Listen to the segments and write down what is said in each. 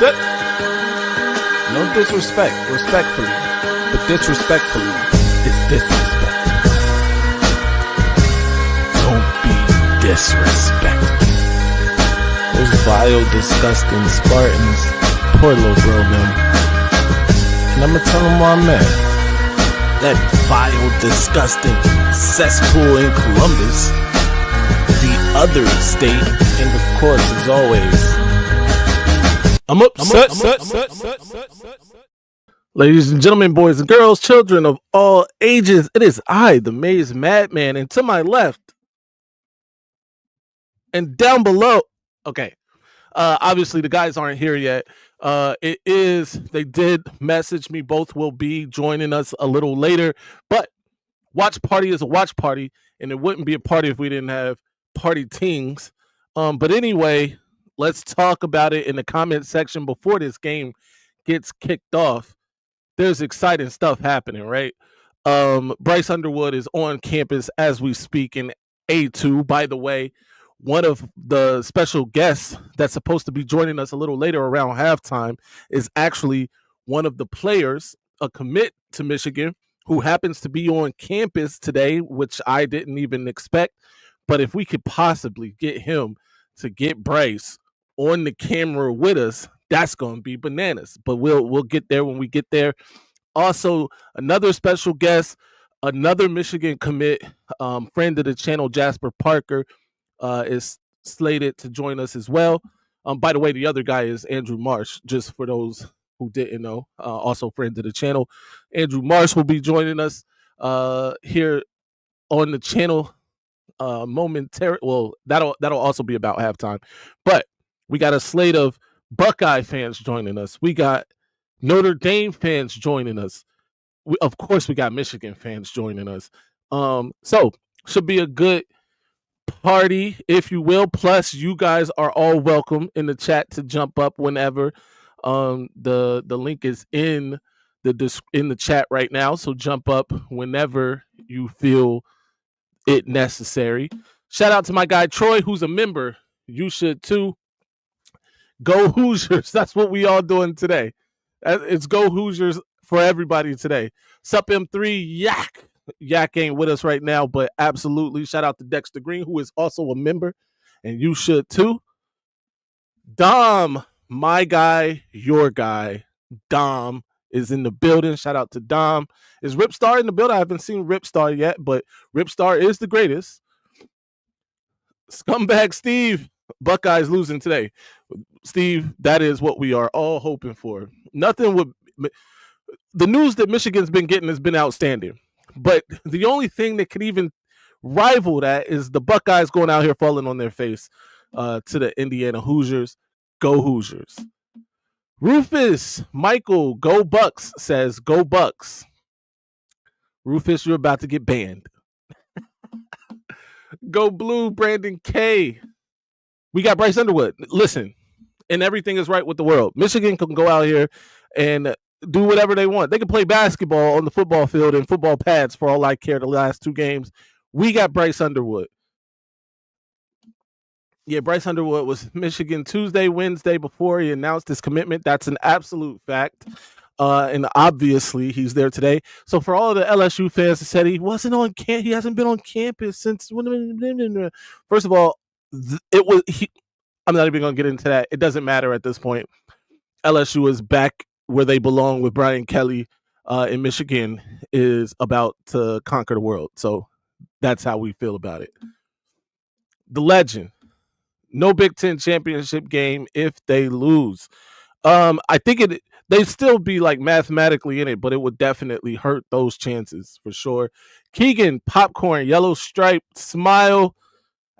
upset. No disrespect, respectfully. But disrespectfully is disrespect. Don't be disrespectful. Those vile, disgusting Spartans. Poor little bro, man. And I'm gonna tell him why I'm mad. That vile, disgusting cesspool in Columbus. The other state. And of course, as always, I'm upset. Ladies and gentlemen, boys and girls, children of all ages, it is I, the Maize Madman, and to my left and down below. Okay, obviously the guys aren't here yet. They did message me. Both will be joining us a little later, but watch party is a watch party, and it wouldn't be a party if we didn't have party tings. But anyway, let's talk about it in the comment section before this game gets kicked off. There's exciting stuff happening, right? Bryce Underwood is on campus as we speak in A2. By the way, one of the special guests that's supposed to be joining us a little later around halftime is actually one of the players, a commit to Michigan, who happens to be on campus today, which I didn't even expect. But if we could possibly get him to get Bryce on the camera with us, that's going to be bananas. But we'll get there when we get there. Also, another special guest, another Michigan commit, friend of the channel, Jasper Parker, is slated to join us as well. By the way, the other guy is Andrew Marsh, just for those who didn't know, also friend of the channel. Andrew Marsh will be joining us here on the channel momentarily. Well, that'll also be about halftime. But we got a slate of Buckeye fans joining us. We got Notre Dame fans joining us. Of course, we got Michigan fans joining us. So should be a good party, if you will. Plus, you guys are all welcome in the chat to jump up whenever. The link is in the chat right now, so jump up whenever you feel it necessary. Shout out to my guy Troy, who's a member. You should too. Go Hoosiers. That's what we all doing today. It's Go Hoosiers for everybody today. Sup M3 Yak. Yak ain't with us right now, but absolutely. Shout out to Dexter Green, who is also a member, and you should too. Dom, my guy, your guy. Dom is in the building. Shout out to Dom. Is Ripstar in the building? I haven't seen Ripstar yet, but Ripstar is the greatest. Scumbag Steve. Buckeyes losing today. Steve, that is what we are all hoping for. Nothing would. The news that Michigan's been getting has been outstanding. But the only thing that could even rival that is the Buckeyes going out here falling on their face to the Indiana Hoosiers. Go Hoosiers. Rufus Michael, go Bucks, says go Bucks. Rufus, you're about to get banned. Go Blue, Brandon K. We got Bryce Underwood. Listen, and everything is right with the world. Michigan can go out here and do whatever they want. They can play basketball on the football field in football pads for all I care the last 2 games. We got Bryce Underwood. Yeah, Bryce Underwood was Michigan Tuesday, Wednesday before he announced his commitment. That's an absolute fact. And obviously he's there today. So for all the LSU fans that said he wasn't on campus, he hasn't been on campus since. First of all, I'm not even going to get into that. It doesn't matter at this point. LSU is back where they belong with Brian Kelly, and Michigan is about to conquer the world. So that's how we feel about it. The legend. No Big Ten championship game if they lose. I think they'd still be like mathematically in it, but it would definitely hurt those chances for sure. Keegan, popcorn, yellow stripe, smile.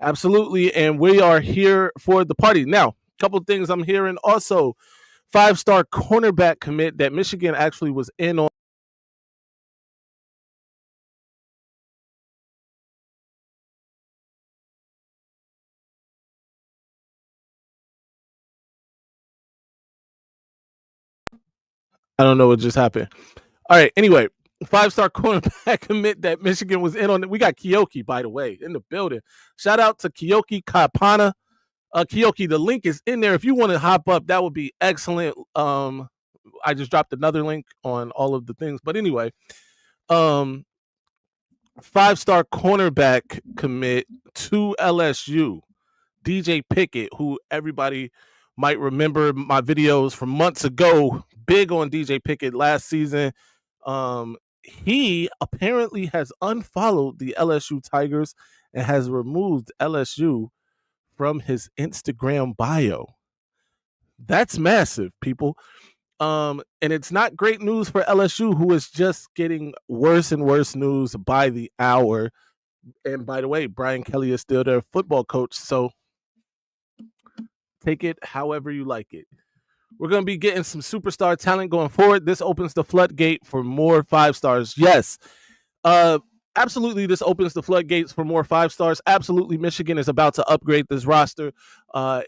Absolutely. And we are here for the party. Now, a couple of things I'm hearing. Also, 5-star cornerback commit that Michigan actually was in on. I don't know what just happened. All right. Anyway, 5-star cornerback commit that Michigan was in on. We got Keoki, by the way, in the building. Shout out to Keoki Kapana. Keoki, the link is in there. If you want to hop up, that would be excellent. I just dropped another link on all of the things. But anyway, 5-star cornerback commit to LSU, DJ Pickett, who everybody might remember my videos from months ago. Big on DJ Pickett last season. He apparently has unfollowed the LSU Tigers and has removed LSU from his Instagram bio. That's massive, people. And it's not great news for LSU, who is just getting worse and worse news by the hour. And by the way, Brian Kelly is still their football coach, so take it however you like it. We're going to be getting some superstar talent going forward. This opens the floodgate for more 5-stars. Yes. Absolutely, this opens the floodgates for more 5-stars. Absolutely, Michigan is about to upgrade this roster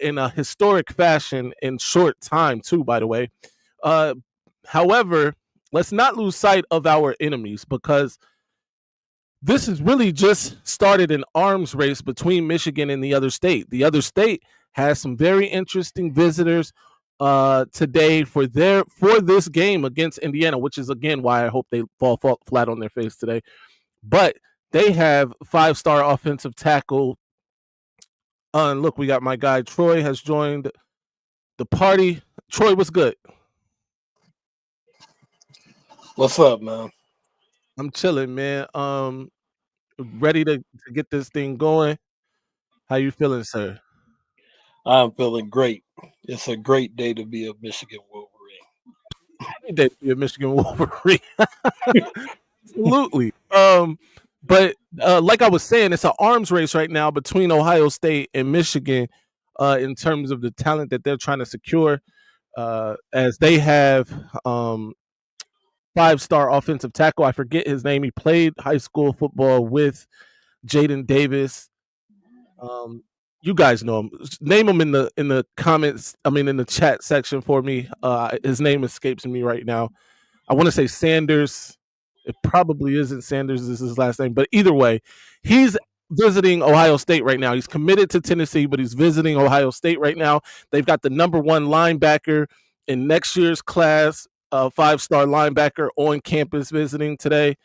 in a historic fashion in short time, too, by the way. However, let's not lose sight of our enemies, because this has really just started an arms race between Michigan and the other state. The other state has some very interesting visitors today for this game against Indiana, which is, again, why I hope they fall flat on their face today. But they have 5-star offensive tackle. And look, we got my guy Troy has joined the party. Troy, what's good? What's up, man? I'm chilling, man. Ready to get this thing going. How you feeling, sir? I'm feeling great. It's a great day to be a Michigan Wolverine. Any day to be a Michigan Wolverine. Absolutely. But like I was saying, it's an arms race right now between Ohio State and Michigan in terms of the talent that they're trying to secure, as they have 5-star offensive tackle. I forget his name. He played high school football with Jaden Davis. You guys know him. Name him in the comments. I mean, in the chat section for me. His name escapes me right now. I want to say Sanders. It probably isn't Sanders. This is his last name. But either way, he's visiting Ohio State right now. He's committed to Tennessee, but he's visiting Ohio State right now. They've got the number 1 linebacker in next year's class, 5-star linebacker on campus visiting today.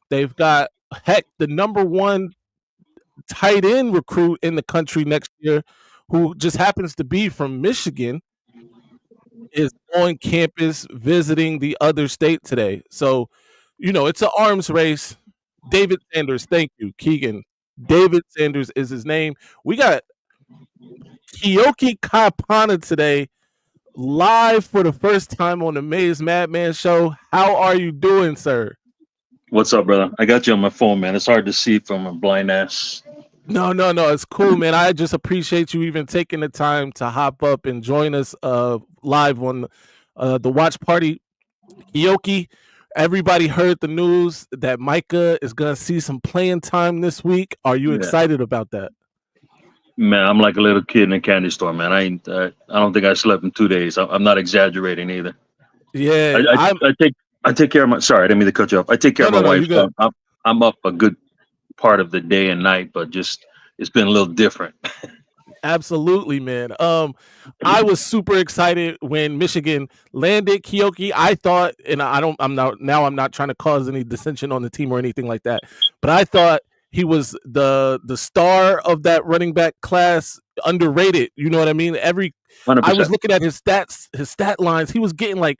They've got, the number 1 tight end recruit in the country next year, who just happens to be from Michigan, is on campus visiting the other state today. So, it's an arms race. David Sanders, thank you, Keegan. David Sanders is his name. We got Keoki Kaipana today, live for the first time on the Maize Madman show. How are you doing, sir? What's up, brother? I got you on my phone, man. It's hard to see from a blind ass. No, it's cool, man. I just appreciate you even taking the time to hop up and join us live on the watch party. Keoki, everybody heard the news that Micah is going to see some playing time this week. Are you excited about that? Man, I'm like a little kid in a candy store, man. I don't think I slept in 2 days. I'm not exaggerating either. Yeah, I take care of my. Sorry, I didn't mean to cut you off. I take care of my wife. So I'm up a good part of the day and night, but just it's been a little different. Absolutely, man. I was super excited when Michigan landed Keoki. I thought, and I'm not trying to cause any dissension on the team or anything like that, but I thought he was the star of that running back class, underrated. You know what I mean? 100%. I was looking at his stat lines. He was getting like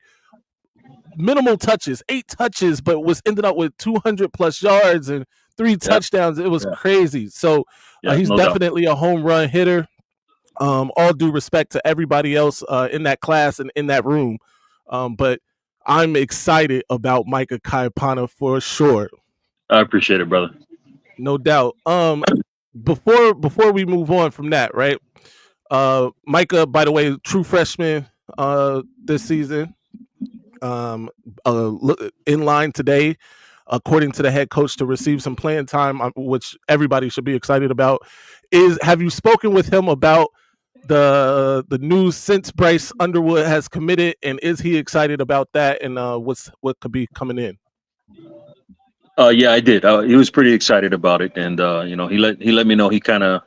minimal touches, 8 touches, but was ended up with 200 plus yards and 3 touchdowns. It was crazy. So he's definitely a home run hitter. All due respect to everybody else in that class and in that room. But I'm excited about Micah Kaipana for sure. I appreciate it, brother. No doubt. Before we move on from that, right? Micah, by the way, true freshman this season. In line today, according to the head coach, to receive some playing time, which everybody should be excited about. Have you spoken with him about the news since Bryce Underwood has committed, and is he excited about that, and what could be coming in? Yeah, I did. He was pretty excited about it, and he let me know he kind of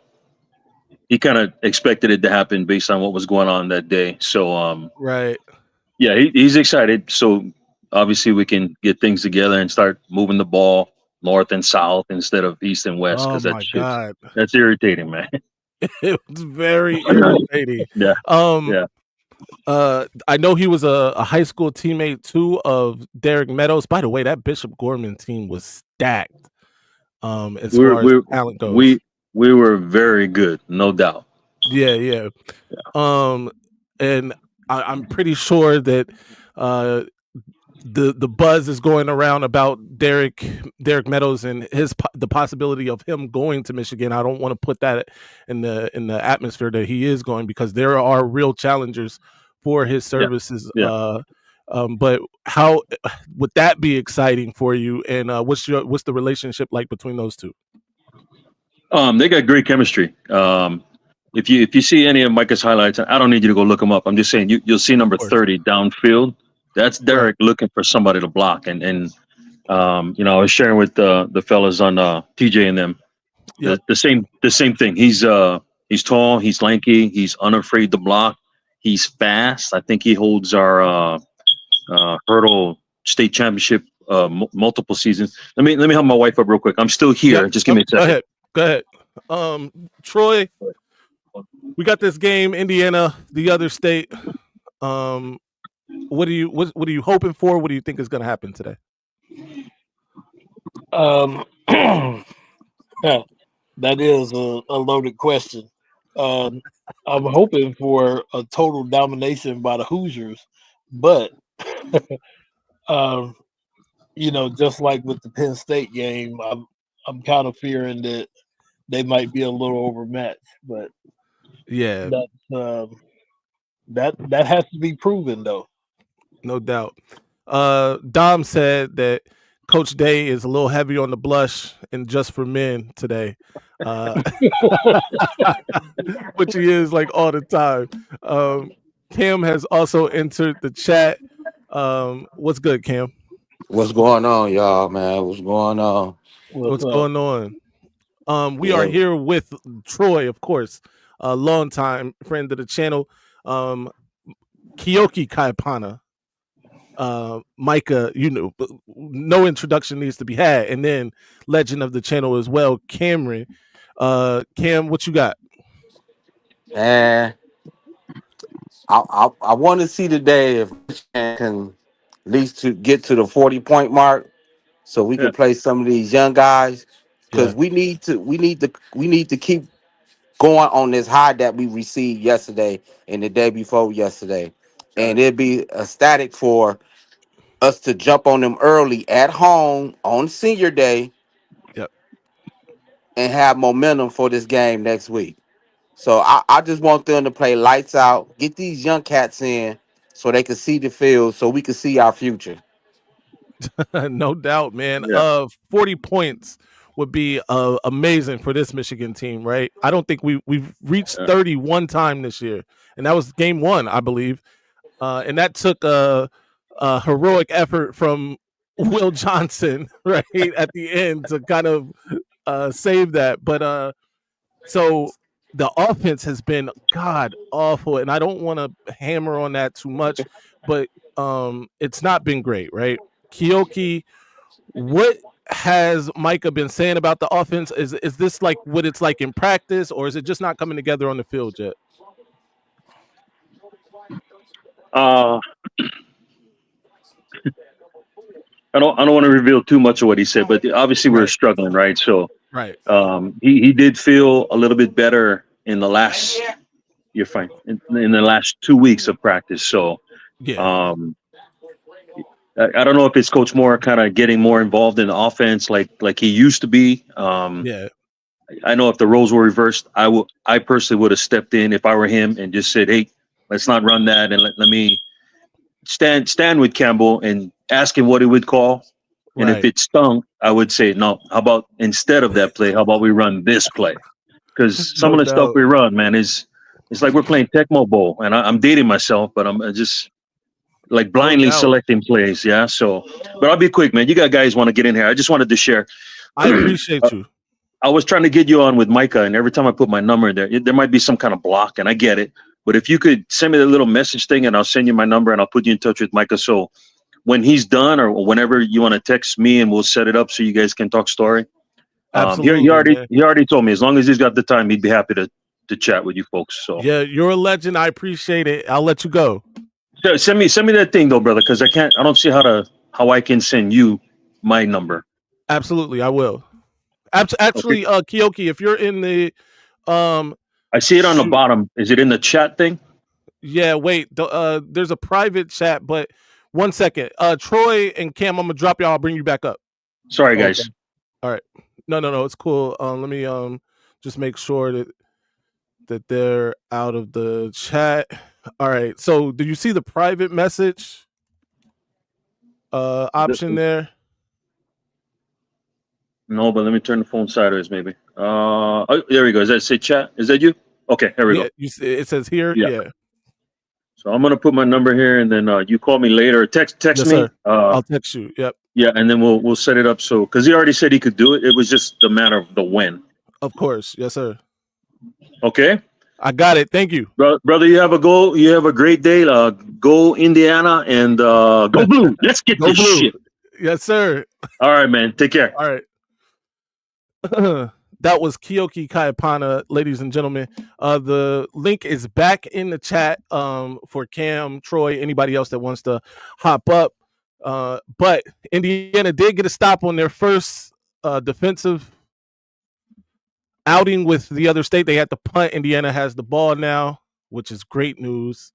he kind of expected it to happen based on what was going on that day. So right. yeah, he's excited. So obviously we can get things together and start moving the ball north and south instead of east and west, Oh because my God. that's irritating, man. It was very irritating. Yeah, Um, yeah. I know he was a high school teammate too of Derek Meadows. By the way, that Bishop Gorman team was stacked. As far as talent goes. We were very good, no doubt. Yeah, yeah. And I'm pretty sure that the buzz is going around about Derek Meadows and the possibility of him going to Michigan. I don't want to put that in the atmosphere that he is going, because there are real challengers for his services. Yeah. But how would that be exciting for you? And what's the relationship like between those two? They got great chemistry. If you see any of Micah's highlights, I don't need you to go look them up. I'm just saying you'll see number 30 downfield. That's Derek looking for somebody to block. And I was sharing with the fellas on TJ and them. Yep. The same thing. He's tall, he's lanky, he's unafraid to block, he's fast. I think he holds our hurdle state championship multiple seasons. Let me help my wife up real quick. I'm still here. Yep. Just give me a second. Go ahead. Troy, we got this game, Indiana, the other state. What are you hoping for? What do you think is going to happen today? Yeah, that is a loaded question. I'm hoping for a total domination by the Hoosiers, but just like with the Penn State game, I'm kind of fearing that they might be a little overmatched. But yeah, that has to be proven, though. No doubt. Dom said that Coach Day is a little heavy on the blush and Just for Men today, which he is like all the time. Cam has also entered the chat. What's good, Cam? What's going on, y'all, man? What's going on? What's going on? We are here with Troy, of course, a longtime friend of the channel. Keoki Kaipana. Micah, no introduction needs to be had, and then legend of the channel as well, Cameron. Cam, what you got? And I want to see today if Michigan can at least to get to the 40-point mark, so we can play some of these young guys, because we need to keep going on this high that we received yesterday and the day before yesterday, and it'd be ecstatic for us to jump on them early at home on senior day, and have momentum for this game next week. So I just want them to play lights out, get these young cats in so they can see the field, so we can see our future. No doubt, man. 40 points would be amazing for this Michigan team, right? I don't think we've reached 30 one time this year, and that was game 1, I believe. And that took a heroic effort from Will Johnson, right, at the end to kind of save that. But so the offense has been god awful, and I don't want to hammer on that too much, but it's not been great, right? Keoki, what has Micah been saying about the offense? Is this like what it's like in practice, or is it just not coming together on the field yet? I don't want to reveal too much of what he said, but obviously we were struggling, right? So he did feel a little bit better in the last. You're fine in the last 2 weeks of practice. So I don't know if it's Coach Moore kind of getting more involved in the offense like he used to be. I know if the roles were reversed, I personally would have stepped in if I were him and just said, "Hey, let's not run that, and let me stand with Campbell and ask him what he would call." And if it stunk, I would say, "No, how about instead of that play, how about we run this play?" Because some of the stuff we run, man, it's like we're playing Tecmo Bowl, and I'm dating myself, but I'm just like blindly selecting plays. So, but I'll be quick, man. You got guys want to get in here. I just wanted to share. I appreciate you. I was trying to get you on with Micah, and every time I put my number in there, there might be some kind of block, and I get it. But if you could send me the little message thing, and I'll send you my number, and I'll put you in touch with Micah. So when he's done, or whenever you want to text me, and we'll set it up so you guys can talk story. Absolutely, he already told me as long as he's got the time, he'd be happy to chat with you folks. So yeah, you're a legend. I appreciate it. I'll let you go. So send me that thing though, brother, because I don't see how I can send you my number. Absolutely, I will. Actually, okay. Keoki, if you're in the I see it on the bottom. Is it in the chat thing? Yeah, wait. There's a private chat, but 1 second. Troy and Cam, I'm gonna drop y'all. I'll bring you back up. Sorry, guys. Okay. All right. No, it's cool. Let me just make sure that they're out of the chat. All right. So, do you see the private message option there? No, but let me turn the phone sideways, maybe. Oh, there we go. Does that say chat? Is that you? Okay, here we go. It says here. Yeah. So I'm gonna put my number here, and then you call me later. Text yes, me. Sir. I'll text you. Yep. Yeah, and then we'll set it up. So because he already said he could do it, it was just a matter of the when. Of course, yes, sir. Okay. I got it. Thank you, brother. You have a goal. You have a great day. Go Indiana and go blue. Let's get this shit. Yes, sir. All right, man. Take care. All right. That was Keoki Kayapana, ladies and gentlemen. The link is back in the chat for Cam, Troy, anybody else that wants to hop up. But Indiana did get a stop on their first defensive outing with the other state. They had to punt. Indiana has the ball now, which is great news.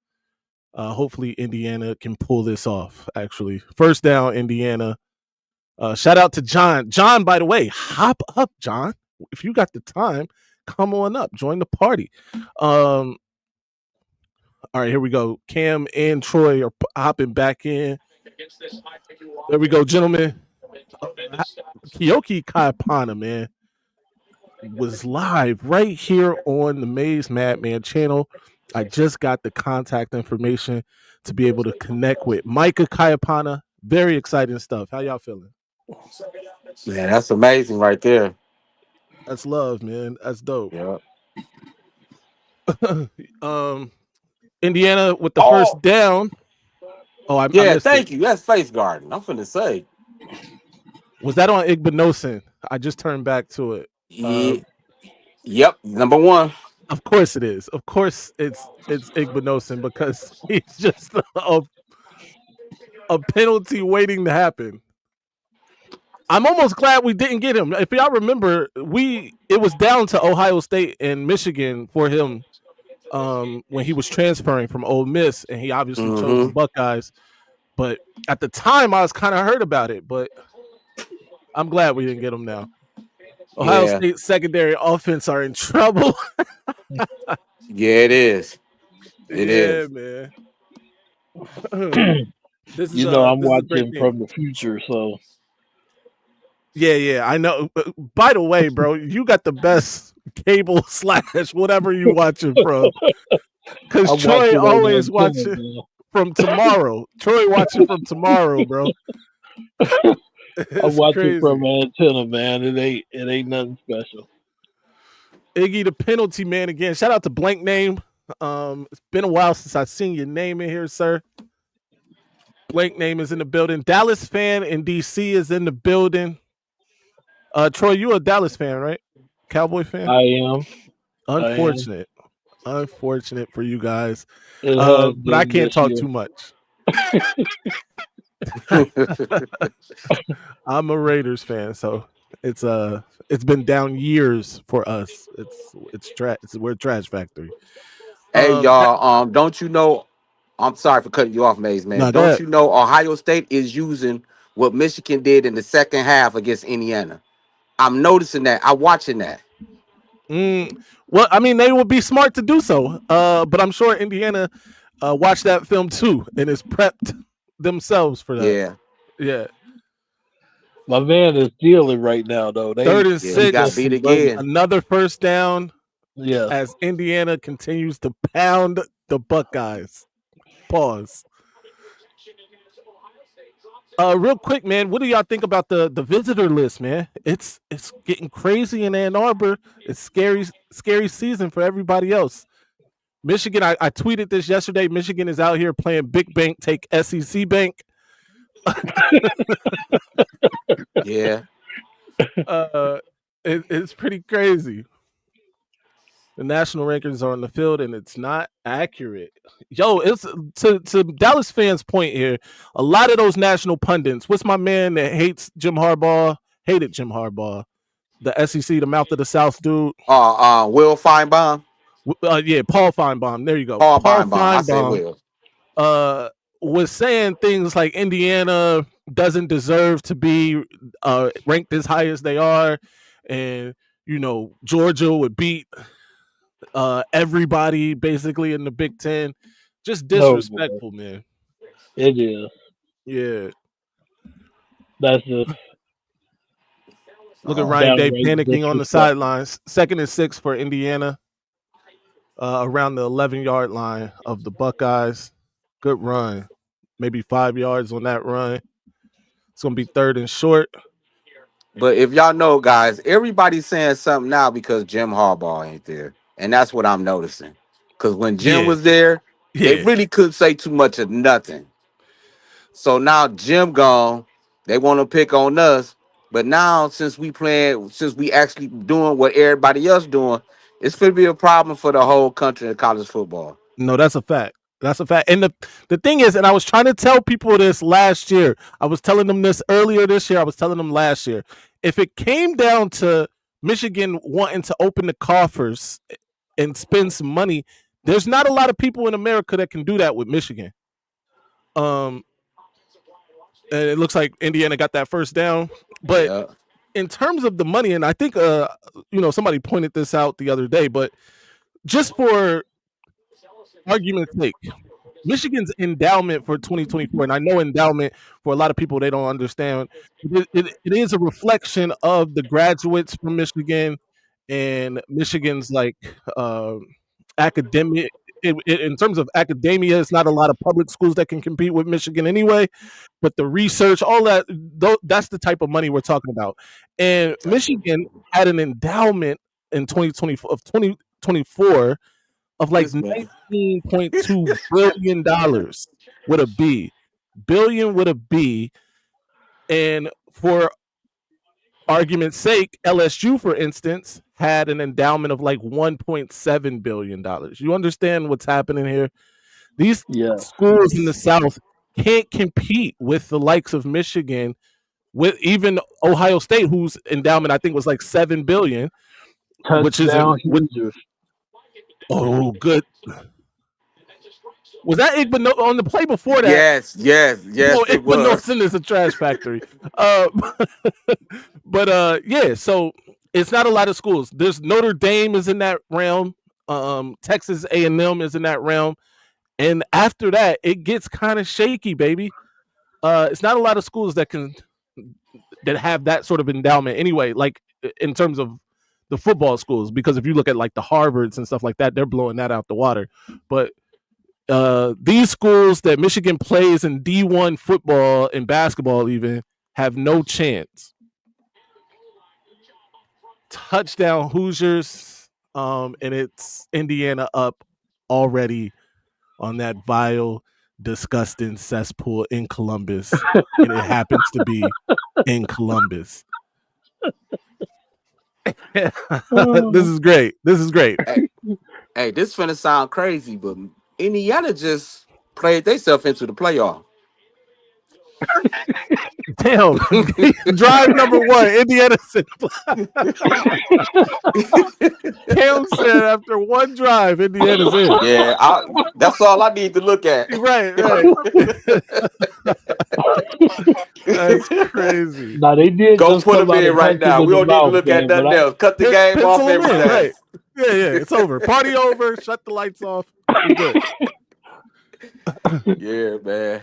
Hopefully Indiana can pull this off, actually. First down, Indiana. Shout out to John. John, by the way, hop up, John. If you got the time, come on up. Join the party. All right, here we go. Cam and Troy are hopping back in. There we go, gentlemen. Keoki Kayapana, man, was live right here on the Maize Madman channel. I just got the contact information to be able to connect with Micah Kayapana. Very exciting stuff. How y'all feeling? Man, that's amazing right there. That's love, man. That's dope. Yeah. Indiana with the first down. Oh, I missed thank you. That's face guarding. I'm finna say. Was that on Igbinosin? I just turned back to it. Yep, number one. Of course it is. Of course it's Igbinosin because he's just a penalty waiting to happen. I'm almost glad we didn't get him. If y'all remember, it was down to Ohio State and Michigan for him when he was transferring from Ole Miss, and he obviously chose the Buckeyes. But at the time, I was kind of hurt about it, but I'm glad we didn't get him now. Ohio State secondary offense are in trouble. Yeah, it is. It is, man. I'm watching from the future, so. Yeah, I know. By the way, bro, you got the best cable / whatever you watching from. Because Troy always watching from tomorrow. Troy watching from tomorrow, bro. I'm watching from an antenna, man. It ain't nothing special. Iggy, the penalty man again. Shout out to Blank Name. It's been a while since I've seen your name in here, sir. Blank Name is in the building. Dallas fan in DC is in the building. Troy, you a Dallas fan, right? Cowboy fan? I am. Unfortunate. Unfortunate for you guys. But I can't talk too much. I'm a Raiders fan, so it's been down years for us. We're a trash factory. Hey y'all, don't you know? I'm sorry for cutting you off, Maize man. Don't you know Ohio State is using what Michigan did in the second half against Indiana? I'm noticing that. I'm watching that. Well, I mean, they would be smart to do so. But I'm sure Indiana watched that film too and is prepped themselves for that. Yeah. My man is dealing right now, though. 3rd and 6. Got beat again. Another first down. Yeah. As Indiana continues to pound the Buckeyes. Pause. Real quick, man, what do y'all think about the visitor list, man? It's getting crazy in Ann Arbor. It's scary season for everybody else. Michigan, I tweeted this yesterday. Michigan is out here playing big bank, take SEC bank. Yeah. It's pretty crazy. The national rankings are on the field, and it's not accurate. Yo, it's to Dallas fans' point here. A lot of those national pundits. What's my man that hates Jim Harbaugh? Hated Jim Harbaugh. The SEC, the mouth of the South dude. Will Feinbaum. Yeah, Paul Feinbaum. There you go. Paul Feinbaum. I said Will. Was saying things like Indiana doesn't deserve to be ranked as high as they are, and Georgia would beat everybody basically in the Big Ten. Just disrespectful, man. It is. Yeah. That's just. Look at Ryan Day panicking on the sidelines. 2nd and 6 for Indiana. Around the 11-yard line of the Buckeyes. Good run. Maybe 5 yards on that run. It's going to be 3rd and short. But if y'all know, guys, everybody's saying something now because Jim Harbaugh ain't there. And that's what I'm noticing. Because when Jim was there, they really couldn't say too much of nothing. So now Jim gone, they want to pick on us. But now since we actually doing what everybody else doing, it's going to be a problem for the whole country in college football. No, that's a fact. That's a fact. And the thing is, and I was trying to tell people this last year. I was telling them this earlier this year. I was telling them last year. If it came down to Michigan wanting to open the coffers and spend some money, there's not a lot of people in America that can do that with Michigan. And it looks like Indiana got that first down. But in terms of the money, and I think somebody pointed this out the other day, but just for argument's sake, Michigan's endowment for 2024, and I know endowment for a lot of people, they don't understand. It is a reflection of the graduates from Michigan and Michigan's academic. In terms of academia, it's not a lot of public schools that can compete with Michigan anyway. But the research, all that, that's the type of money we're talking about. And Michigan had an endowment in 2024 of like $19.2 billion with a B. Billion with a B. And for argument's sake, LSU, for instance, had an endowment of like $1.7 billion. You understand what's happening here? These schools in the South can't compete with the likes of Michigan, with even Ohio State, whose endowment I think was like $7 billion, which is good. Was that Igbenogson on the play before that? Yes. No, Igbenogson is a trash factory. So it's not a lot of schools. There's Notre Dame is in that realm. Texas A&M is in that realm. And after that, it gets kind of shaky, baby. It's not a lot of schools that have that sort of endowment anyway, like in terms of the football schools, because if you look at like the Harvards and stuff like that, they're blowing that out the water. But these schools that Michigan plays in D1 football and basketball even have no chance. Touchdown Hoosiers, and it's Indiana up already on that vile, disgusting cesspool in Columbus, and it happens to be in Columbus. This is great. Hey, this finna sound crazy, but Indiana just played themselves into the playoff. Damn. Drive number 1, Indiana said. Cam said after one drive, Indiana's in. Yeah, that's all I need to look at. Right. That's crazy. Now they did go put them in right now. We don't need to look at nothing else. Cut the game off everything. Right. Yeah, it's over. Party over. Shut the lights off. We're good. Yeah, man.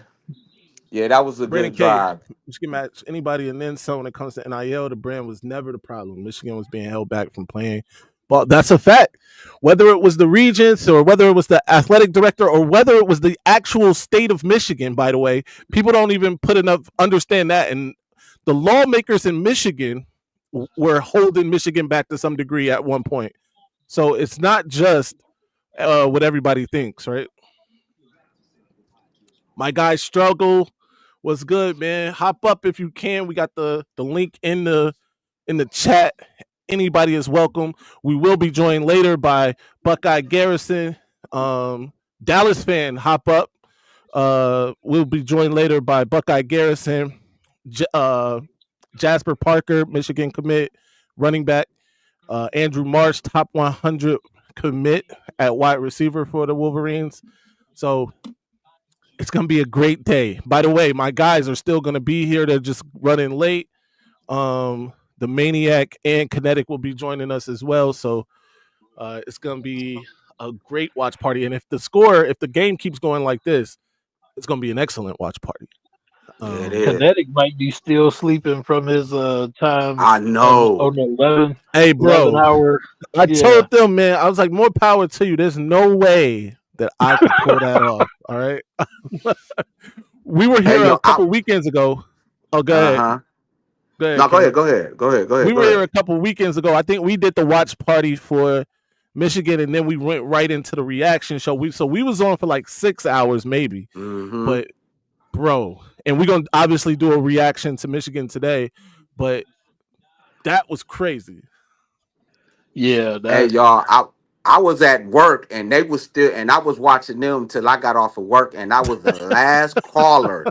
Yeah, that was a good drive. Michigan match anybody, and then so when it comes to NIL, the brand was never the problem. Michigan was being held back from playing Well, that's a fact. Whether it was the regents or whether it was the athletic director or whether it was the actual state of Michigan, by the way, people don't even put enough understand that. And the lawmakers in Michigan were holding Michigan back to some degree at one point. So it's not just what everybody thinks, right? My guy Struggle was good, man. Hop up if you can. We got the link in the chat. Anybody is welcome. We will be joined later by Buckeye Garrison. Dallas fan, hop up. We'll be joined later by Buckeye Garrison, Jasper Parker, Michigan commit, running back, Andrew Marsh, top 100 commit at wide receiver for the Wolverines. So it's going to be a great day. By the way, my guys are still going to be here. They're just running late. The Maniac and Kinetik will be joining us as well. So it's going to be a great watch party. And if the game keeps going like this, it's going to be an excellent watch party. Kinetik might be still sleeping from his time. I know. On the 11. Hey, bro. 11 hour. I told them, man, I was like, more power to you. There's no way that I could pull that off. All right. We were here a couple weekends ago. Oh, go ahead. Go ahead. No, go ahead. We were here a couple weekends ago. I think we did the watch party for Michigan, and then we went right into the reaction show. We was on for like 6 hours, maybe. Mm-hmm. But, bro, and we're gonna obviously do a reaction to Michigan today. But that was crazy. Yeah. Hey, y'all, I was at work and they was still, and I was watching them till I got off of work, and I was the last caller.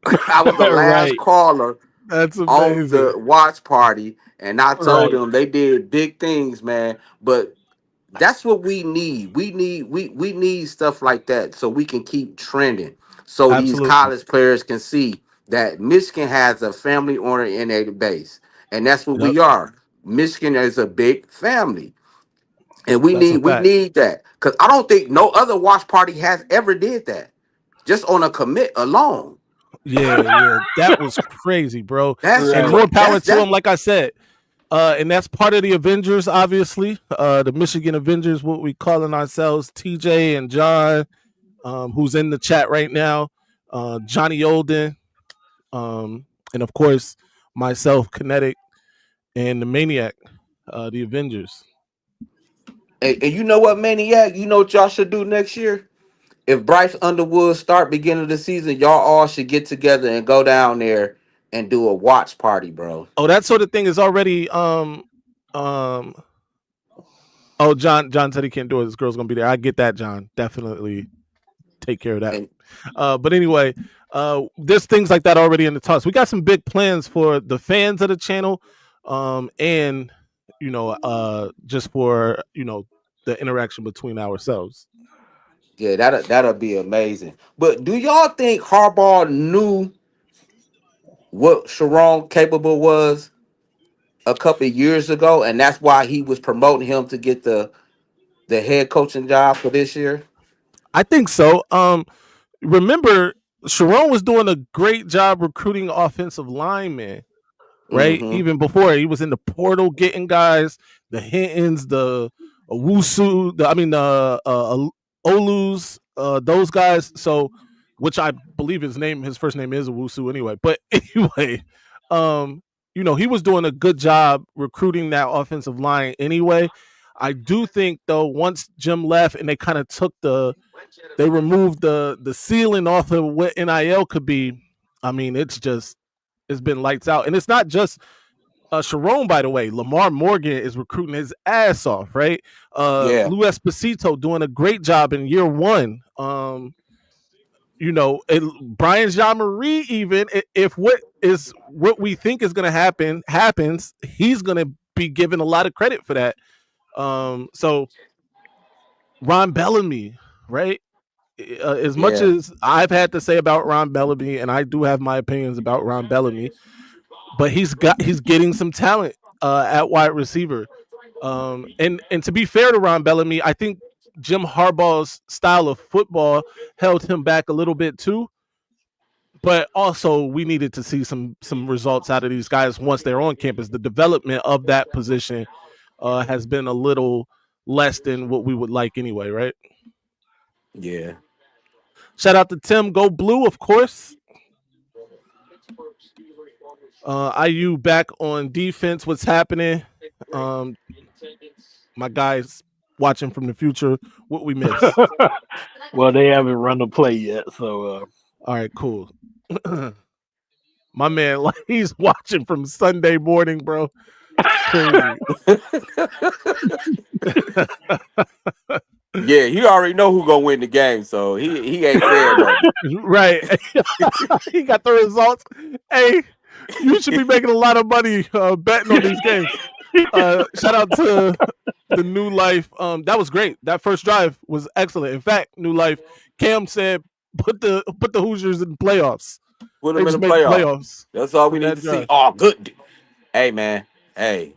I was the last caller. That's amazing. On the watch party, and I told them they did big things, man. But that's what we need. We need stuff like that so we can keep trending. So these college players can see that Michigan has a family-oriented base, and that's what we are. Michigan is a big family, and we need that, because I don't think no other watch party has ever did that, just on a commit alone. Yeah, that was crazy, bro. And more power to him, like I said. And that's part of the Avengers, obviously. The Michigan Avengers, what we calling ourselves, TJ and John, who's in the chat right now, Johnny Olden, and of course myself, Kinetik, and the Maniac, the Avengers. And you know what, Maniac? You know what y'all should do next year? If Bryce Underwood start beginning of the season, y'all all should get together and go down there and do a watch party, bro. Oh, that sort of thing is already Oh, John said he can't do it. This girl's gonna be there. I get that, John. Definitely take care of that. But anyway, there's things like that already in the talks. We got some big plans for the fans of the channel, and just for the interaction between ourselves. Yeah, that'll be amazing. But do y'all think Harbaugh knew what Sharon capable was a couple of years ago, and that's why he was promoting him to get the head coaching job for this year? I think so. Remember, Sharon was doing a great job recruiting offensive linemen, right? Mm-hmm. Even before he was in the portal getting guys, the Hintons, the Owusu, Olus, those guys. So, which I believe his first name is Owusu anyway. But anyway, he was doing a good job recruiting that offensive line anyway. I do think though, once Jim left and they kind of they removed the ceiling off of what NIL could be. I mean, it's been lights out. And it's not just Sharon, by the way. Lamar Morgan is recruiting his ass off, right? Lou Esposito doing a great job in year one. Brian Jean-Marie, even if what we think is going to happen happens, he's going to be given a lot of credit for that. So Ron Bellamy, right? As much as I've had to say about Ron Bellamy, and I do have my opinions about Ron Bellamy, but he's getting some talent at wide receiver. And to be fair to Ron Bellamy, I think Jim Harbaugh's style of football held him back a little bit too. But also, we needed to see some results out of these guys once they're on campus. The development of that position has been a little less than what we would like anyway, right? Yeah. Shout out to Tim, go blue, of course. IU back on defense. What's happening? My guys watching from the future. What we miss? Well, they haven't run the play yet, so all right, cool. My man, like he's watching from Sunday morning, bro. Crazy. Yeah, he already know who gonna win the game, so he ain't saying nothing. Right. He got the results. Hey, you should be making a lot of money betting on these games. Shout out to the New Life. That was great. That first drive was excellent. In fact, New Life, Cam said put the Hoosiers in the playoffs. Put them in the playoffs. That's all we need to see. Oh, good. Hey, man. Hey.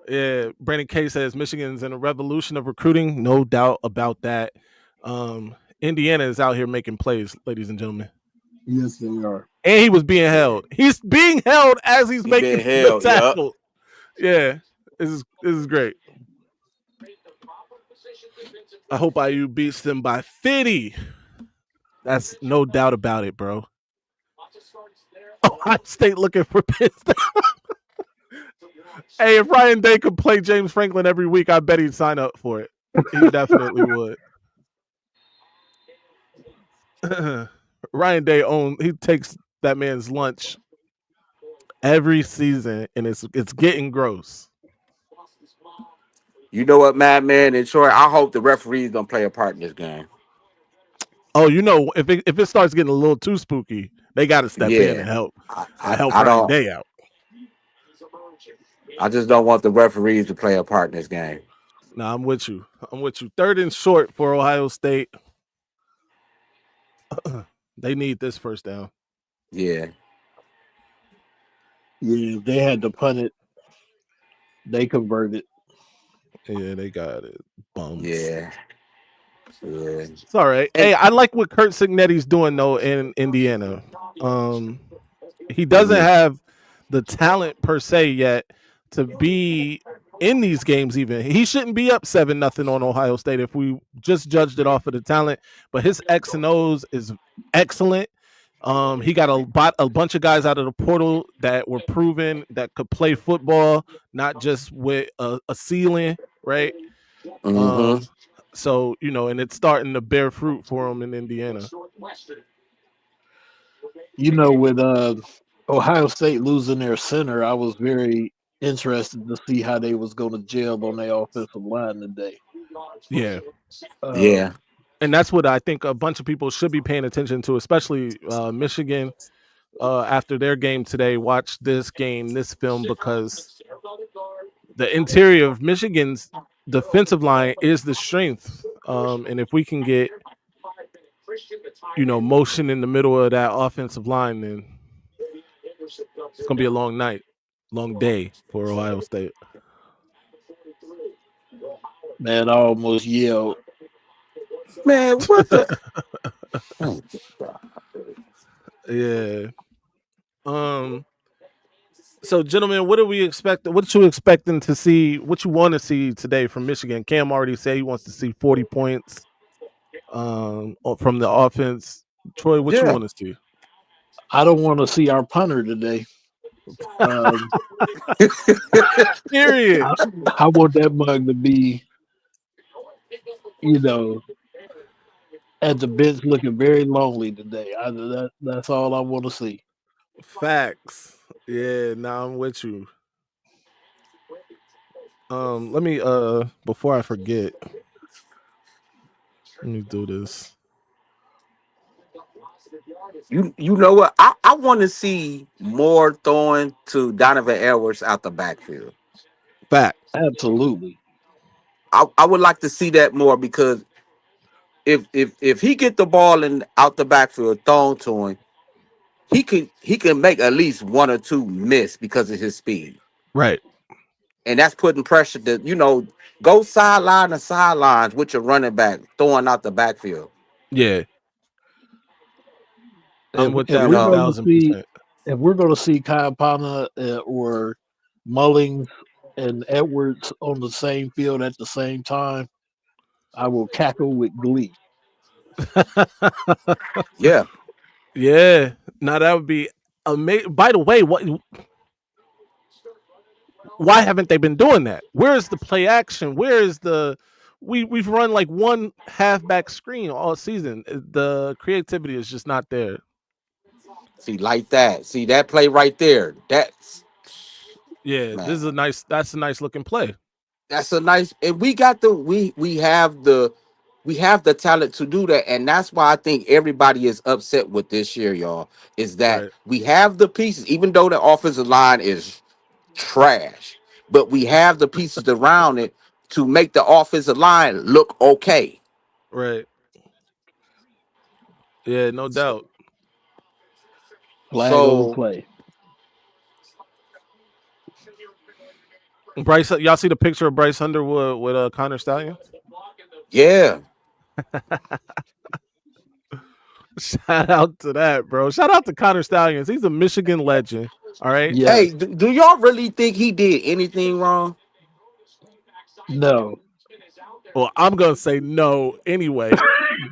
Yeah, Brandon K says Michigan's in a revolution of recruiting. No doubt about that. Indiana is out here making plays, ladies and gentlemen. yes, they are. And he was being held. He's being held as he's making the tackle. Yep. Yeah, this is great. I hope IU beats them by 50. That's no doubt about it, bro. Ohio State looking for Pittsburgh. Hey, if Ryan Day could play James Franklin every week, I bet he'd sign up for it. He definitely would. Ryan Day he takes that man's lunch every season, and it's getting gross. You know what, Madman and Troy? I hope the referees don't play a part in this game. Oh, you know, if it starts getting a little too spooky, they got to step in and help. Help Ryan Day out. I just don't want the referees to play a part in this game. No, I'm with you. 3rd and short for Ohio State. They need this first down. Yeah. Yeah, they had to punt it. They converted. Yeah, they got it. Bums. Yeah. It's all right. Hey, I like what Kurt Signetti's doing though in Indiana. He doesn't have the talent per se yet to be in these games. Even he shouldn't be up 7-0 on Ohio State if we just judged it off of the talent. But his X and O's is excellent. He got a bunch of guys out of the portal that were proven that could play football, not just with a ceiling, right? Mm-hmm. So, you know, and it's starting to bear fruit for him in Indiana. You know, with Ohio State losing their center, I was very interested to see how they was going to gel on their offensive line today. Yeah. Yeah. And that's what I think a bunch of people should be paying attention to, especially Michigan after their game today. Watch this film, because the interior of Michigan's defensive line is the strength. And if we can get, you know, motion in the middle of that offensive line, then it's going to be a long day for Ohio State. Man, I almost yelled. Man, what the? Yeah. So, gentlemen, what are we expecting? What you expecting to see? What you want to see today from Michigan? Cam already said he wants to see 40 points from the offense. Troy, what you want to see? I don't want to see our punter today. Period. I want that mug to be, you know, at the bench looking very lonely today. That's all I want to see. Facts. Yeah, now I'm with you. Let me before I forget, let me do this. You know what? I want to see more throwing to Donovan Edwards out the backfield. Fact. Absolutely. I would like to see that more, because if he get the ball out the backfield thrown to him, he can make at least one or two miss because of his speed. Right. And that's putting pressure to, you know, go sideline to sidelines with your running back throwing out the backfield. Yeah. I'm with that 1,000%. if If we're going to see Kyle Palmer or Mullings and Edwards on the same field at the same time, I will cackle with glee. Yeah. Yeah. Now that would be amazing. By the way, why haven't they been doing that? Where's the play action? Where is the we've run like one halfback screen all season. The creativity is just not there. See, like that. See that play right there. Yeah, this is Man. that's a nice looking play. That's a nice, and we got the we have the talent to do that, and that's why I think everybody is upset with this year, y'all. Is that Right. we have the pieces, even though the offensive line is trash, but we have the pieces around it to make the offensive line look okay. Right. Yeah, no doubt. Flag on the So play. Bryce, y'all see the picture of Bryce Underwood with Connor Stallion? yeah, Shout out to that, bro. Shout out to Connor Stallions. He's a Michigan legend. All right. Yes. hey, do y'all really think he did anything wrong? No. Well, I'm gonna say no anyway,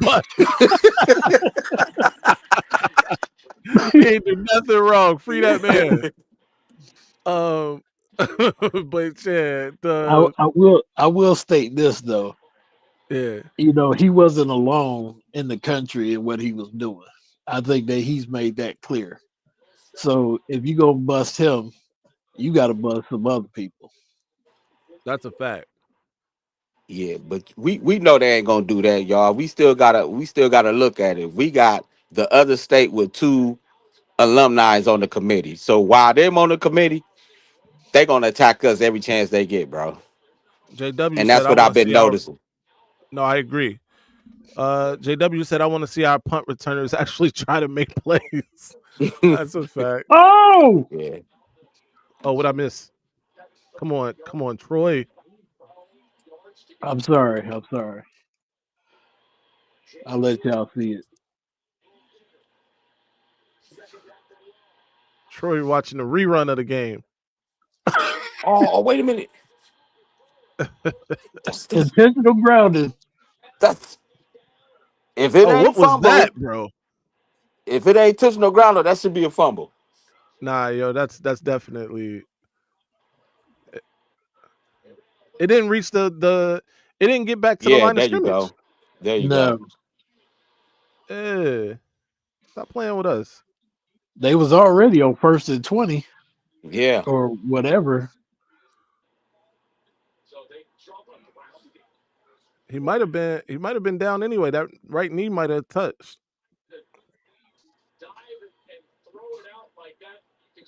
but he ain't do nothing wrong. Free that man. But yeah, I will state this though. yeah, He wasn't alone in the country in what he was doing. I think that he's made that clear. So if you go bust him, you got to bust some other people. that's a fact. Yeah, but we know they ain't gonna do that, y'all. We still gotta look at it. We got the other state with two alumni on the committee. So while them on the committee, they gonna attack us every chance they get, bro. JW And said that's I what want I've to been see our. noticing. No, I agree. JW said I want to see our punt returners actually try to make plays. That's a fact. Oh, Yeah. Oh, what I miss? Come on, Troy. I'm sorry. I'm sorry. I'll let y'all see it. Troy watching the rerun of the game. Oh, wait a minute. That's Intentional grounding. that's if it Oh, what ain't was fumble, that, bro? if it ain't touching no ground, that should be a fumble. Nah, yo, that's definitely. It didn't reach the. It didn't get back to the Yeah, line of there you scrimmage. go. There you go. No, Yeah, stop playing with us. they was already on 1st and 20 Yeah. or whatever. He might have been. He might have been down anyway. That right knee might have touched.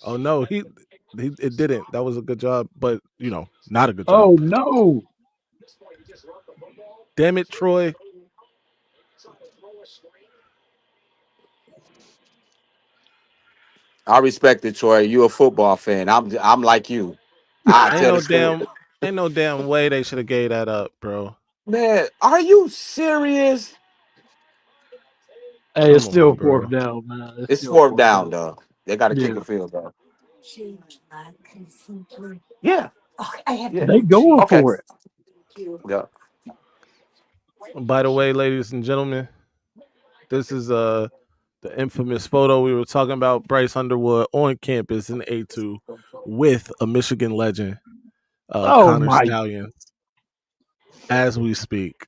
Oh no, he it didn't. That was a good job, but not a good job. Oh no! Damn it, Troy. I respect it, Troy. You a football fan. I'm like you. I Ain't tell no the story. damn way they should have gave that up, bro. Man, are you serious? Hey, it's Come on, still bro. fourth down, man. It's It's still fourth fourth down down. though. They gotta kick Yeah, a field goal. Yeah. Yeah. they going Okay. for it. Yeah. By the way, ladies and gentlemen, this is the infamous photo we were talking about. Bryce Underwood on campus in A2 with a Michigan legend, Oh Connor my! Stallions, as we speak.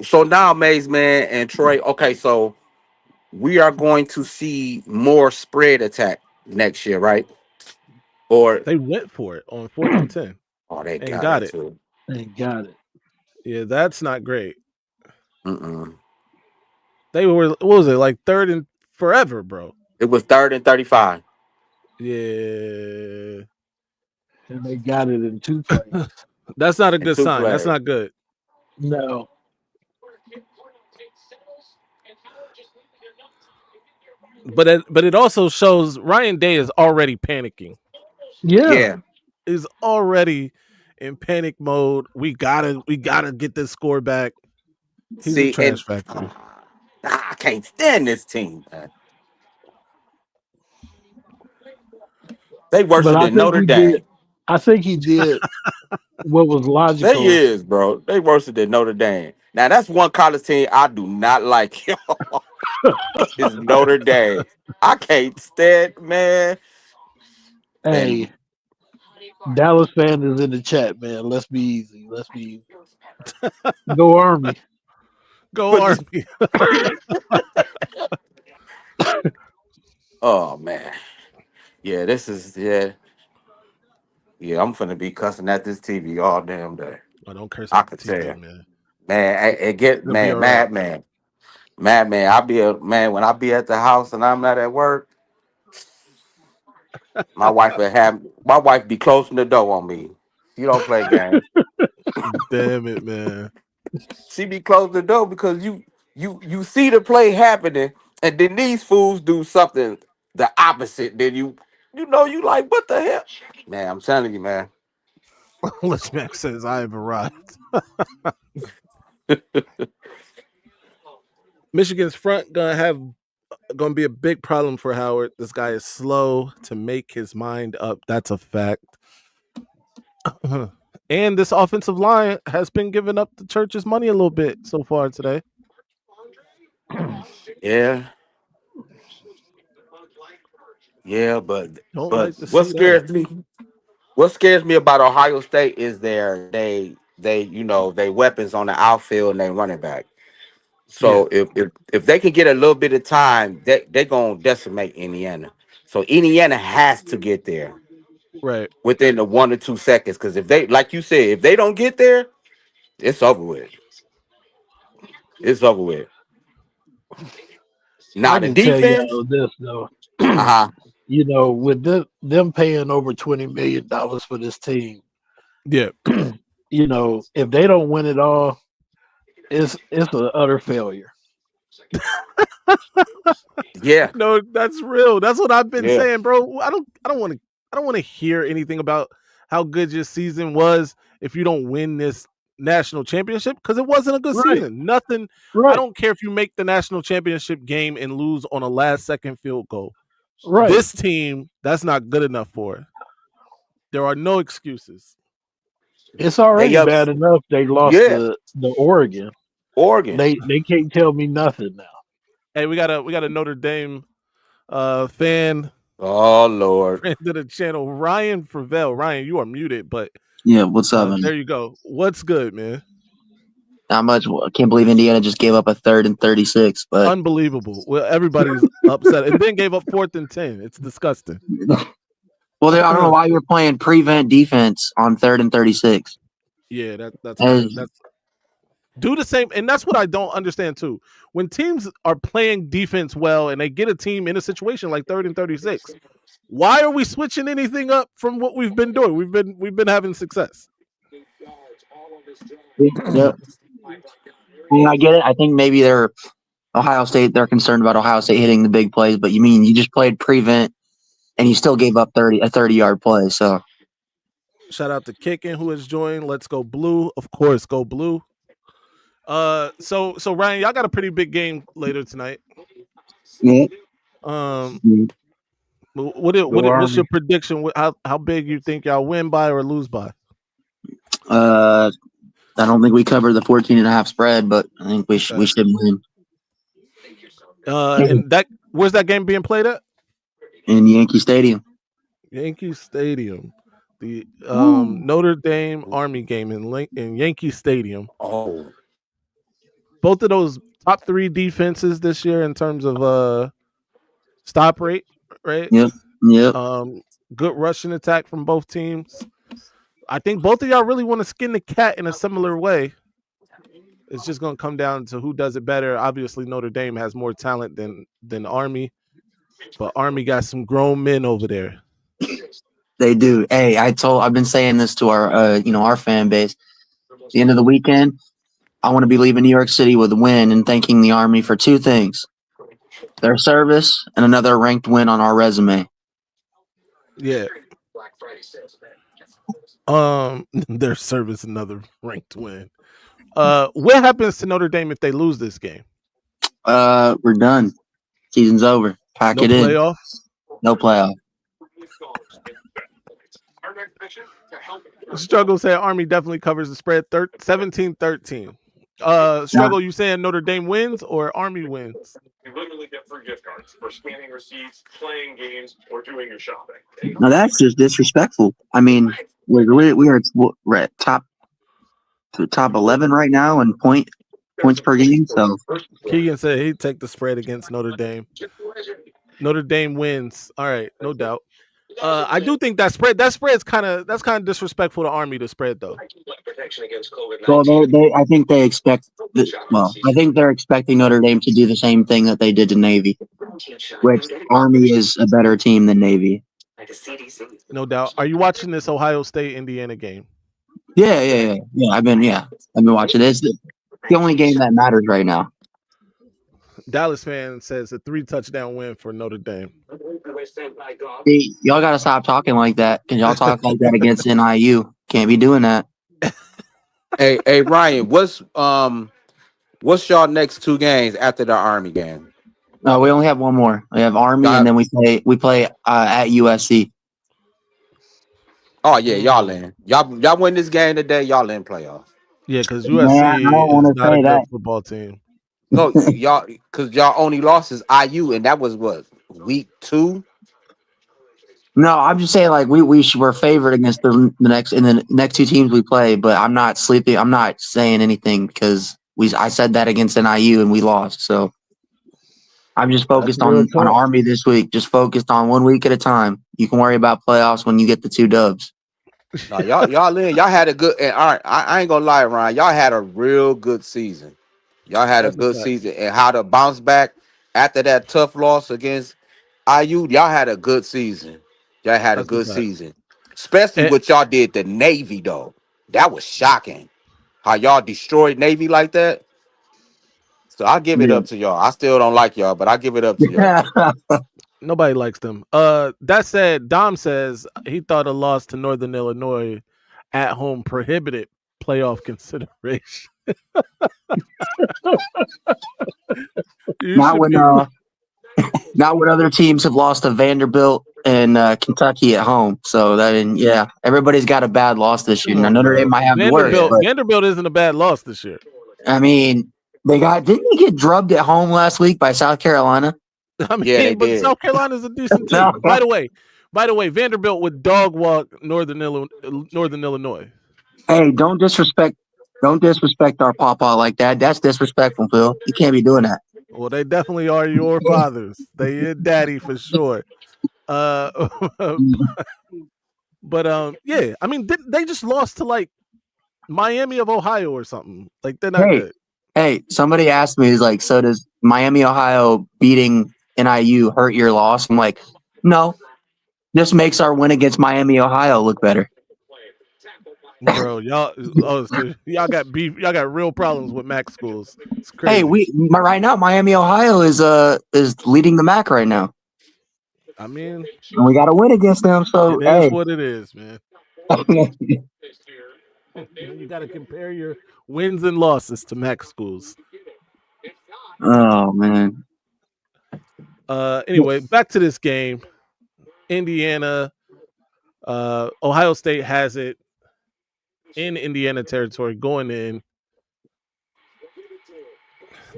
So now, Maze man and Troy. Okay, so we are going to see more spread attack next year, right? Or They went for it on 4th and 10 oh, they and got got it it. too. They got it. Yeah, that's not great. Mm-mm. They were what was it like third and forever, bro? It was 3rd and 35. Yeah, And they got it in two plays. that's not a And good two sign. That's players. not good. No. But it also shows Ryan Day is already panicking. Yeah. Yeah. Is already in panic mode. We gotta get this score back. He's a See, and trash factory. I can't stand this team, man. They worse But I than think Notre he Dame. did. I think he did what was They logical. is, bro. They worse than Notre Dame. Now that's one college team I do not like. Is Notre Dame. I can't stand, man. Hey, And Dallas fan is in the chat, man. Let's be easy. Let's be go Army. Go but Army. oh man, yeah, this is yeah. I'm finna be cussing at this TV all damn day. Oh, don't curse I at the could tell, TV, man. man. It get It'll be man, all right. mad man. I be a man when I be at the house and I'm not at work. My wife be closing the door on me. You don't play games. Damn it, man. She be closing the door because you see the play happening, and then these fools do something the opposite. Then you like what the hell, man? I'm telling you, man. Let's Max says I have arrived. Michigan's front gonna be a big problem for Howard. This guy is slow to make his mind up. That's a fact. And this offensive line has been giving up the church's money a little bit so far today. Yeah, yeah, Don't but like to see that. what scares me about Ohio State is they weapons on the outfield and they running back. Yeah, So if they can get a little bit of time, they gonna decimate Indiana. So Indiana has to get there right. within the 1 or 2 seconds. Because if they, like you said, if they don't get there, it's over with. It's over with. I Now the can tell defense, y'all this though. uh-huh. With them paying over $20 million for this team, Yeah. if they don't win it all, it's an utter failure. Yeah, No, that's real. That's what I've been yeah, saying, bro. I don't want to hear anything about how good your season was if you don't win this national championship because it wasn't a good Right, season. Nothing. I right, don't care if you make the national championship game and lose on a last second field goal. right. This team, that's not good enough for it. There are no excuses. It's they already up. bad enough they lost Yeah, the Oregon. Oregon. They can't tell me nothing now. Hey, we got a Notre Dame fan Oh Lord. friend of the channel, Ryan Fravel. Ryan, you are muted, but Yeah, what's up, man? there you go. What's good, man? Not much. I can't believe Indiana just gave up a 3rd and 36, but Unbelievable. Well, everybody's upset, and then gave up 4th and 10. It's disgusting. I don't know why you're playing prevent defense on 3rd and 36. Yeah, that's kind of do the same, and that's what I don't understand too. When teams are playing defense well and they get a team in a situation like 3rd and 36, why are we switching anything up from what we've been doing? We've been having success. Yep. I get it. I think maybe they're concerned about Ohio State hitting the big plays, but you just played prevent and you still gave up a 30-yard play. So Shout out to Kickin who has joined. Let's go blue. Of course, go blue. So Ryan, y'all got a pretty big game later tonight. yeah. What's your prediction? How big you think y'all win by or lose by? I don't think we covered the 14.5 spread, but I think we should win. And where's that game being played at? In Yankee Stadium. Yankee Stadium. The Notre Dame Army game in Yankee Stadium. Oh. Both of those top 3 defenses this year in terms of stop rate, right? Yep. Good rushing attack from both teams. I think both of y'all really want to skin the cat in a similar way. It's just going to come down to who does it better. Obviously, Notre Dame has more talent than Army, but Army got some grown men over there. They do. Hey, I've been saying this to our fan base. At the end of the weekend, I want to be leaving New York City with a win and thanking the Army for 2 things: their service and another ranked win on our resume. Yeah. Their service, another ranked win. What happens to Notre Dame if they lose this game? We're done. Season's over. Pack it in. Playoff? No playoff. Struggle said Army definitely covers the spread 17-13. Struggle, you saying Notre Dame wins or Army wins? You literally get free gift cards for scanning receipts, playing games, or doing your shopping. No, that's just disrespectful. I mean, we're at top 11 right now in points per game. So Keegan said he'd take the spread against Notre Dame. Notre Dame wins. All right, no doubt. I do think that spread's kind of disrespectful to Army to spread though. Well, I think they expect. I think they're expecting Notre Dame to do the same thing that they did to Navy, which Army is a better team than Navy. No doubt. Are you watching this Ohio State Indiana game? Yeah. I've been watching it. It's the only game that matters right now. Dallas fan says a 3-touchdown win for Notre Dame. See, y'all got to stop talking like that because y'all talk like that against NIU. Can't be doing that. Hey, Ryan, what's y'all next 2 games after the Army game? No, we only have one more. We have Army, and then we play at USC. Oh yeah, y'all in. Y'all win this game today. Y'all in playoffs. Yeah, because USC is not a good football team. No, y'all, because y'all only lost is IU, and that was what, week 2. No, I'm just saying like we're favored against the next 2 teams we play, but I'm not sleeping. I'm not saying anything because I said that against NIU and we lost. So I'm just focused on Army this week. Just focused on 1 week at a time. You can worry about playoffs when you get the 2 dubs. No, y'all in. Y'all had a good. And all right, I ain't gonna lie, Ryan. Y'all had a real good season. Y'all had a good season, and how to bounce back after that tough loss against IU. Y'all had a good season. Y'all had a good season, especially what y'all did to Navy though. That was shocking. How y'all destroyed Navy like that. So I give it up to y'all. I still don't like y'all, but I give it up to y'all. Nobody likes them. That said, Dom says he thought a loss to Northern Illinois at home prohibited playoff consideration. Not when other teams have lost to Vanderbilt and Kentucky at home. So everybody's got a bad loss this year. Now Notre Dame might have the worst. Vanderbilt isn't a bad loss this year. I mean, didn't they get drubbed at home last week by South Carolina? I mean, but South Carolina's a decent team. By the way, Vanderbilt would dog walk Northern Illinois. Hey, don't disrespect our papa like that. That's disrespectful, Phil. You can't be doing that. Well, they definitely are your fathers. They your daddy for sure. But yeah, I mean, they just lost to like Miami of Ohio or something. Like they're not good. Hey, somebody asked me, he's like, so does Miami, Ohio beating NIU hurt your loss? I'm like, no. This makes our win against Miami, Ohio look better. Bro, y'all got beef. Y'all got real problems with MAC schools. It's crazy. Hey, right now Miami, Ohio is leading the MAC right now. I mean, and we got to win against them. So it is what it is, man. You got to compare your wins and losses to MAC schools. Oh man. Anyway, back to this game. Indiana, Ohio State has it in Indiana territory going in.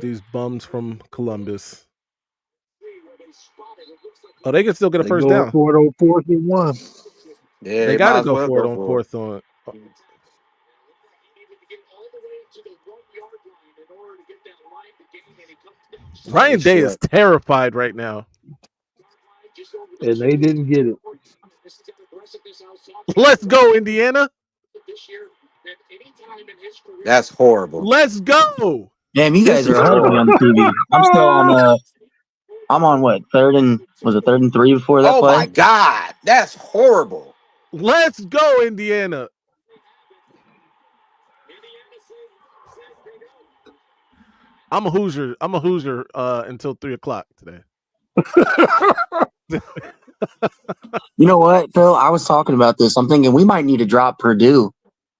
These bums from Columbus. Oh, they can still get a first down. For it on 4th and 1. Yeah, they gotta go for it on 4th on. Ryan Day is terrified right now. And they didn't get it. Let's go, Indiana. That's horrible. Let's go. Damn, you guys are ahead of me on the TV. I'm still on I'm on what, 3rd and 3 before that play? Oh my God, that's horrible. Let's go, Indiana. I'm a Hoosier until 3:00 today. You know what, Phil? I was talking about this. I'm thinking we might need to drop Purdue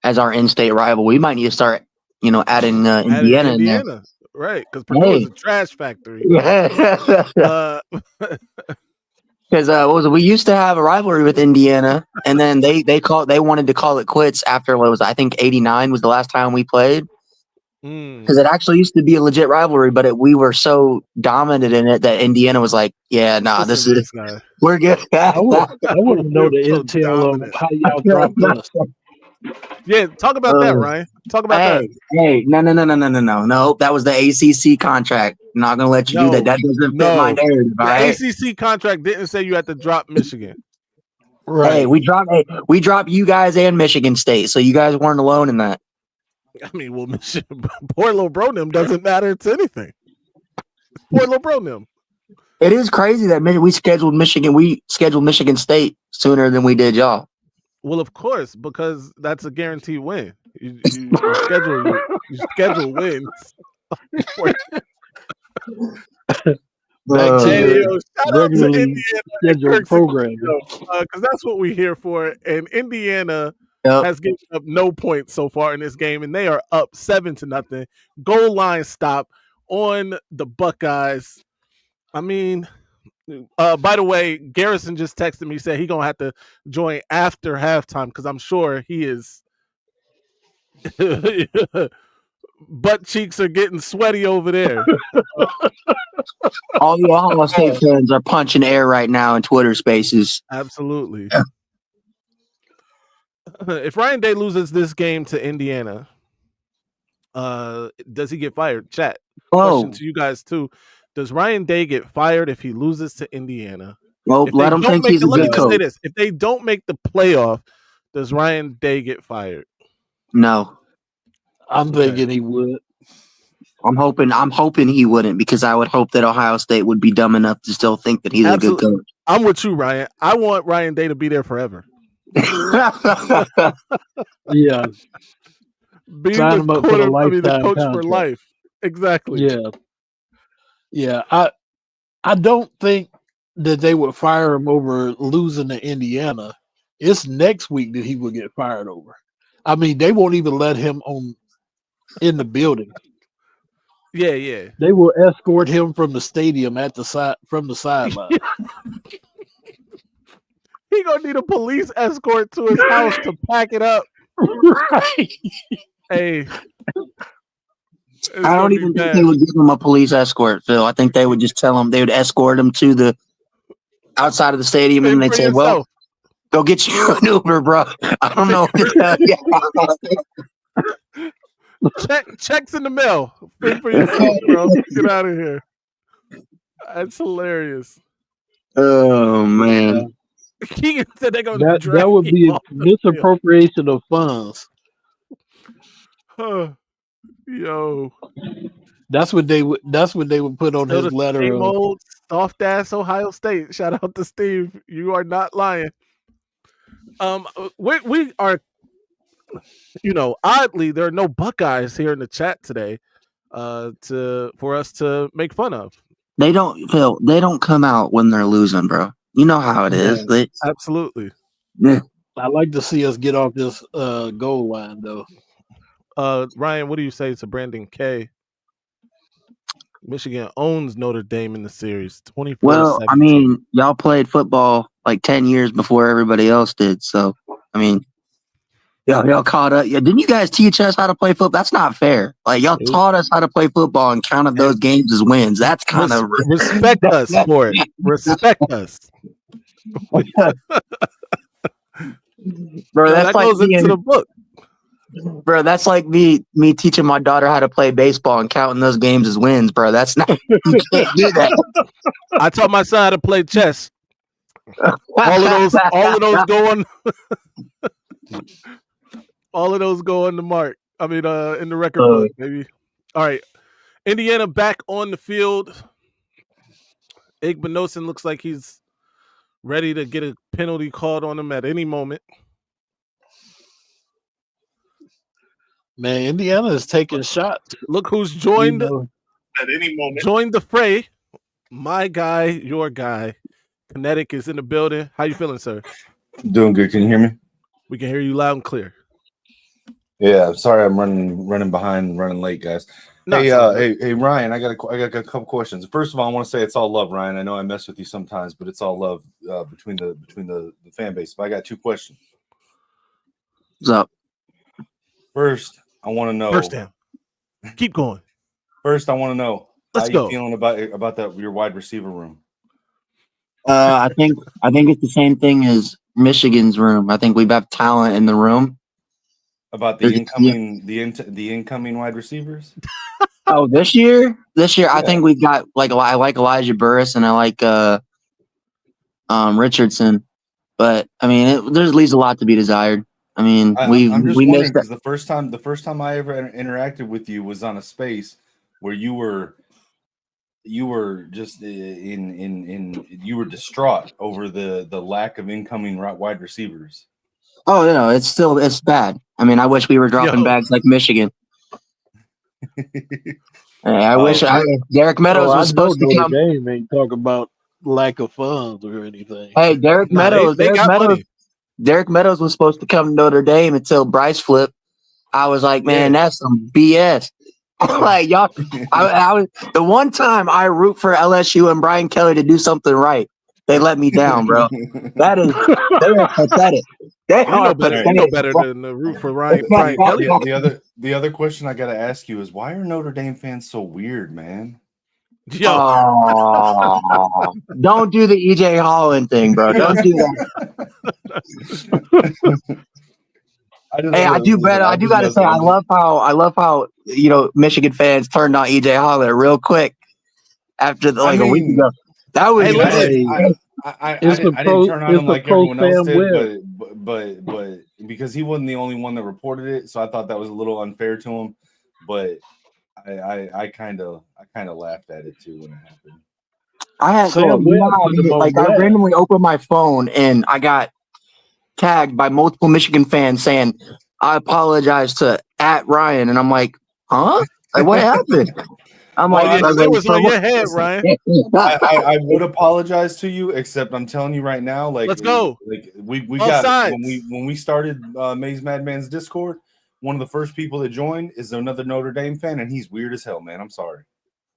as our in-state rival. We might need to start, adding Indiana in there. Right, because Purdue is a trash factory. Because we used to have a rivalry with Indiana, and then they wanted to call it quits after what was I think '89 was the last time we played. Because it actually used to be a legit rivalry, but we were so dominant in it that Indiana was like, "Yeah, nah, we're good." I want to know the intel on how y'all dropped us. Yeah, talk about that, Ryan. Talk about that. Hey, no. That was the ACC contract. I'm not gonna let you do that. That doesn't fit my narrative. All right. ACC contract didn't say you had to drop Michigan. Right. Hey, we dropped you guys and Michigan State, so you guys weren't alone in that. I mean, well, poor little Bronim doesn't matter to anything. Poor little Bronim. It is crazy that we scheduled Michigan State sooner than we did y'all. Well, of course, because that's a guaranteed win. You schedule wins. Regularly scheduled program, because that's what we're here for. And Indiana has given up no points so far in this game, and they are up 7-0. Goal line stop on the Buckeyes. I mean, by the way, Garrison just texted me, said he's gonna have to join after halftime because I'm sure he is. Butt cheeks are getting sweaty over there. All the Ohio State fans are punching air right now in Twitter Spaces. Absolutely. If Ryan Day loses this game to Indiana, does he get fired? Chat. Question to you guys too. Does Ryan Day get fired if he loses to Indiana? Well, let him think he's a good coach. Say this. If they don't make the playoff, does Ryan Day get fired? No. I'm thinking he would. I'm hoping he wouldn't, because I would hope that Ohio State would be dumb enough to still think that he's a good coach. I'm with you, Ryan. I want Ryan Day to be there forever. Yeah. Be the coach for life. Exactly. Yeah. Yeah. I don't think that they would fire him over losing to Indiana. It's next week that he will get fired over. I mean, they won't even let him in the building. Yeah. They will escort him from the stadium from the sideline. He gonna need a police escort to his house to pack it up. Right. Hey. I don't even think they would give him a police escort, Phil. I think they would just tell him, they would escort him to the outside of the stadium, and they'd say, well, go get you an Uber, bro. I don't know what to tell you. Checks in the mail. Pay for yourself, bro. Get out of here. That's hilarious. Oh, man. Keegan said they're going to that would be a misappropriation of funds. Yo. That's what they would put on his letter. Same old soft ass Ohio State. Shout out to Steve. You are not lying. We are, oddly, there are no Buckeyes here in the chat today for us to make fun of. They don't, Phil, they don't come out when they're losing, bro. You know how it is. Absolutely. Yeah. I'd like to see us get off this goal line, though. Ryan, what do you say to Brandon K? Michigan owns Notre Dame in the series, 24-17. Well, I mean, y'all played football like 10 years before everybody else did. So, I mean, y'all caught up. Didn't you guys teach us how to play football? That's not fair. Like, y'all taught us how to play football and counted those games as wins. That's kind of respect us for it. Respect us. Bro, that goes into the book. Bro, that's like me teaching my daughter how to play baseball and counting those games as wins, bro. That's not, you can't do that. I taught my son how to play chess. All of those go on. All of those go on the mark. I mean, in the record book, maybe. All right, Indiana back on the field. Igbinosin looks like he's ready to get a penalty called on him at any moment. Man, Indiana is taking shots. Look who's joined at any moment. Joined the fray. My guy, your guy. Kinetik is in the building. How you feeling, sir? Doing good. Can you hear me? We can hear you loud and clear. Yeah, sorry I'm running behind, running late, guys. Hey, Ryan, I got a couple questions. First of all, I want to say it's all love, Ryan. I know I mess with you sometimes, but it's all love between the fan base. But I got two questions. What's up? First, I want to know. First down. Keep going. First, I want to know Let's how go. you feeling about that your wide receiver room. I think it's the same thing as Michigan's room. I think we have talent in the room. About the incoming wide receivers. Oh, this year, yeah. I think we've got I like Elijah Burris and I like Richardson, but I mean, there leaves a lot to be desired. I mean, I'm just we wondering missed because the first time I ever interacted with you was on a space where you were just you were distraught over the lack of incoming wide receivers. Oh no, it's bad. I mean, I wish we were dropping bags like Michigan. I wish Derek Meadows was supposed to come. Notre Dame ain't talking about lack of funds or anything. Hey, Derek Meadows. Derek Meadows was supposed to come to Notre Dame until Bryce flipped. I was like, man, that's some BS. Like y'all, I was the one time I root for LSU and Brian Kelly to do something right. They let me down, bro. They are pathetic. They are pathetic. You know better than the root for Brian Kelly. The other question I got to ask you is why are Notre Dame fans so weird, man? Yo, don't do the EJ Holland thing, bro. Don't do that. I do gotta say, I love how Michigan fans turned on EJ Holland real quick after a week ago. That was I didn't turn on him like everyone else did, but because he wasn't the only one that reported it, so I thought that was a little unfair to him. But I kind of laughed at it too when it happened. I randomly opened my phone and I got tagged by multiple Michigan fans saying, I apologize to @Ryan, and I'm like, huh? Like, what happened? I'm like, it was on your head, Ryan. I would apologize to you, except I'm telling you right now, like, let's go. Like we got sides. when we started Maize Madman's Discord, one of the first people that joined is another Notre Dame fan, and he's weird as hell, man. I'm sorry.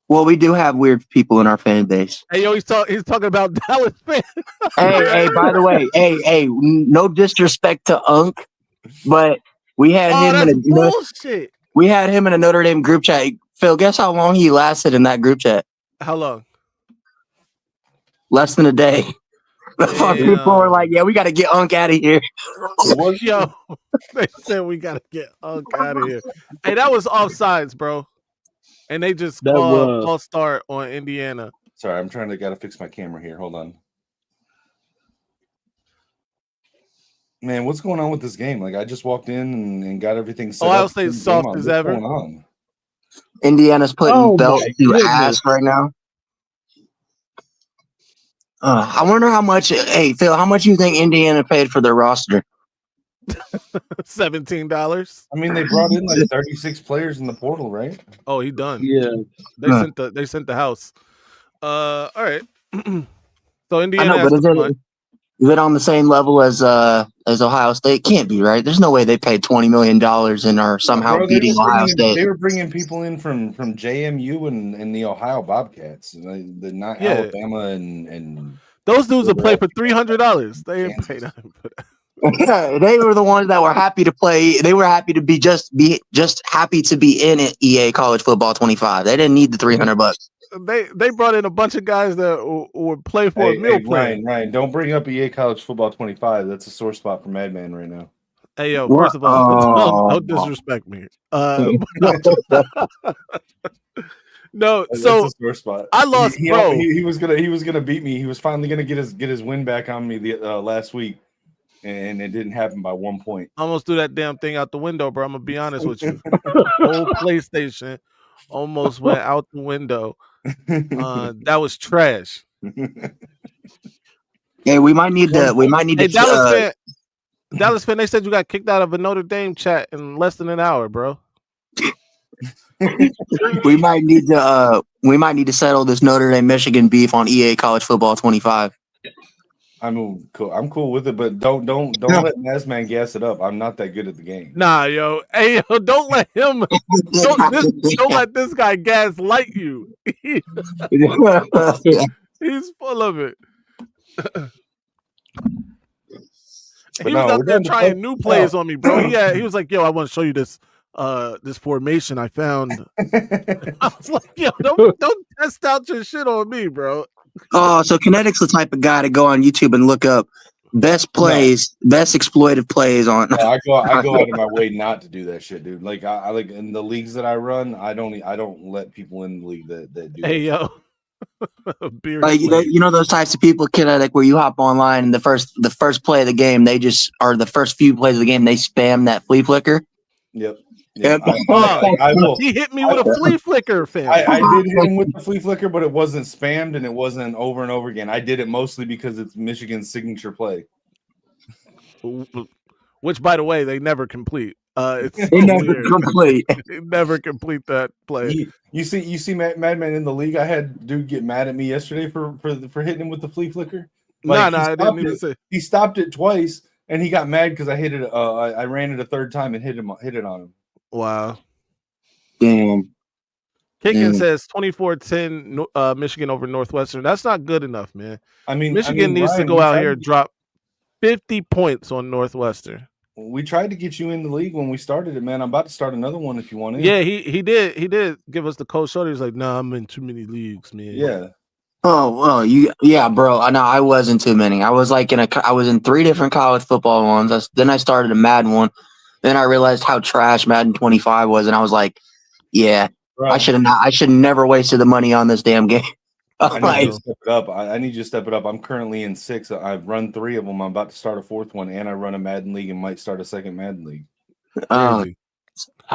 Well, we do have weird people in our fan base. Hey, yo, he's talking about Dallas fans. hey, by the way, hey, no disrespect to Unk, but we had we had him in a Notre Dame group chat. Phil, guess how long he lasted in that group chat? How long? Less than a day. People were like, yeah, we got to get Unk out of here. Yo, they said we got to get Unk out of here. Hey, that was offsides, bro. And they just called false start on Indiana. Sorry, I'm gotta fix my camera here. Hold on. Man, what's going on with this game? Like, I just walked in and got everything set Ohio up. State's soft as ever. What's going on? Indiana's putting belts through ass right now. I wonder how much. Hey, Phil, how much you think Indiana paid for their roster? $17. I mean, they brought in like 36 players in the portal, right? Oh, he done. Yeah, they sent the house. All right. So Indiana. I know, but is it on the same level as Ohio State? Can't be, right? There's no way they paid $20 million and are somehow beating Ohio State. They were bringing people in from JMU and the Ohio Bobcats, not Alabama and those dudes will play for $300. They didn't pay nothing for that. They were the ones that were happy to play. They were happy to be happy to be in it. EA College Football 25. They didn't need the $300. They brought in a bunch of guys that would play for a meal plan. Ryan, don't bring up EA College Football 25. That's a sore spot for Madman right now. Hey, yo, first of all, don't disrespect me. No, so that's a sore spot. I lost, bro. He was gonna beat me. He was finally gonna get his win back on me last week, and it didn't happen by 1 point. I almost threw that damn thing out the window, bro. I'm gonna be honest with you. Whole PlayStation almost went out the window. That was trash. Yeah, we might need to. Dallas fan. They said you got kicked out of a Notre Dame chat in less than an hour, bro. we might need to settle this Notre Dame Michigan beef on EA College Football 25. I'm cool. I'm cool with it, but don't let Nazman gas it up. I'm not that good at the game. Nah, yo, hey, yo, don't let him. Don't let this guy gaslight you. He's full of it. He was out there trying new plays on me, bro. He was like, "Yo, I want to show you this formation I found." I was like, "Yo, don't test out your shit on me, bro." Oh, so Kinetik's the type of guy to go on YouTube and look up best plays, best exploitive plays on. No, I go out of my way not to do that shit, dude. Like I like in the leagues that I run, I don't let people in the league that do. Hey, yo. Like you know those types of people, Kinetik, where you hop online and the first play of the game, they just or the first few plays of the game, they spam that flea flicker. Yep. I will. He hit me with a flea flicker, fam. I did hit him with the flea flicker, but it wasn't spammed and it wasn't over and over again. I did it mostly because it's Michigan's signature play. Which, by the way, they never complete. It's so they never complete. They never complete that play. You see, Madman in the league. I had dude get mad at me yesterday for hitting him with the flea flicker. Like, I didn't even say. He stopped it twice, and he got mad because I hit it. I ran it a third time and hit it on him. Wow. Damn. Kicking says 24-10 Michigan over Northwestern. That's not good enough, man. I mean, Michigan needs to go out here and drop 50 points on Northwestern. We tried to get you in the league when we started it, man. I'm about to start another one if you want in. Yeah, he did give us the cold shoulder. He's like, "Nah, I'm in too many leagues, man." Yeah. Oh, well, bro. No, I wasn't too many. I was like I was in 3 different college football ones. Then I started a Madden one. Then I realized how trash Madden 25 was, and I was like, "Yeah, bro, I should have never wasted the money on this damn game." I need you to step it up. I need you to step it up. I'm currently in 6. I've run 3 of them. I'm about to start a 4th one, and I run a Madden league and might start a 2nd Madden league. I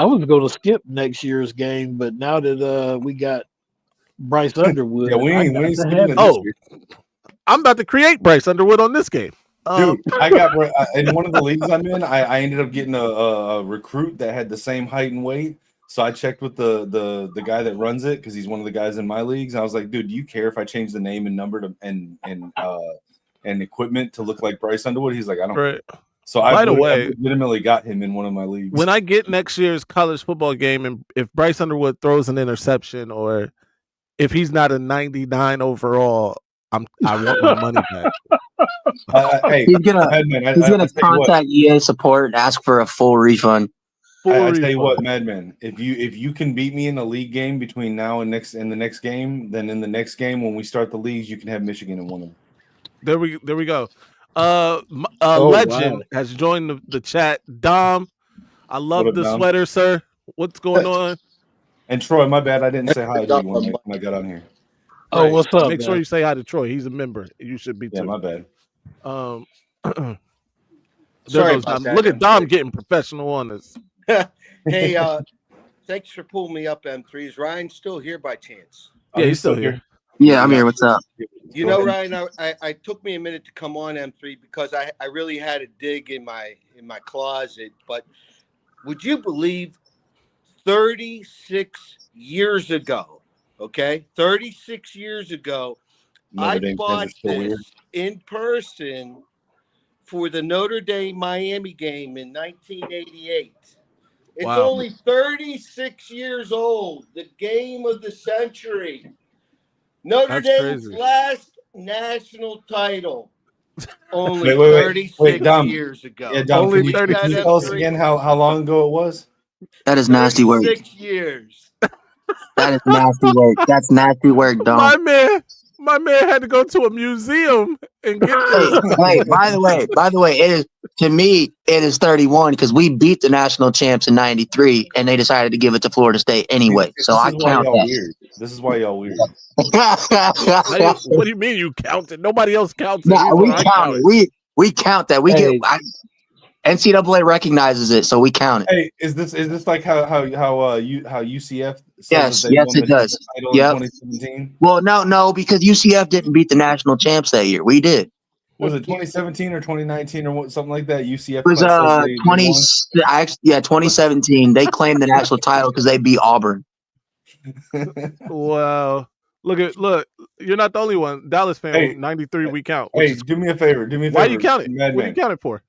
was going to skip next year's game, but now that we got Bryce Underwood, yeah, we ain't skipping it this year. I'm about to create Bryce Underwood on this game. Dude, I got in one of the leagues I'm in. I ended up getting a recruit that had the same height and weight. So I checked with the guy that runs it because he's one of the guys in my leagues. I was like, dude, do you care if I change the name and number to and equipment to look like Bryce Underwood? He's like, I don't. Right. So I legitimately got him in one of my leagues. When I get next year's college football game, and if Bryce Underwood throws an interception or if he's not a 99 overall, I want my money back. Hey, he's gonna contact EA support and ask for a full refund. I tell you what, Madman, if you can beat me in a league game between now and the next game, then in the next game when we start the leagues, you can have Michigan in one of them. There we go. Legend has joined the chat. Dom, I love the sweater, sir. What's going on? And Troy, my bad, I didn't say hi to you when I got on here. Oh, what's up? Make sure you say hi to Troy. He's a member. You should be too. Yeah, my bad. Sorry about that. Look at Dom getting professional on this. Hey, thanks for pulling me up, M3. Is Ryan still here by chance? Yeah, he's still here. Yeah, I'm here. What's up? You know, Ryan, I took me a minute to come on, M3, because I really had to dig in my closet. But would you believe 36 years ago, okay? 36 years ago, I bought this in person for the Notre Dame Miami game in 1988. It's only 36 years old. The game of the century. Notre Dame's last national title. Only 36 years ago. Yeah, Dom, can you tell us again how long ago it was? That is nasty work. 6 years. That is nasty work. That's nasty work, Dom. My man had to go to a museum and get this. Hey, by the way, it is, to me, it is 31 because we beat the national champs in '93 and they decided to give it to Florida State anyway. So I count that. Weird. This is why y'all weird. What do you mean you counted? Nobody else counts it. No, we count it. We count that. We get NCAA recognizes it, so we count it. Hey, is this like how UCF? Yes, it does. Yep. 2017. Well, no, because UCF didn't beat the national champs that year. We did. Was it 2017 or 2019 or something like that? UCF. It was 2017. They claimed the national title because they beat Auburn. Wow. Look, You're not the only one. Dallas fan, 93 we count. Hey, do me a favor. Why you count it? What do you count it for?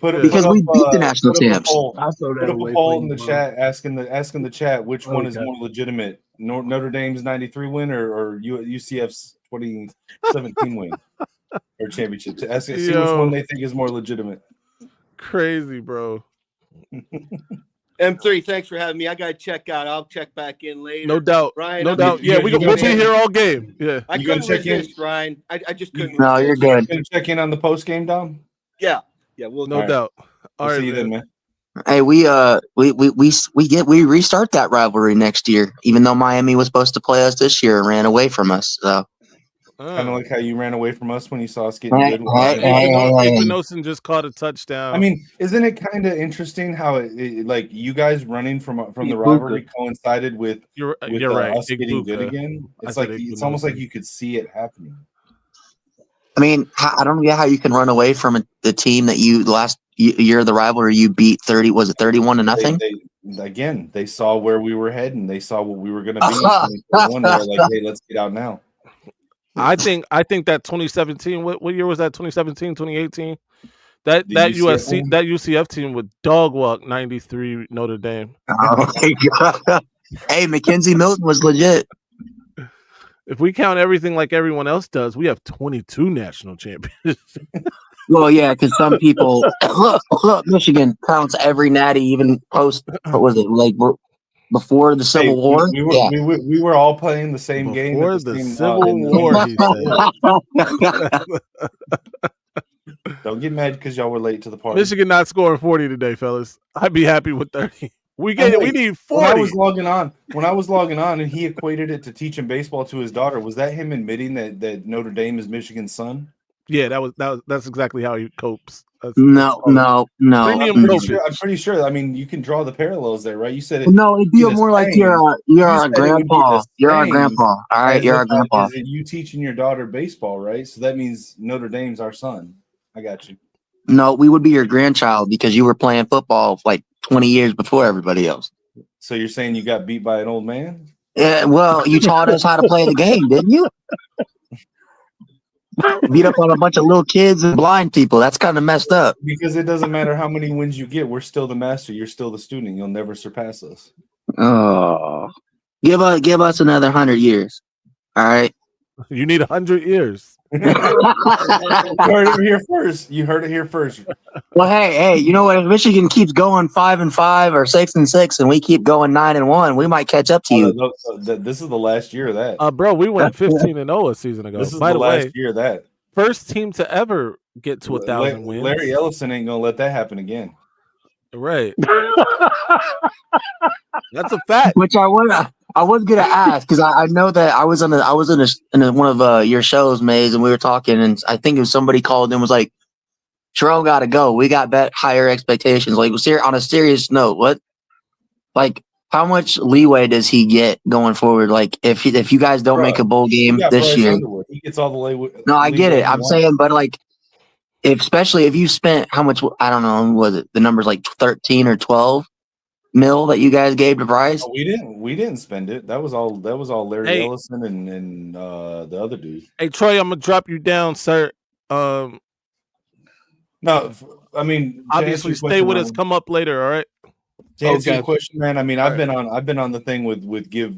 Because we beat the national champs. Put up a poll in the chat asking the chat which one is more legitimate, Notre Dame's 93 win or UCF's 2017 win or championship. To see which one they think is more legitimate. Crazy, bro. M3, thanks for having me. I gotta check out. I'll check back in later. No doubt. Ryan, no doubt. Yeah, we'll be here all game. Yeah. I couldn't resist, Ryan. I just couldn't. No, you're good. Gonna check in on the post game, Dom. Yeah. We'll no doubt. All right, see you then, man. Hey, we restart that rivalry next year, even though Miami was supposed to play us this year and ran away from us. So kind of like how you ran away from us when you saw us getting good. Nosen just caught a touchdown. I mean, isn't it kind of interesting how it like you guys running from the rivalry coincided with you're right. us getting good again? It's like it's almost like you could see it happening. I mean, I don't know how you can run away from the team that you last year of the rivalry you beat 30. Was it 31-0? They saw where we were heading. They saw what we were going to be. They were like, hey, let's get out now. I think that 2017. What year was that? 2017, 2018. That UCF team would dog walk 93 Notre Dame. Oh my God. Hey, Mackenzie Milton was legit. If we count everything like everyone else does, we have 22 national champions. Well, yeah, because some people look, Michigan counts every natty, even post. What was it like before the Civil War? We were all playing the same game before the Civil War. He said. Don't get mad because y'all were late to the party. Michigan not scoring 40 today, fellas. I'd be happy with 30. We need 40. When I was logging on, and he equated it to teaching baseball to his daughter. Was that him admitting that Notre Dame is Michigan's son? Yeah, that's exactly how he copes. No. I'm pretty sure. I mean, you can draw the parallels there, right? You said it. No, it'd be more like you're our grandpa. You're our grandpa. All right, you're our grandpa. You teaching your daughter baseball, right? So that means Notre Dame's our son. I got you. No, we would be your grandchild because you were playing football like 20 years before everybody else. So you're saying you got beat by an old man? Yeah, well, you taught us how to play the game, didn't you? Beat up on a bunch of little kids and blind people. That's kind of messed up. Because it doesn't matter how many wins you get. We're still the master. You're still the student. You'll never surpass us. Oh, give us another 100 years. All right. You need 100 years. You heard it here first. Well, hey, you know what? If Michigan keeps going 5-5 or 6-6, and we keep going 9-1, we might catch up to you. This is the last year of that. Bro, we went 15-0 a season ago. This is the last year of that. First team to ever get to 1,000 wins. Larry Ellison ain't gonna let that happen again. Right. That's a fact. Which I was gonna ask because I know that I was in one of your shows, Maize, and we were talking, and I think it was somebody called and was like, "Jerome got to go. We got higher expectations." Like, on a serious note, what, like, how much leeway does he get going forward? Like, if you guys don't make a bowl game this year, he gets all the way. No, I get it. I'm saying, but like, especially if you spent how much? I don't know. Was it the numbers like 13 or 12 mil that you guys gave to Bryce? Oh, we didn't spend it. That was all Larry Ellison and the other dude. Hey Troy, I'm gonna drop you down, sir. No, I mean, obviously stay with us. Come up later, all right? To answer your question, man. I mean, I've been on the thing with give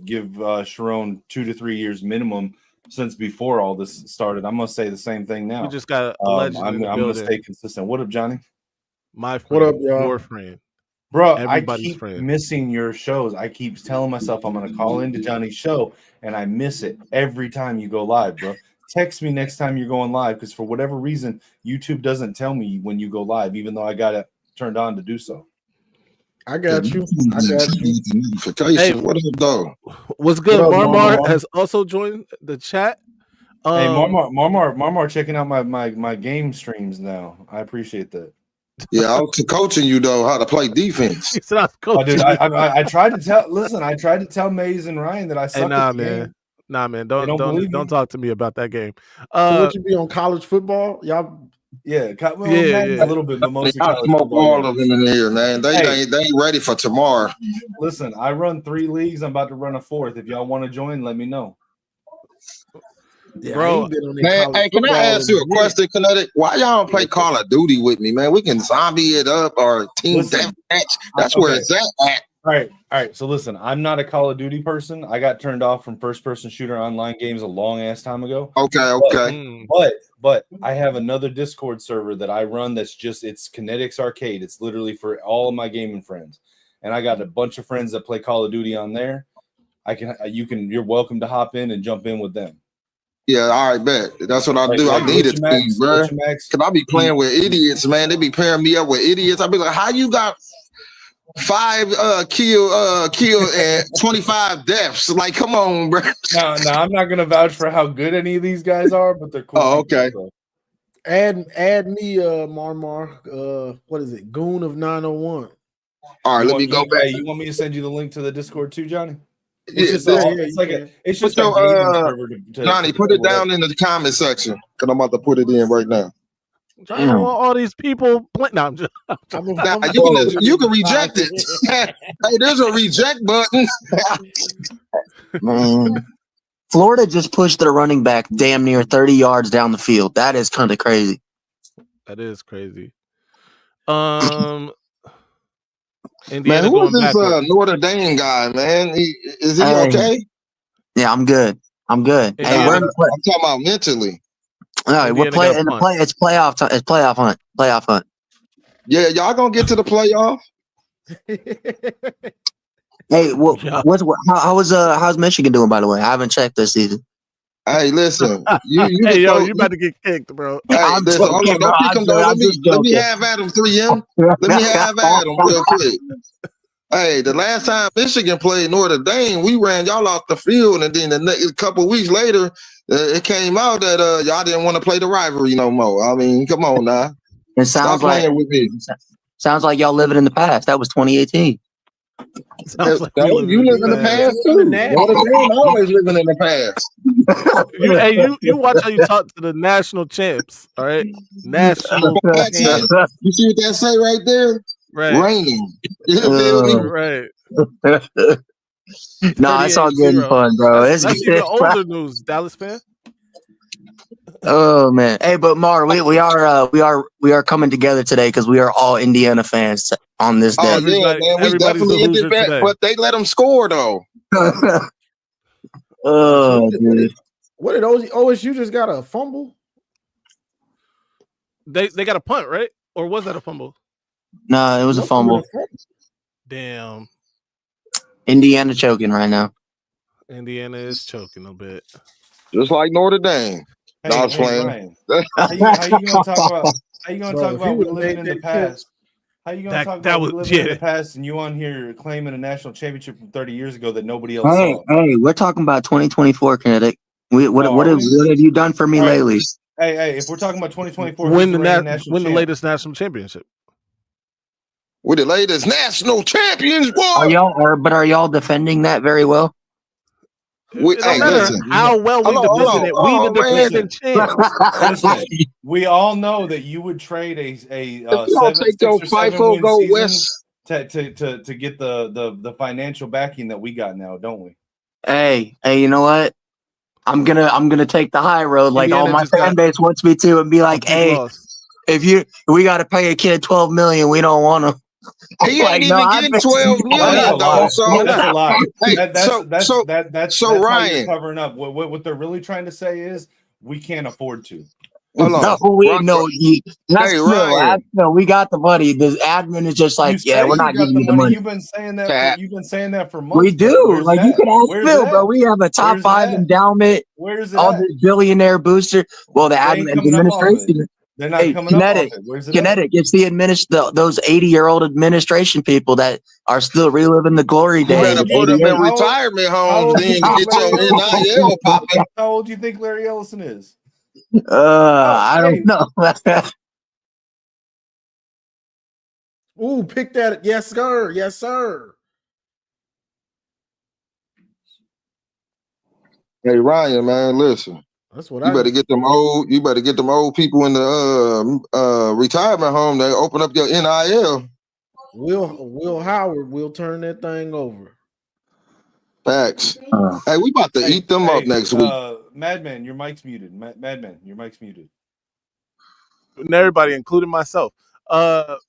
Sharon 2 to 3 years minimum since before all this started. I'm gonna say the same thing now. We just got a legend I'm gonna stay consistent. What up, Johnny? My friend. What up, y'all? Your friend. Bro, I keep missing your shows. I keep telling myself I'm going to call into Johnny's show, and I miss it every time you go live, bro. Text me next time you're going live, because for whatever reason, YouTube doesn't tell me when you go live, even though I got it turned on to do so. I got you. Hey, what up, though? What's good? Marmar has also joined the chat. Hey, Marmar checking out my game streams now. I appreciate that. Yeah, I was coaching you though how to play defense. He said I was coaching. I tried to tell. Listen, I tried to tell Maize and Ryan that I suck. Hey, nah, man. Don't talk to me about that game. So would you be on college football? Y'all, yeah, a little bit, but mostly college football. All of them in here, man. They ain't ready for tomorrow. Listen, I run 3 leagues. I'm about to run a 4th. If y'all want to join, let me know. bro. Man, hey, can I ask you a question, Kinetik? Why y'all don't play Call of Duty with me, man? We can zombie it up or team deathmatch. That's where it's at. All right. So listen, I'm not a Call of Duty person. I got turned off from first-person shooter online games a long ass time ago. Okay. But I have another Discord server that I run that's it's Kinetik's Arcade. It's literally for all of my gaming friends. And I got a bunch of friends that play Call of Duty on there. You're welcome to hop in and jump in with them. Yeah, all right, bet. That's what I do. I need it, bro. Cause I be playing with idiots, man. They be pairing me up with idiots. I be like, how you got 5 kill and 25 deaths? Like, come on, bro. No, I'm not gonna vouch for how good any of these guys are, but they're cool. Oh, okay. People, Add me, Marmar. What is it? Goon of 901. All right, let me go back. You want me to send you the link to the Discord too, Johnny? It's just Johnny, put it down in the comment section because I'm about to put it in right now. I don't want all these people. No, I'm just. You can reject it. Hey, there's a reject button. Man, Florida just pushed their running back damn near 30 yards down the field. That is kind of crazy. That is crazy. Man, Indiana who is this backwards. Notre Dame guy, man? Is he okay? Yeah, I'm good. Hey, I'm talking about mentally. No, we're playing in the play. It's playoff time. It's playoff hunt. Yeah, y'all gonna get to the playoff. Hey, how's Michigan doing? By the way, I haven't checked this season. Hey, listen, you about to get kicked, bro. Hey, listen, don't pick him though. Let me have Adam 3M. Let me have Adam real quick. Hey, the last time Michigan played Notre Dame, we ran y'all off the field, and then a couple weeks later, it came out that y'all didn't want to play the rivalry no more. I mean, come on now. It sounds playing with me. Sounds like y'all living in the past. That was 2018. Like you live in the past too. Notre Dame always living in the past. You watch how you talk to the national champs. All right, national champs. You see what that say right there? Right. Raining. You feel me? Right. No, it's all good and fun, bro. That's even older news, Dallas fan. Oh man, hey, but Mar, we are coming together today because we are all Indiana fans on this day. Oh yeah, man, we definitely Indiana, but they let them score though. Oh, dude. What did OSU just got a fumble? They got a punt, right? Or was that a fumble? No, it was a fumble. Damn. Indiana choking right now. Indiana is choking a bit. Just like Notre Dame. Hey, Ryan, how you gonna talk about we living in the past? How you gonna talk about we living in the past and you on here claiming a national championship from 30 years ago that nobody else saw? Hey, we're talking about 2024, Kinetik. What have you done for me lately? Hey, if we're talking about 2024, win the latest national championship. We're the latest national champions. Are y'all defending that very well? It don't matter how well we defended it. We the defending champs. We all know that you would trade a 7 go west to get the financial backing that we got now, don't we? Hey, you know what? I'm gonna take the high road like all my fan base wants me to and be like, hey, we got to pay a kid $12 million, we don't want to. He ain't even getting $12 million though. So that's a lie. That's Ryan covering up. What they're really trying to say is we can't afford to. No, we got the money. The admin is just like, we're not giving you the money. You've been saying that for months. We do. Like you can ask Phil, bro. We have a top 5 endowment. Where's it? All the billionaire booster. Well, the administration. They're not coming Kinetik, up. Where's it? Kinetik. It's those 80-year-old administration people that are still reliving the glory days. You better put them in retirement homes then to get your NIL popping. How old do you think Larry Ellison is? I don't know. Ooh, pick that. Yes, sir. Yes, sir. Hey Ryan, man, listen. That's what you better get them old. You better get them old people in the retirement home. They open up your NIL. Will Howard will turn that thing over. Facts. Hey, we about to eat them up next week. Madman, your mic's muted. Madman, your mic's muted. And everybody, including myself. But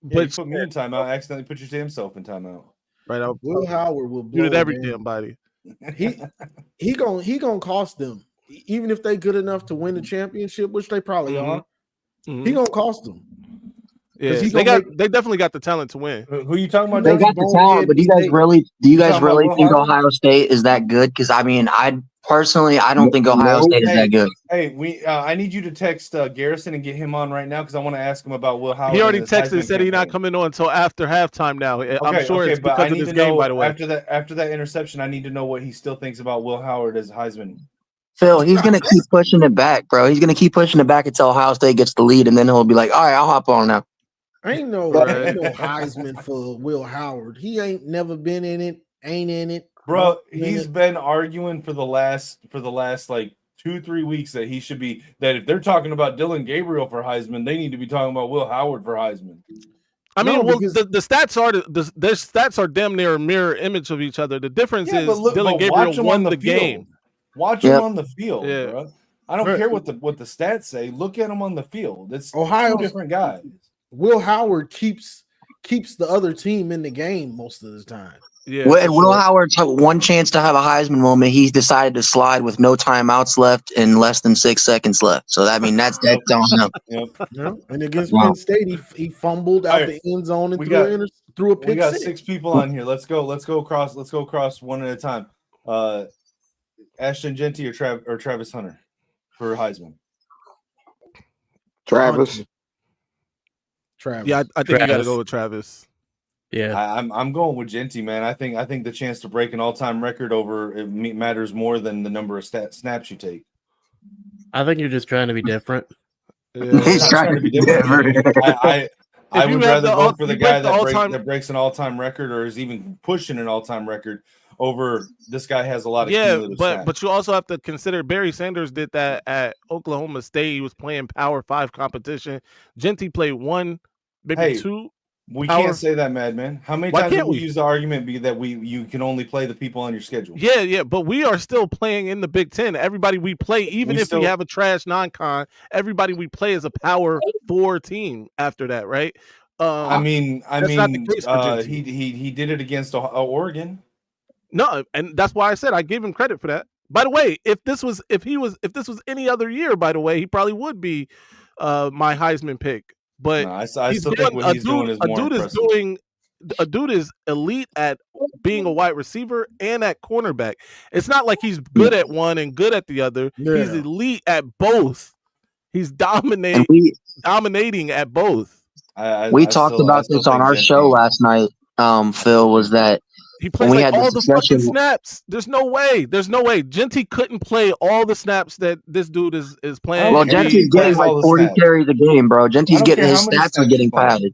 you put me in timeout. Accidentally put your damn self in timeout. Right. Will Howard will blow muted every damn body. He gonna cost them. Even if they good enough to win the championship, which they probably are, he gonna cost them. Yeah, they definitely got the talent to win. Who are you talking about? They got the talent, but do you guys really think Ohio State is that good? Because I mean, I don't think Ohio State is that good. Hey, I need you to text Garrison and get him on right now because I want to ask him about Will Howard. He already texted and said he's not coming on until after halftime now. I'm sure it's because of this game, by the way. After that interception, I need to know what he still thinks about Will Howard as Heisman. Phil, he's going to keep pushing it back, bro. He's going to keep pushing it back until Ohio State gets the lead, and then he'll be like, all right, I'll hop on now. Ain't no Heisman for Will Howard. He ain't never been in it, ain't in it. Bro, he's been arguing for the last like 2-3 weeks that he should be, that if they're talking about Dylan Gabriel for Heisman, they need to be talking about Will Howard for Heisman. I mean, the stats are their stats are damn near a mirror image of each other. The difference is Dylan Gabriel won the game. Watch him on the field, bro. I don't care what the stats say. Look at him on the field. It's Ohio, two different guys. Will Howard keeps the other team in the game most of the time. Yeah. Will Howard took one chance to have a Heisman moment. He's decided to slide with no timeouts left and less than 6 seconds left. So I mean, that's on him. Yep. And against Penn State, he fumbled out the end zone and threw a pick. We got 6 people on here. Let's go across one at a time. Ashton Jeanty or Travis Hunter for Heisman. Travis. Yeah, I think you got to go with Travis. Yeah, I'm going with Jeanty, man. I think the chance to break an all-time record matters more than the number of snaps you take. I think you're just trying to be different. He's trying to be different. I would rather vote for the guy that breaks an all-time record or is even pushing an all-time record over this guy has a lot of cumulative snaps. But you also have to consider Barry Sanders did that at Oklahoma State. He was playing Power 5 competition. Jeanty played 1, maybe 2. We can't say that, Madman. How many times have we use the argument that you can only play the people on your schedule? Yeah, but we are still playing in the Big Ten. Everybody we play, even if we have a trash non-con, everybody we play is a Power 4 team after that, right? He did it against Oregon. No, and that's why I said I gave him credit for that. By the way, if this was any other year, by the way, he probably would be my Heisman pick. But I still think what he's doing is more impressive. A dude is elite at being a wide receiver and at cornerback. It's not like he's good at one and good at the other. Yeah. He's elite at both. He's dominating at both. We talked about this on our show last night. Phil, was that he plays like all the fucking snaps. There's no way. Jeanty couldn't play all the snaps that this dude is playing. Well, Genty's getting like 40 carries a game, bro. Genty's getting his stats are getting padded.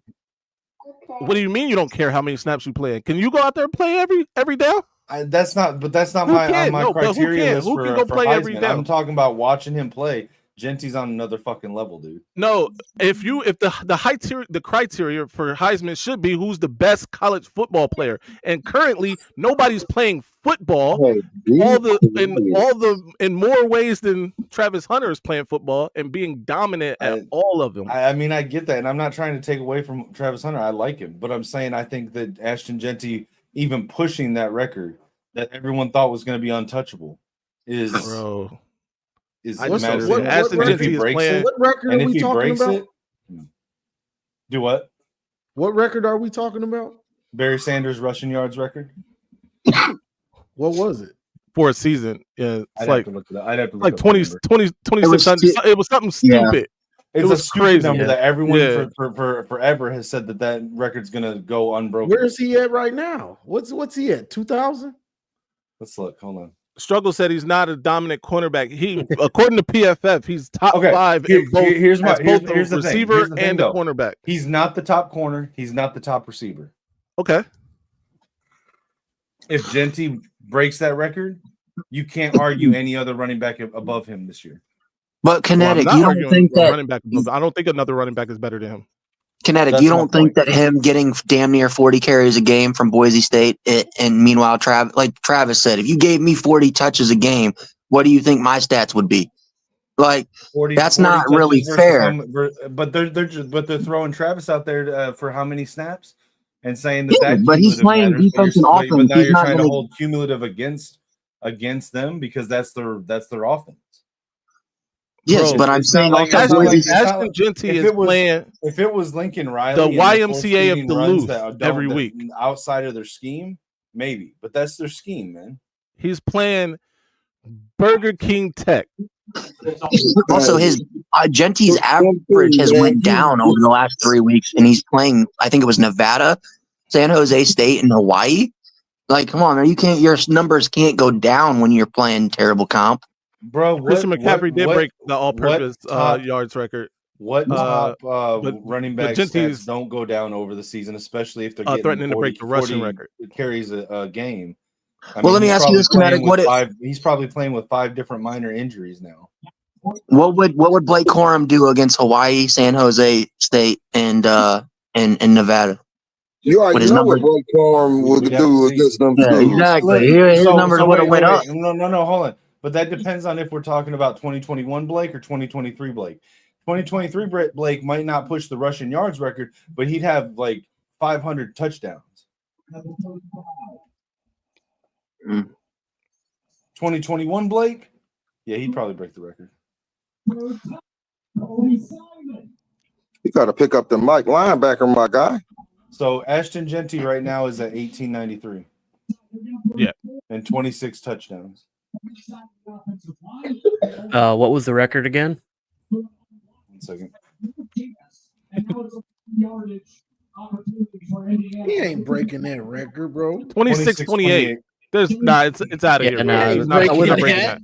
What do you mean you don't care how many snaps you play? Can you go out there and play every down? That's not my criteria list for Heisman. Every down? I'm talking about watching him play. Genty's on another fucking level, dude. No, if the criteria for Heisman should be who's the best college football player, and currently nobody's playing football in more ways than Travis Hunter is playing football and being dominant at all of them. I mean, I get that, and I'm not trying to take away from Travis Hunter. I like him, but I'm saying I think that Ashton Jeanty even pushing that record that everyone thought was going to be untouchable is. Bro. What record are we talking about? Do what? What record are we talking about? Barry Sanders rushing yards record. What was it? For a season. Yeah. I'd have to look it up. Like 26. It was something stupid. It was crazy number that everyone for forever has said that record's going to go unbroken. Where is he at right now? What's he at? 2000? Let's look. Hold on. Struggle said he's not a dominant cornerback. He, according to PFF, he's top 5 in both. Here's the receiver and the though. Cornerback. He's not the top corner. He's not the top receiver. Okay. If Jeanty breaks that record, you can't argue any other running back above him this year. But Kinetik, you don't think that running back? I don't think another running back is better than him. Kinetik, you don't think that him getting damn near 40 carries a game from Boise State, and meanwhile, like Travis said, if you gave me 40 touches a game, what do you think my stats would be? Like, 40, that's 40 not really fair. But they're throwing Travis out there for how many snaps and saying that but he's playing matters, defense and offense. but now He's you're not trying to gonna... hold cumulative against them because that's their offense. Yes, but I'm saying like Ashton Jeanty is playing. If it was Lincoln Riley, the YMCA of Duluth every week outside of their scheme, maybe, but that's their scheme, man. He's playing Burger King Tech. Also, his Jeanty's average has went down over the last 3 weeks, and he's playing. I think it was Nevada, San Jose State, and Hawaii. Like, come on, man, you can't. Your numbers can't go down when you're playing terrible comp. Bro, Christian McCaffrey did break the all-purpose yards record. What top running back stats don't go down over the season, especially if they're getting threatening to break the rushing record? Carries a game. Let me ask you this, Kinetik. He's probably playing with 5 different minor injuries now. What would Blake Corum do against Hawaii, San Jose State, and Nevada? You already know what Blake Corum would do against them. Yeah, exactly. His numbers would have went up. No, hold on. But that depends on if we're talking about 2021 Blake or 2023 Blake. 2023 Blake might not push the rushing yards record, but he'd have like 500 touchdowns. 2021 Blake, yeah, he'd probably break the record. You got to pick up the Mike linebacker, my guy. So Ashton Jeanty right now is at 1893. Yeah, and 26 touchdowns. What was the record again? 1 second. He ain't breaking that record, bro. 26-28. There's it's out of here. No, he's not breaking that.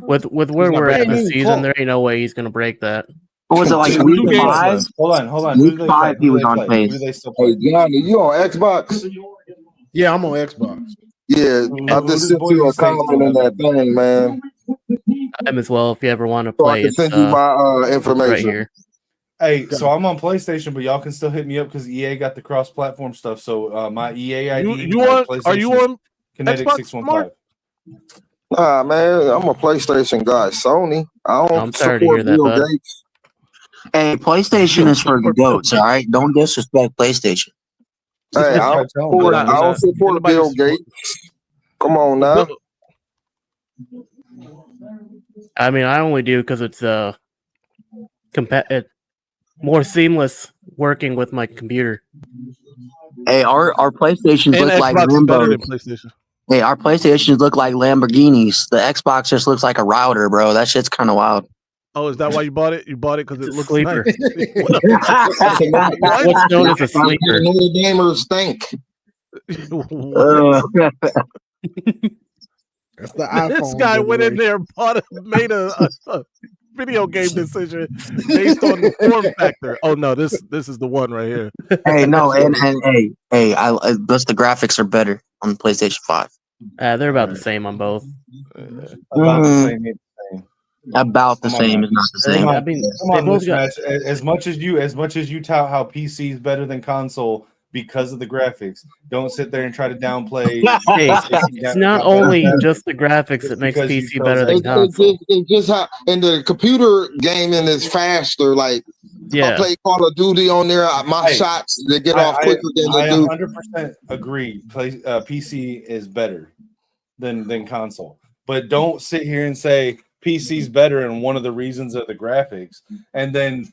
With where we're at in the season, there ain't no way he's gonna break that. What was it, like week 5? Hold on. Week 5, he was on pace. Hey, Johnny, you on Xbox? Yeah, I'm on Xbox. Yeah, I just sent you a comment in that thing, man. I'm as well. If you ever want to So play, I can send you my information right here. Hey, so I'm on PlayStation, but y'all can still hit me up because EA got the cross-platform stuff. So my EA ID, are you on Kinetik Xbox, 615? Nah, man, I'm a PlayStation guy. Sony, I don't I'm sorry to support hear that, Bill bud. Gates. Hey, PlayStation is for the goats, all right? Don't disrespect PlayStation. Hey, I don't support Bill Gates. Come on now. I mean, I only do because it's more seamless working with my computer. Hey, our PlayStations And look like Xbox is better than Lambos. PlayStation. Hey, our PlayStations look like Lamborghinis. The Xbox just looks like a router, bro. That shit's kind of wild. Oh, is that why you bought it? You bought it because it looks sleeper. nice. What's known as a sleeper? Gamers stink. That's the iPhone. This guy went in there and made a video game decision based on the form factor. Oh no, this is the one right here. Hey, no, and plus the graphics are better on the PlayStation 5. They're about the same on both. About the same. About the same is not the same. I mean, Come on, Mismatch. As much as you tout how PC is better than console because of the graphics, don't sit there and try to downplay. Hey, it's not only just the graphics that makes PC better than console. It's just how, and the computer gaming is faster. Like, yeah, I play Call of Duty on there. My shots they get off quicker than they do. I 100% agree. PC is better than console, but don't sit here and say PC's better, and one of the reasons are the graphics, and then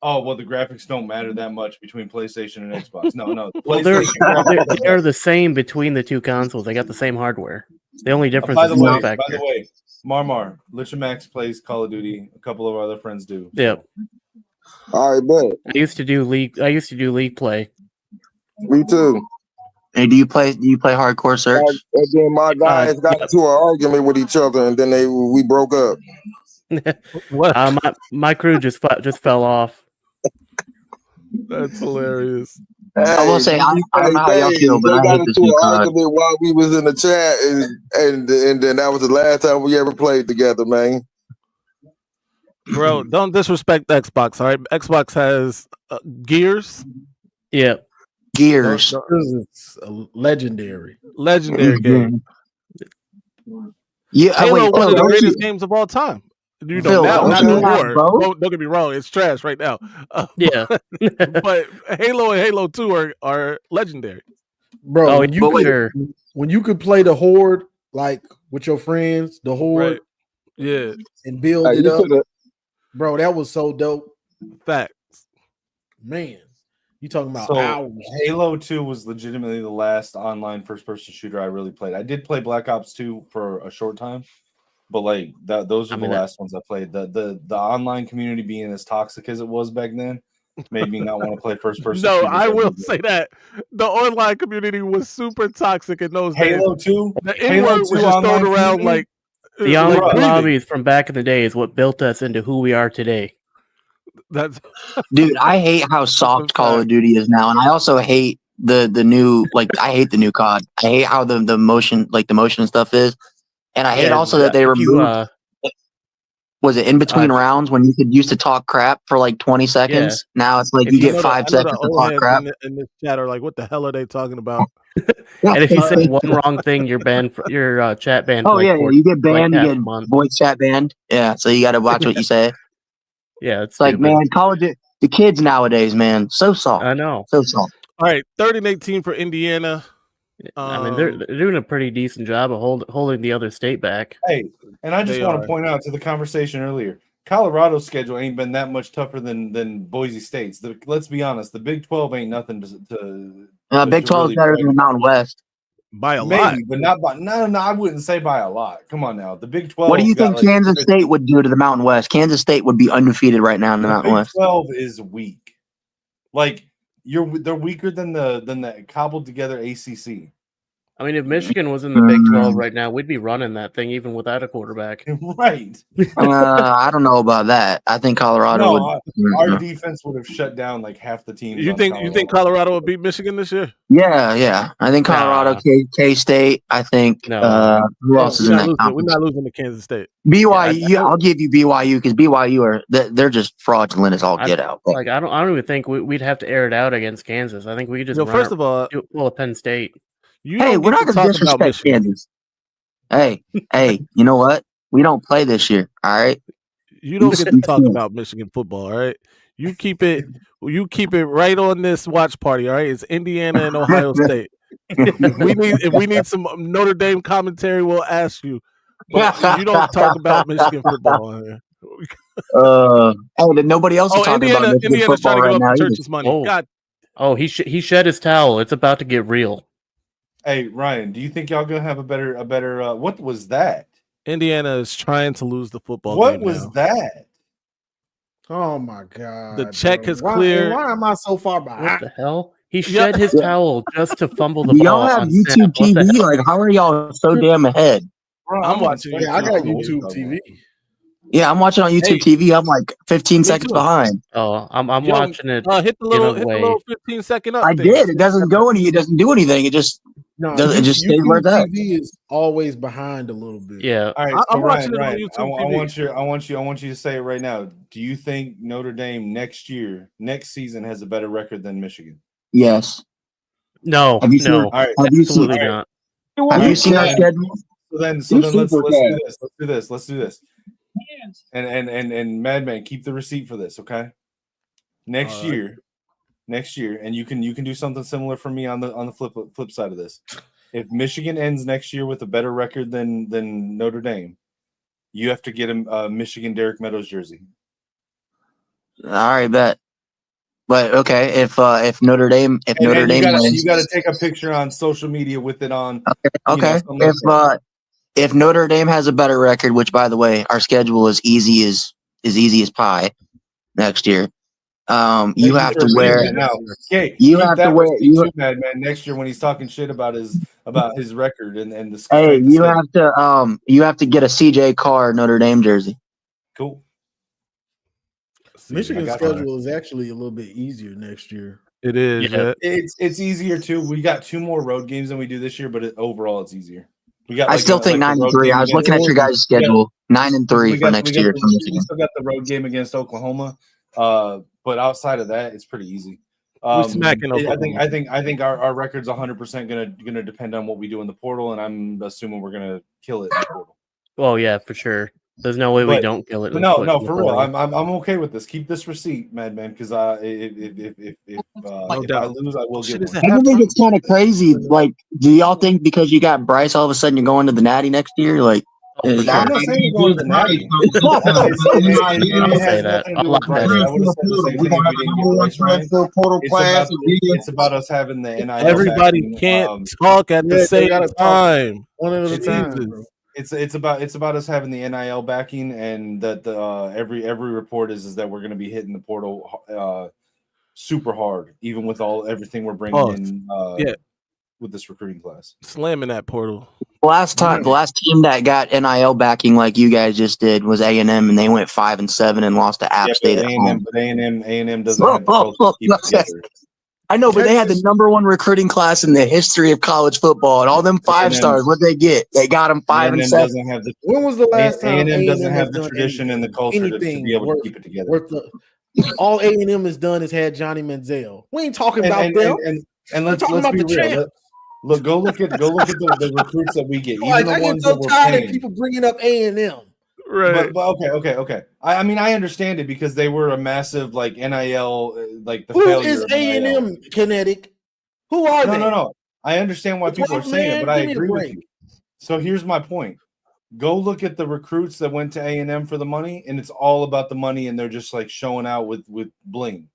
the graphics don't matter that much between PlayStation and Xbox. No. Well, they're the same between the two consoles. They got the same hardware. The only difference is form factor. By the way, Marmar, Lichamax plays Call of Duty. A couple of our other friends do. Yeah. All right, bet. I used to do league play. Me too. Hey, do you play hardcore search? And then my guys got into an argument with each other, and then we broke up. What? My crew just fell off. That's hilarious. Hey, I will say, I don't know how y'all feel, but I hate this new COD. Argument while we was in the chat, and then that was the last time we ever played together, man. Bro, don't disrespect Xbox. All right, Xbox has Gears. Yeah, Gears. It's legendary. Legendary game. Yeah, Halo, wait, one of the don't greatest you, games of all time. You know, Phil, now don't not you no have more. both? Don't get me wrong, it's trash right now. yeah. But Halo and Halo 2 are legendary. Bro, Oh, when you for could, sure. when you could play the Horde like with your friends, the Horde, Right. Yeah. and build it you up, coulda- bro, that was so dope. Facts. Man, you talking about So hours. Halo 2 was legitimately the last online first-person shooter I really played. I did play Black Ops 2 for a short time, but like those are the last ones I played. The online community being as toxic as it was back then made me not want to play first-person No, shooters. I will say that the online community was super toxic in those days. Halo 2, The Halo N-word was 2 just thrown online around community? The like online breathing. lobbies from back in the day is what built us into who we are today. That's Dude, I hate how soft Call of Duty is now, and I also hate the new I hate the new COD. I hate how the motion and stuff is, and I hate also that they if you, removed. Was it in between rounds when you used to talk crap for like 20 seconds? Now it's like If you you- get 5 seconds to old talk heads crap. in this chat are like, what the hell are they talking about? And if you say one wrong thing, you're banned. Your chat banned. Oh for yeah, you get banned. like You half a get month. voice chat banned. Yeah, so you got to watch what you say. Yeah, it's like, stupid. man, Call of Duty. The kids nowadays, man, so soft. I know. So soft. All right, 3rd-and-18 for Indiana. I mean, they're doing a pretty decent job of holding the other state back. Hey, and I just want to point out to the conversation earlier, Colorado's schedule ain't been that much tougher than Boise State's. Let's be honest, the Big 12 ain't nothing to Big 12 is better than the Mountain West. By a maybe, lot. but not by no. I wouldn't say by a lot. Come on now, the Big 12. What do you think Kansas State would do to the Mountain West? Kansas State would be undefeated right now in the Mountain Big West. 12 is weak. Like they're weaker than the cobbled together ACC. I mean, if Michigan was in the Big 12 right now, we'd be running that thing even without a quarterback. Right. I don't know about that. I think Colorado would. Our defense would have shut down like half the teams. You think Colorado would beat Michigan this year? Yeah. I think Colorado, K State. I think who else is in that conference? We're not losing to Kansas State. BYU. I'll give you BYU because BYU they're just fraudulent as all get out. Like I don't even think we'd have to air it out against Kansas. I think we could just first of all, Penn State. Hey, we're not going to disrespect Kansas. Hey, you know what? We don't play this year. All right. You don't get to talk about Michigan football. All right. You keep it right on this watch party. All right. It's Indiana and Ohio State. If we need some Notre Dame commentary, we'll ask you. But you don't talk about Michigan football. Nobody else is talking about Michigan Indiana's football trying to right go now. up the church's money. God. Oh, he shed his towel. It's about to get real. Hey Ryan, do you think y'all gonna have a better? What was that? Indiana is trying to lose the football. What game was now. that? Oh my god! The check is clear. Why am I so far behind? What the hell? He shed his towel just to fumble the Do ball. y'all have on YouTube snap. TV? Like, how are y'all so damn ahead? I'm watching. Yeah, I got YouTube TV. Yeah, I'm watching on YouTube TV. I'm like 15 seconds behind. Oh, I'm watching it. Hit the little 15-second up. I did. It doesn't go any. It doesn't do anything. It just it just stays where it's at. TV is always behind a little bit. Yeah. All right, I'm so watching it on Ryan, YouTube I want you to say it right now. Do you think Notre Dame next season has a better record than Michigan? Yes. No. Have you seen? No. Have you seen? Absolutely not. Have you seen our schedule? So then let's do this. And Madman, keep the receipt for this, okay? Next year, and you can do something similar for me on the flip side of this. If Michigan ends next year with a better record than Notre Dame, you have to get a Michigan Derek Meadows jersey. All right, bet. But okay, if Notre Dame wins, you got to take a picture on social media with it on. Okay. If Notre Dame has a better record, which by the way, our schedule is easy as pie next year. You have to wear. You have to wear. Man, next year when he's talking shit about his record and the. Hey, you have to get a CJ Carr Notre Dame jersey. Cool. Michigan's schedule is actually a little bit easier next year. It is. Yeah. It's easier too. We got 2 more road games than we do this year, but overall it's easier. We got I still think 9-3. I was looking at your guys' schedule. 9-3 for next year for Michigan. We still got the road game against Oklahoma, but outside of that, it's pretty easy. We're smacking Oklahoma. I think our record's 100% gonna depend on what we do in the portal, and I'm assuming we're gonna kill it in the portal. Well, yeah, for sure. There's no way we don't kill it. No, for real. I'm okay with this. Keep this receipt, Madman, because if I lose, I will get one. I think it's kind of crazy. Like, do y'all think because you got Bryce, all of a sudden you're going to the Natty next year? Like, I'm not saying you're going to the Natty. It's about us having the NIL. Everybody can't talk at the same time. One at a time. It's about us having the NIL backing, and that every report is that we're going to be hitting the portal super hard, even with everything we're bringing in with this recruiting class. Slamming that portal. The last team that got NIL backing like you guys just did was A&M, and they went 5-7 and lost to App State at home. But A&M doesn't have to keep it together. I know, but they had the #1 recruiting class in the history of college football, and all them 5-stars. What they get? They got them 5-7. When was the last time A&M doesn't have the tradition and the culture to be able to keep it together? All A&M has done is had Johnny Manziel. We ain't talking about them. And let's be real. Look, go look at the recruits that we get. Even Like, the I ones get so that we're tired paying. of people bringing up A&M. Right. But okay. I mean, I understand it because they were a massive like NIL, like the Who failure is of NIL. A&M Kinetik? Who are they? No. I understand why people are saying it, but I agree with you. So here's my point. Go look at the recruits that went to A&M for the money, and it's all about the money, and they're just like showing out with bling.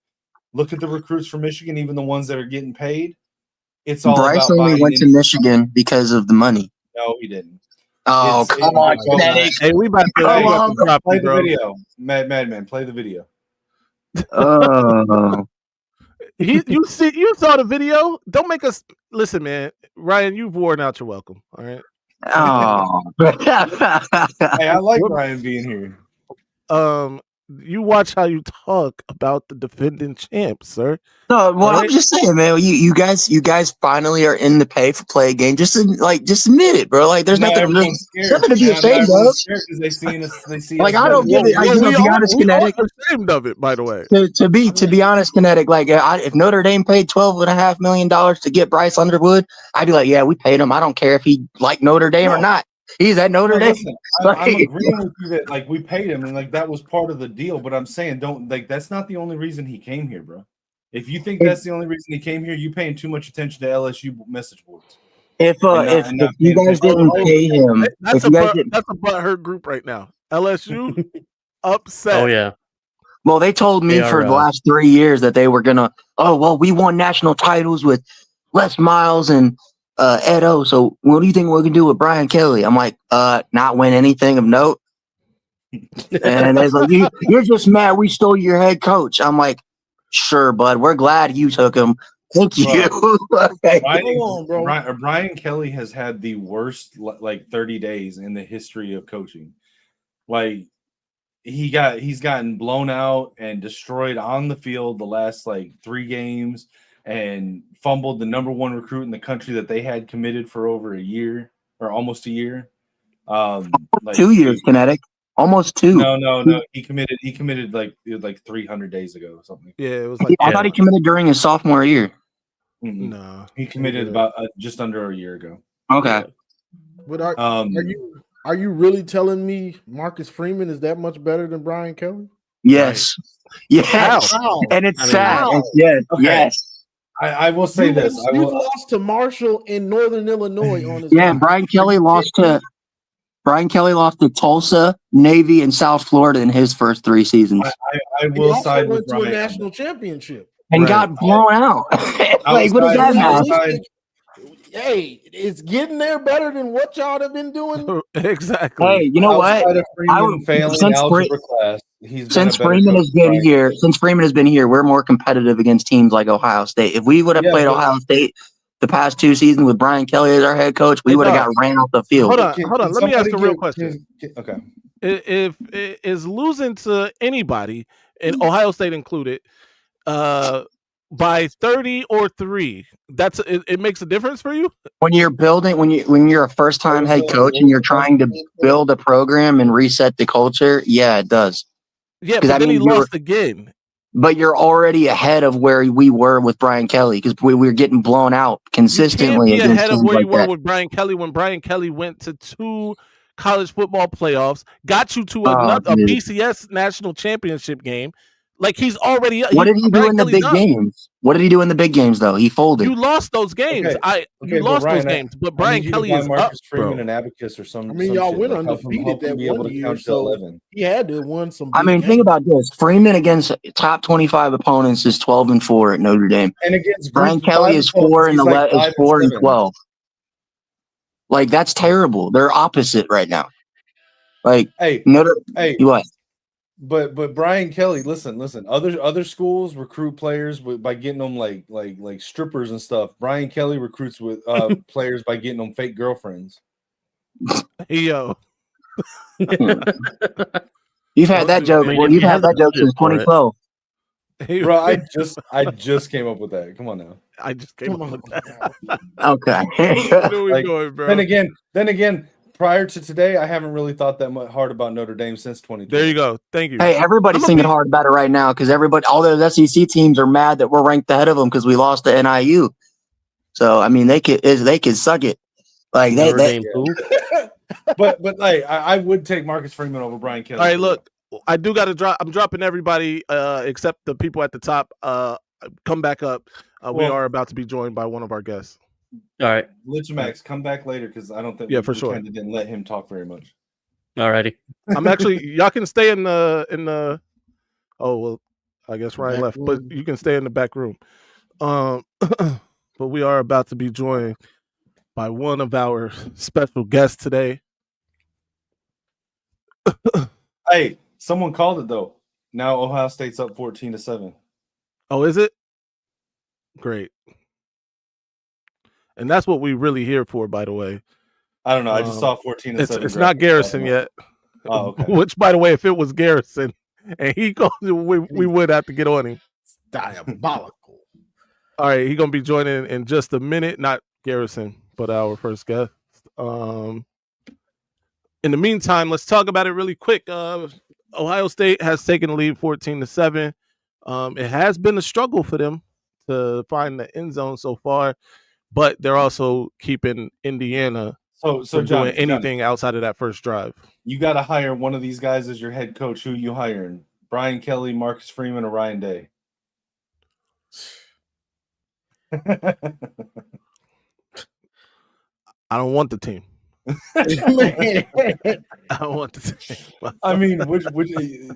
Look at the recruits from Michigan, even the ones that are getting paid. It's all Bryce about only went to Michigan because of the money. No, he didn't. Oh, come on, Kinetik. Hey, we about to play the video. Madman, play the video. Oh. You saw the video. Don't make us listen, man. Ryan, you've worn out your welcome. All right. Oh. Hey, I like Ryan being here. You watch how you talk about the defending champ, sir. No, well, I'm just saying, man. You guys finally are in the pay for play game. Just admit it, bro. Like, there's nothing to be ashamed of. They see like, I don't give it. To be honest, Kinetik, ashamed of it. By the way, to be honest, Kinetik, like, if Notre Dame paid $12.5 million to get Bryce Underwood, I'd be like, yeah, we paid him. I don't care if he liked Notre Dame or not. He's at Notre Dame. Listen, I'm agreeing with you that like we paid him and like that was part of the deal. But I'm saying that's not the only reason he came here, bro. If you think that's the only reason he came here, you paying too much attention to LSU message boards. If you guys didn't pay him, that's a butthurt group right now. LSU upset. Oh yeah. Well, they told me for the last 3 years that they were gonna. Oh well, we won national titles with Les Miles and Ed O. So what do you think we're gonna do with Brian Kelly? I'm like, not win anything of note. And they're like, you're just mad we stole your head coach. I'm like, sure, bud. We're glad you took him. Thank you. Brian Kelly has had the worst like 30 days in the history of coaching. Like he's gotten blown out and destroyed on the field the last like 3 games. And fumbled the #1 recruit in the country that they had committed for over a year or almost a year. 2 years, Kinetik. Almost 2. No. He committed like 300 days ago or something. Yeah, it was like I thought he committed during his sophomore year. Mm-hmm. No, he committed about just under a year ago. Okay. But are you really telling me Marcus Freeman is that much better than Brian Kelly? Yes. Right. Yes. Wow. And it's sad. Yes. Okay. Yes. I will say this. You lost to Marshall in Northern Illinois on his Brian Kelly lost to Tulsa, Navy, and South Florida in his first 3 seasons. I will side with Brian. Went to a national championship and got blown out. Like, what does that matter? Hey, it's getting there better than what y'all have been doing. Exactly. Hey, you know what? Since Freeman has been here, we're more competitive against teams like Ohio State. If we would have played Ohio State the past 2 seasons with Brian Kelly as our head coach, we would have got ran off the field. Hold on. Let me ask a real question. Okay. If is losing to anybody, and Ohio State included, by 30 or 3. It makes a difference for you when you're building when you're a first time head coach and you're trying to build a program and reset the culture. Yeah, it does. Yeah, but then he lost again. But you're already ahead of where we were with Brian Kelly because we were getting blown out consistently. You can't be ahead of where you were with Brian Kelly when Brian Kelly went to 2 college football playoffs, got you to a BCS national championship game. Like he's already. What did he do in the big games? What did he do in the big games though? He folded. You lost those games. You lost those games. But Brian Kelly is Marcus up, Freeman bro. and Abacus or some. I mean, y'all went like undefeated that one year, so he had to have won some. I mean, think about this: Freeman against top 25 opponents is 12-4 at Notre Dame, and against Brian Kelly is 4-12. Like that's terrible. They're opposite right now. Like what? But Brian Kelly, listen. Other schools recruit players by getting them like strippers and stuff. Brian Kelly recruits with players by getting them fake girlfriends. Yo, you've had that joke. Well, you've had that joke since 2012. Bro, I just came up with that. Come on now. I just came up with that. Okay. Going, bro. Then again. Prior to today, I haven't really thought that much hard about Notre Dame since 2020. There you go. Thank you. Hey, everybody's thinking hard about it right now because all those SEC teams are mad that we're ranked ahead of them because we lost to NIU. So I mean, they could suck it. Like but like I would take Marcus Freeman over Brian Kelly. All right, look, I do got to drop. I'm dropping everybody except the people at the top. Come back up. We are about to be joined by one of our guests. All right, Lichmax, come back later because I don't think for sure. Kind of didn't let him talk very much. All righty. I'm actually y'all can stay in the. Oh well, I guess Ryan left, but you can stay in the back room. But we are about to be joined by one of our special guests today. Hey, someone called it though. Now Ohio State's up 14-7. Oh, is it? Great. And that's what we really here for, by the way. I don't know. I just saw 14-7. It's not Garrison yet. Oh, okay. Which, by the way, if it was Garrison and he called, we would have to get on him. It's diabolical. All right, he's gonna be joining in just a minute. Not Garrison, but our first guest. In the meantime, let's talk about it really quick. Ohio State has taken the lead 14-7. It has been a struggle for them to find the end zone so far. But they're also keeping Indiana from doing anything outside of that first drive. You got to hire one of these guys as your head coach. Who you hiring? Brian Kelly, Marcus Freeman, or Ryan Day? I don't want the team. I don't want the team. I mean,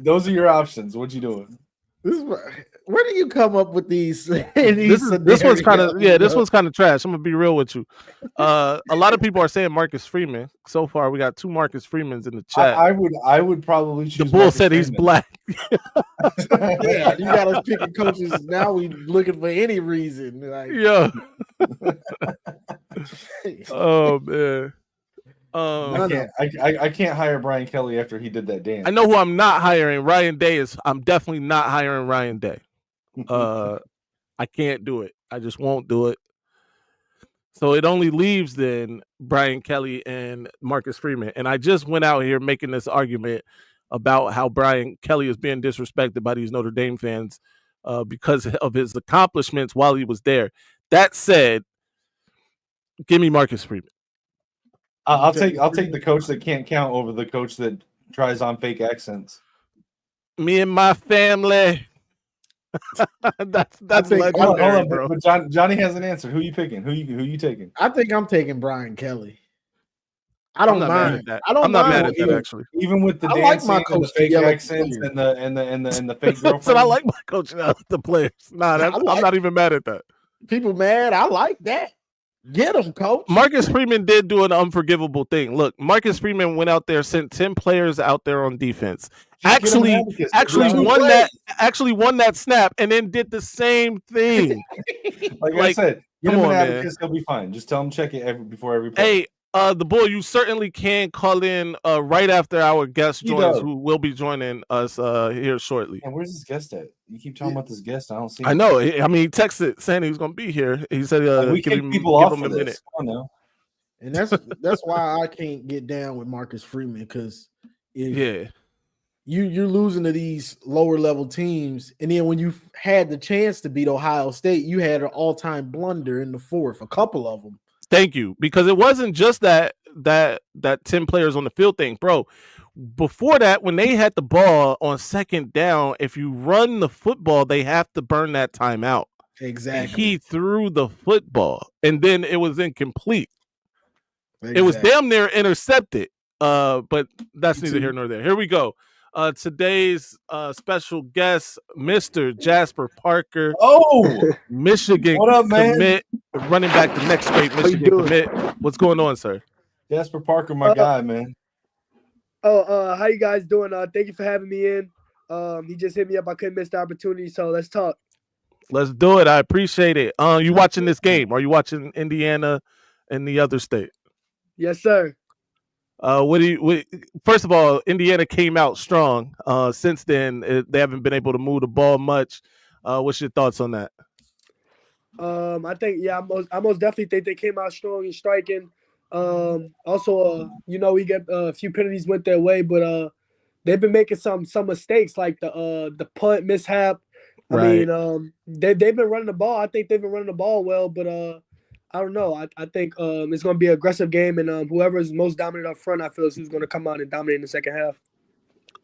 those are your options. What you doing? Where do you come up with these? This one's kind of trash. I'm gonna be real with you. A lot of people are saying Marcus Freeman. So far, we got 2 Marcus Freemans in the chat. I would probably choose. The bull Marcus said Freeman. He's black. Yeah, you got us picking coaches. Now we looking for any reason. Like, yeah. Oh man. I can't hire Brian Kelly after he did that dance. I know who I'm not hiring. Ryan Day I'm definitely not hiring Ryan Day. I can't do it. I just won't do it. So it only leaves then Brian Kelly and Marcus Freeman. And I just went out here making this argument about how Brian Kelly is being disrespected by these Notre Dame fans because of his accomplishments while he was there. That said, give me Marcus Freeman. I'll take the coach that can't count over the coach that tries on fake accents. Me and my family. that's legendary, bro. But Johnny has an answer. Who you picking? Who you taking? I think I'm taking Brian Kelly. I don't mind that. I'm not mad at that actually. Even with the dancing like and the fake accents and the fake girlfriend. So I like my coaching out the players. Nah, I'm not even mad at that. People mad. I like that. Get him, coach. Marcus Freeman did do an unforgivable thing. Look, Marcus Freeman went out there, sent 10 players out there on defense. Actually won that snap and then did the same thing. like I said, get him an abacus, he'll be fine. Just tell him check it before every play. Hey, The Bull, you certainly can call in right after our guest joins, who will be joining us here shortly. And where's this guest at? You keep talking about this guest. I don't see him. I know. I mean, he texted saying he was going to be here. He said we give kick him, people give off him for a this. minute. I know. And that's why I can't get down with Marcus Freeman, because if you're losing to these lower level teams, and then when you had the chance to beat Ohio State, you had an all-time blunder in the fourth, a couple of them. Thank you, because it wasn't just that 10 players on the field thing, bro. Before that, when they had the ball on second down, if you run the football, they have to burn that timeout. Exactly. He threw the football, and then it was incomplete. Exactly. It was damn near intercepted. But that's neither here nor there. Here we go. Today's special guest, Mr. Jasper Parker. Oh, Michigan what up, man? commit, running back the next great Michigan commit. What's going on, sir? Jasper Parker, my guy, man. How you guys doing? Thank you for having me in. He just hit me up. I couldn't miss the opportunity, so let's talk. Let's do it. I appreciate it. You watching this game? Are you watching Indiana and the other state? Yes, sir. First of all, Indiana came out strong. Since then, they haven't been able to move the ball much. What's your thoughts on that? I think, I most definitely think they came out strong and striking. Also, we get a few penalties went their way, but they've been making some mistakes, like the punt mishap. Right. I mean, they've been running the ball. I think they've been running the ball well, but I don't know. I think it's going to be an aggressive game, and whoever is most dominant up front, I feel, is who's going to come out and dominate in the second half.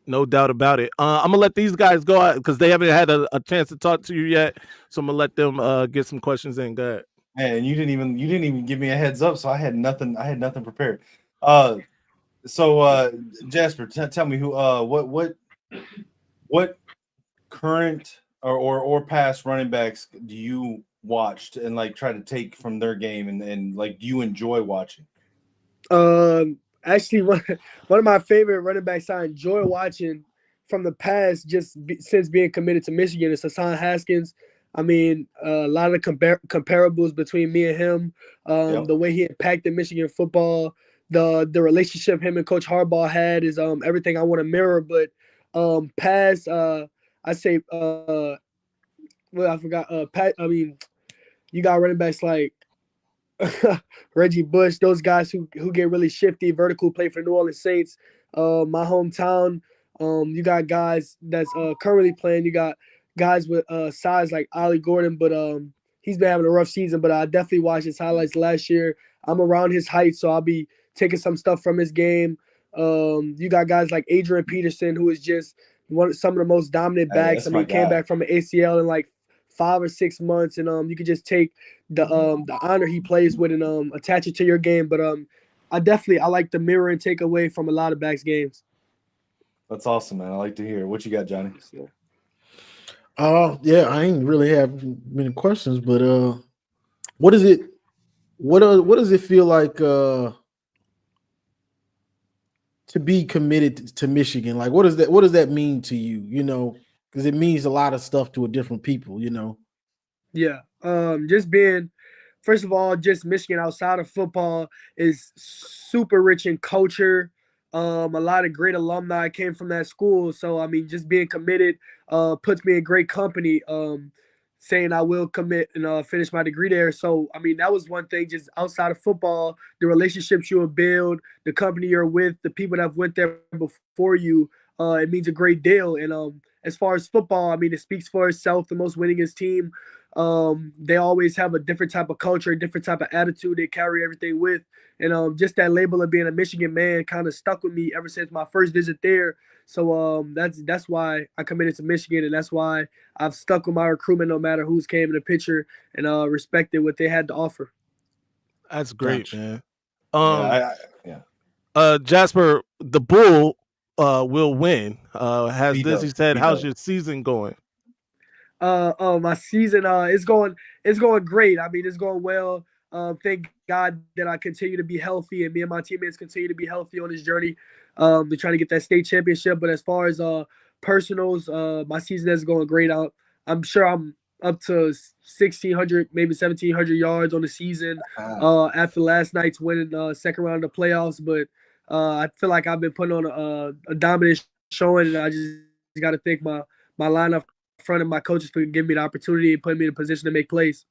No doubt about it. I'm gonna let these guys go out because they haven't had a chance to talk to you yet. So I'm gonna let them get some questions in. Go ahead. Man, you didn't even give me a heads up, so I had nothing prepared. So Jasper, tell me who what current or past running backs do you watched and like try to take from their game and like do you enjoy watching? Actually, one of my favorite running backs I enjoy watching from the past, since being committed to Michigan, is Hassan Haskins. I mean, a lot of comparables between me and him. The way he impacted Michigan football, the relationship him and Coach Harbaugh had is everything I want to mirror. But past, I say, I forgot. I mean, you got running backs like Reggie Bush, those guys who get really shifty, vertical, play for New Orleans Saints. My hometown, you got guys that's currently playing. You got guys with size like Ollie Gordon, but he's been having a rough season. But I definitely watched his highlights last year. I'm around his height, so I'll be taking some stuff from his game. You got guys like Adrian Peterson, who is just some of the most dominant backs. I mean, he came back from an ACL in like 5 or 6 months, and you could just take the honor he plays with and attach it to your game. But I like the mirror and take away from a lot of backs games. That's awesome, man. I like to hear. What you got, Johnny? Yeah, I ain't really have many questions, but what is it? What does it feel like to be committed to Michigan? Like, what does that mean to you? You know, because it means a lot of stuff to different people. You know. Yeah. Just being, first of all, just Michigan outside of football is super rich in culture. A lot of great alumni came from that school. So, I mean, just being committed puts me in great company, saying I will commit and finish my degree there. So, I mean, that was one thing, just outside of football, the relationships you will build, the company you're with, the people that have went there before you, it means a great deal. And as far as football, I mean, it speaks for itself, the most winningest team. They always have a different type of culture, a different type of attitude they carry everything with. And just that label of being a Michigan man kind of stuck with me ever since my first visit there. So that's why I committed to Michigan, and that's why I've stuck with my recruitment no matter who's came in the picture, and respected what they had to offer. That's great, man. Yeah. Jasper, the Bull will win. He said, how's your season going? My season is going great. I mean, it's going well. Thank God that I continue to be healthy, and me and my teammates continue to be healthy on this journey. We're trying to get that state championship. But as far as personals, my season is going great. I'm sure I'm up to 1,600, maybe 1,700 yards on the season after last night's winning second round of the playoffs. But I feel like I've been putting on a dominant showing, and I just got to thank my lineup front and my coaches for giving me the opportunity and putting me in a position to make plays.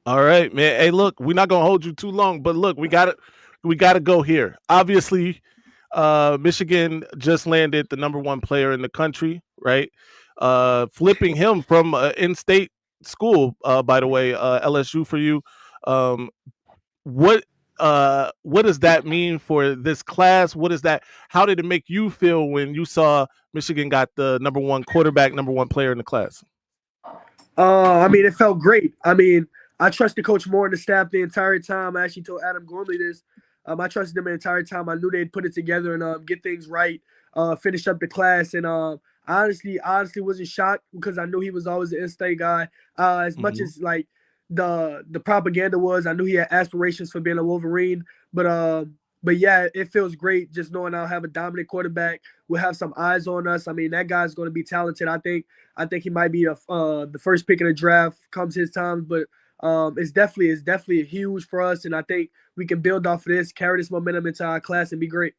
All right, man. Hey, look, we're not gonna hold you too long, but look, we gotta go here. Obviously, Michigan just landed the #1 player in the country, right? Flipping him from in-state school, by the way, LSU for you. What does that mean for this class? What is that? How did it make you feel when you saw Michigan got the #1 quarterback, #1 player in the class? I mean, it felt great. I mean, I trusted Coach Moore and the staff the entire time. I actually told Adam Gormley this. I trusted them the entire time. I knew they'd put it together and get things right, finish up the class. And honestly wasn't shocked because I knew he was always an in-state guy. As much as like the propaganda was, I knew he had aspirations for being a Wolverine. But yeah, it feels great just knowing I'll have a dominant quarterback. We'll have some eyes on us. I mean, that guy's going to be talented. I think he might be the first pick in the draft comes his time, but it's definitely huge for us, and I think we can build off of this, carry this momentum into our class, and be great.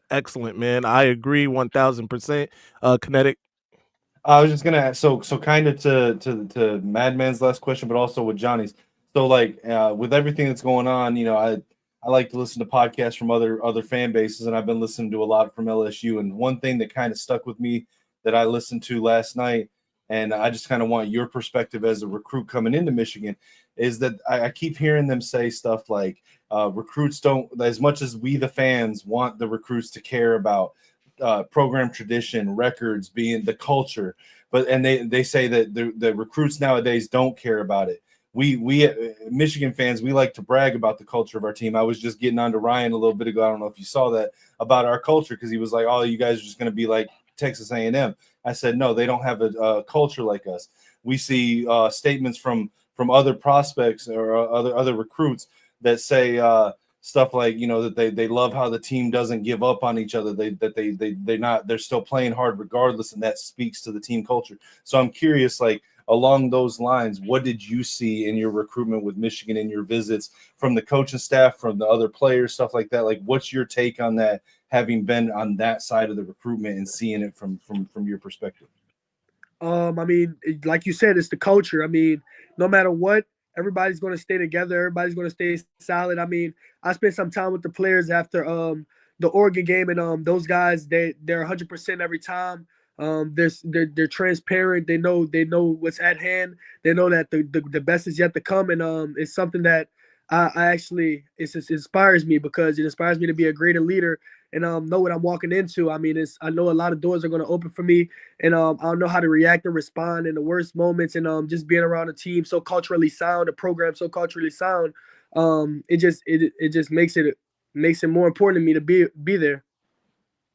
Excellent, man. I agree 1,000%. Kinetik. I was just gonna ask, so kind of to Madman's last question, but also with Johnny's. So like with everything that's going on, you know, I like to listen to podcasts from other fan bases, and I've been listening to a lot from LSU. And one thing that kind of stuck with me that I listened to last night, and I just kind of want your perspective as a recruit coming into Michigan, is that I keep hearing them say stuff like recruits don't, as much as we the fans want the recruits to care about program tradition, records, being the culture, and they say that the recruits nowadays don't care about it. We Michigan fans, we like to brag about the culture of our team. I was just getting on to Ryan a little bit ago. I don't know if you saw that about our culture, because he was like, "Oh, you guys are just going to be like Texas A&M." I said, "No, they don't have a culture like us." We see statements from other prospects or other recruits that say stuff like, you know, that they love how the team doesn't give up on each other. They're still playing hard regardless, and that speaks to the team culture. So I'm curious, like, along those lines, what did you see in your recruitment with Michigan, in your visits, from the coaching staff, from the other players, stuff like that? Like, what's your take on that, having been on that side of the recruitment and seeing it from your perspective? I mean, like you said, it's the culture. I mean, no matter what, everybody's going to stay together. Everybody's going to stay solid. I mean, I spent some time with the players after the Oregon game, and those guys, they're 100% every time. They're transparent. They know what's at hand. They know that the best is yet to come, and it's something that I actually it inspires me, because it inspires me to be a greater leader and know what I'm walking into. I mean, I know a lot of doors are going to open for me, and I'll know how to react and respond in the worst moments, and just being around a team so culturally sound, a program so culturally sound, it just makes it more important to me to be there.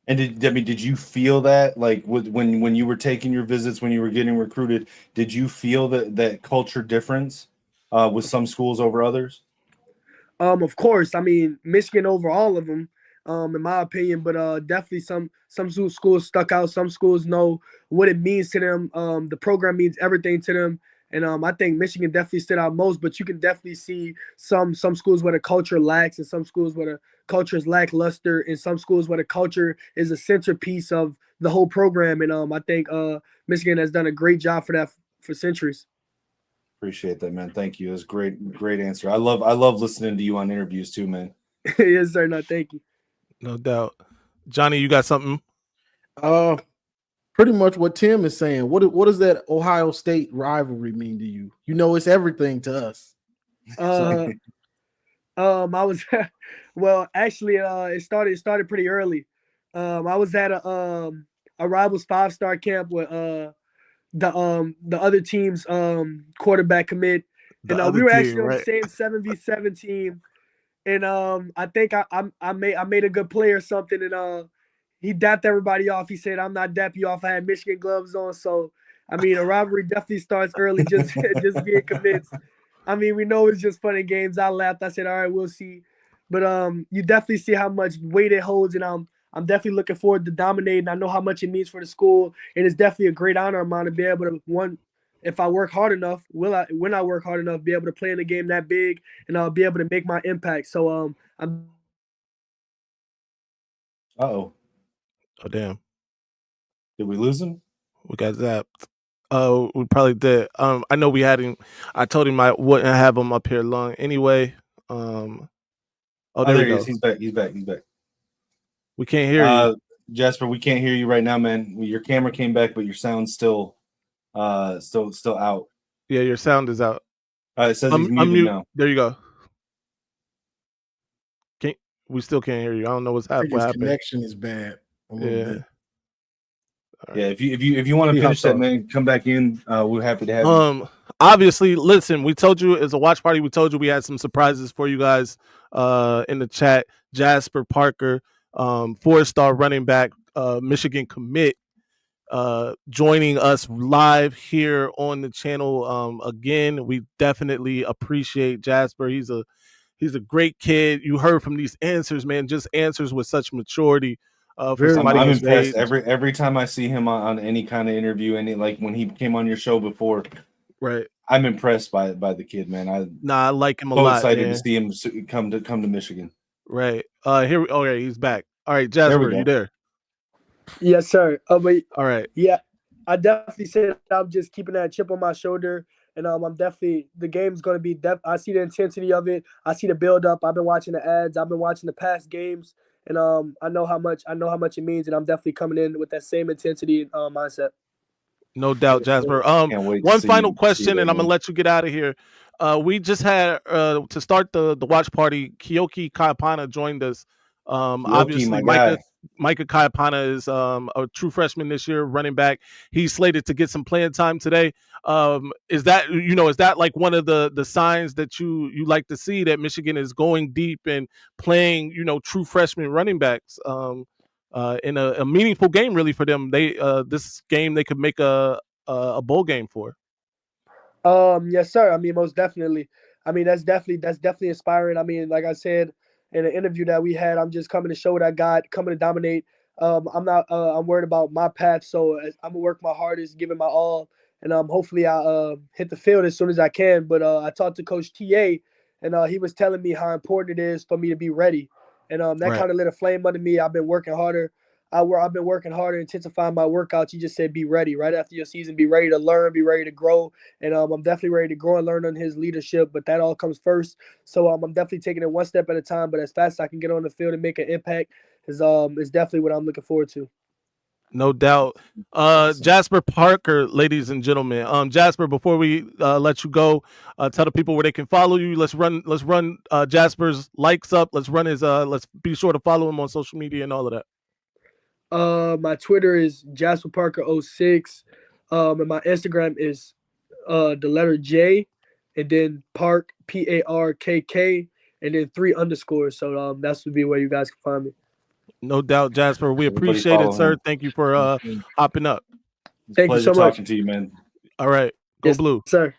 And did you feel that, like, when you were taking your visits, when you were getting recruited, did you feel that culture difference with some schools over others? Of course. I mean, Michigan over all of them, in my opinion, but definitely some schools stuck out. Some schools know what it means to them. The program means everything to them. And I think Michigan definitely stood out most, but you can definitely see some schools where the culture lacks, and some schools where the culture is lackluster, and some schools where the culture is a centerpiece of the whole program. And I think Michigan has done a great job for that for centuries. Appreciate that, man. Thank you. It was great answer. I love listening to you on interviews too, man. Yes, sir. No, thank you. No doubt. Johnny, you got something? Pretty much what Tim is saying. What does that Ohio State rivalry mean to you? You know, it's everything to us. I was well, actually, it started pretty early. I was at a Rivals 5-star camp with the other team's quarterback commit, and we were actually on the same 7v7 team, and I think I made a good play or something, and he dapped everybody off. He said, "I'm not dapping you off. I had Michigan gloves on." So I mean, a rivalry definitely starts early, just being convinced. I mean, we know it's just fun and games. I laughed. I said, "All right, we'll see." But you definitely see how much weight it holds, and I'm definitely looking forward to dominating. I know how much it means for the school, and it's definitely a great honor of mine to be able to if I work hard enough, when I work hard enough, be able to play in a game that big and I'll be able to make my impact. So I'm. Oh damn! Did we lose him? We got zapped. Oh, we probably did. I know we had him. I told him I wouldn't have him up here long anyway. Oh, there we go. He's back. He's back. We can't hear you, Jasper. We can't hear you right now, man. Your camera came back, but your sound's still out. Yeah, your sound is out. It says he's muted now. There you go. We still can't hear you. I don't know what's happening. His connection is bad. Yeah. Right. Yeah, if you want to finish that, man, come back in. We're happy to have you. Obviously, listen, we told you it's a watch party. We told you we had some surprises for you guys in the chat. Jasper Parker, 4-star running back, Michigan commit, joining us live here on the channel. Again, we definitely appreciate Jasper. He's a great kid. You heard from these answers, man, just answers with such maturity. For somebody I'm his impressed age. every time I see him on any kind of interview, and like when he came on your show before, right? I'm impressed by the kid, man. I like him a lot. lot. Excited to see him come to Michigan. Right. Okay, he's back. All right, Jasper, you there? Yes, sir. But all right. Yeah, I definitely said I'm just keeping that chip on my shoulder. And I'm definitely, the game's going to be, I see the intensity of it. I see the build up. I've been watching the ads. I've been watching the past games. And I know how much it means. And I'm definitely coming in with that same intensity and mindset. No doubt, Jasper. One final question, and I'm going to let you get out of here. We just had, to start the watch party, Keoki Kaipana joined us. Obviously, Micah Kaipana is a true freshman this year, running back. He's slated to get some playing time today. Is that like one of the signs that you like to see, that Michigan is going deep and playing, true freshman running backs in a meaningful game really for them? This game they could make a bowl game for. Yes, sir. I mean, most definitely. I mean, that's definitely inspiring. I mean, like I said in an interview that we had, I'm just coming to show what I got, coming to dominate. I'm worried about my path, so I'm gonna work my hardest, giving my all, and hopefully I hit the field as soon as I can. But I talked to Coach TA, and he was telling me how important it is for me to be ready, and that kind of lit a flame under me. I've been working harder. I've been working harder, intensifying my workouts. You just said be ready right after your season. Be ready to learn, be ready to grow. And I'm definitely ready to grow and learn on his leadership, but that all comes first. So I'm definitely taking it one step at a time, but as fast as I can get on the field and make an impact is definitely what I'm looking forward to. No doubt. Jasper Parker, ladies and gentlemen. Jasper, before we let you go, tell the people where they can follow you. Let's run Jasper's likes up. Let's run his let's be sure to follow him on social media and all of that. My Twitter is Jasper Parker 06. And my Instagram is the letter J and then Park PARKK and then 3 underscores. So that's would be where you guys can find me. No doubt, Jasper. We appreciate it, sir. Thank you for hopping up. Thank you so much. Talking to you, man. All right. Go yes, Blue. Sir.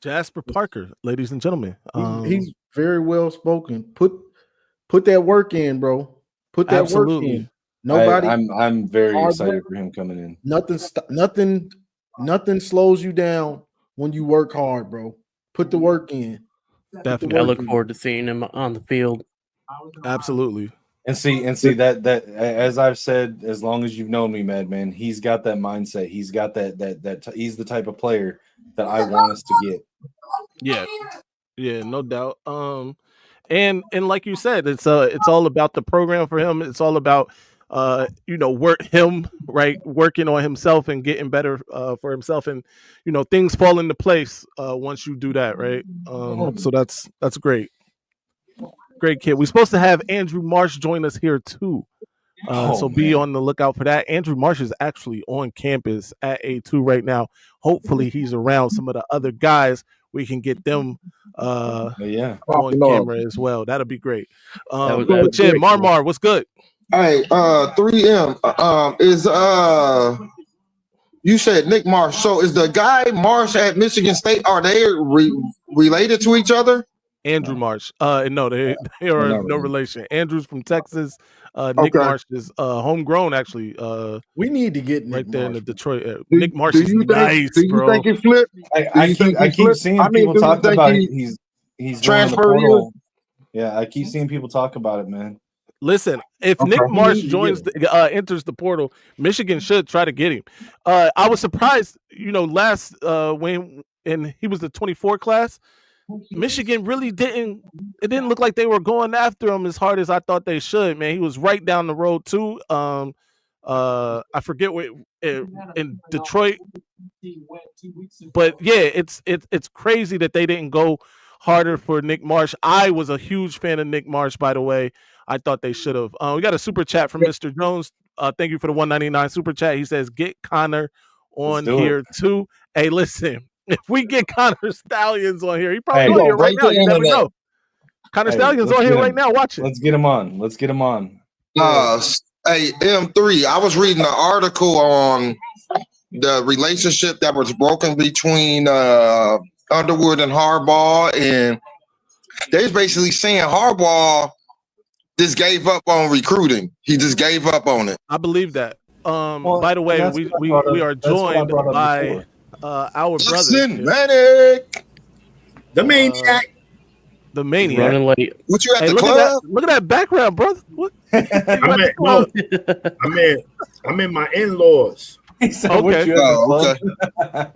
Jasper Parker, ladies and gentlemen. He's very well spoken. Put that work in, bro. Put that work in. Nobody. I'm very excited for him coming in. Nothing slows you down when you work hard, bro. Put the work in. Definitely. I look forward to seeing him on the field. Absolutely. And see that as I've said, as long as you've known me, Madman, he's got that mindset. He's got that he's the type of player that I want us to get. Yeah, no doubt. And like you said, it's all about the program for him. It's all about working on himself and getting better for himself, and things fall into place once you do that, right? So that's great. Great kid. We're supposed to have Andrew Marsh join us here too. So be on the lookout for that. Andrew Marsh is actually on campus at A2 right now. Hopefully he's around some of the other guys. We can get them on camera as well. That'll be great. But yeah, Marmar, what's good? Hey, 3M is you said Nick Marsh. So is the guy Marsh at Michigan State, are they related to each other? Andrew Marsh. No, they are no relation. Andrew's from Texas. Nick Marsh is homegrown, actually. We need to get right Nick there Marsh. in the Detroit. Nick Marsh is nice, do you bro. think he flipped? I keep seeing people talking about he's transfer here. Yeah, I keep seeing people talk about it, man. Listen, if Nick Marsh joins, enters the portal, Michigan should try to get him. I was surprised, last when he was the 24 class, Michigan really didn't. It didn't look like they were going after him as hard as I thought they should. Man, he was right down the road too. I forget where in Detroit, but yeah, it's crazy that they didn't go harder for Nick Marsh. I was a huge fan of Nick Marsh, by the way. I thought they should have. We got a super chat from Mr. Jones. Thank you for the 199 super chat. He says, "Get Connor on here too." Hey, listen, if we get Connor Stallions on here, he probably on here right now. You never know. Connor Stallions on here right now. Watch it. Let's get him on. Hey, M3. I was reading an article on the relationship that was broken between Underwood and Harbaugh, and they was basically saying Harbaugh just gave up on recruiting. He just gave up on it. I believe that. By the way, we are joined by our brother, Manic, the maniac. The maniac. Running late. What you at the club? Look at that background, brother. What? I'm in my in-laws. Okay.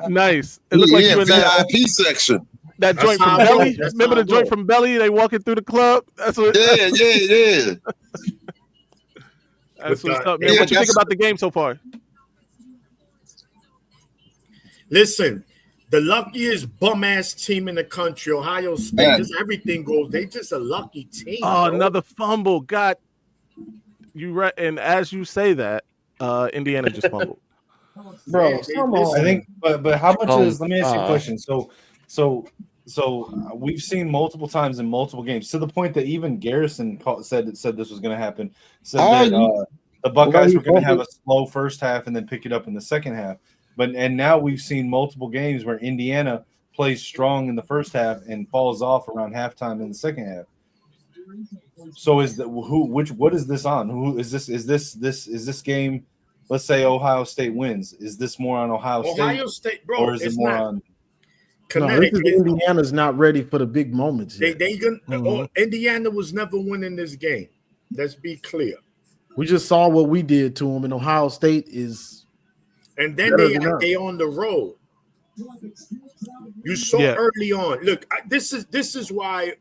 Nice. It looks like you in that VIP section. That joint from Belly. Remember the joint from Belly? They walking through the club. That's what. Yeah. That's what's up, man. What you think about the game so far? Listen, the luckiest bum ass team in the country, Ohio State. Just everything goes. They just a lucky team. Oh, bro. Another fumble. God, and as you say that, Indiana just fumbled. Bro, come on. I think, but how much is? Let me ask you a question. So we've seen multiple times in multiple games to the point that even Garrison said this was going to happen. Said that the Buckeyes were going to have a slow first half and then pick it up in the second half. And now we've seen multiple games where Indiana plays strong in the first half and falls off around halftime in the second half. So what is this on? Who is this? Is this game? Let's say Ohio State wins. Is this more on Ohio State, bro, or is it more on Kinetik? No, Indiana's not ready for the big moments yet. Indiana was never winning this game. Let's be clear. We just saw what we did to them, and Ohio State is. And then they on the road. You saw early on. Look, this is why,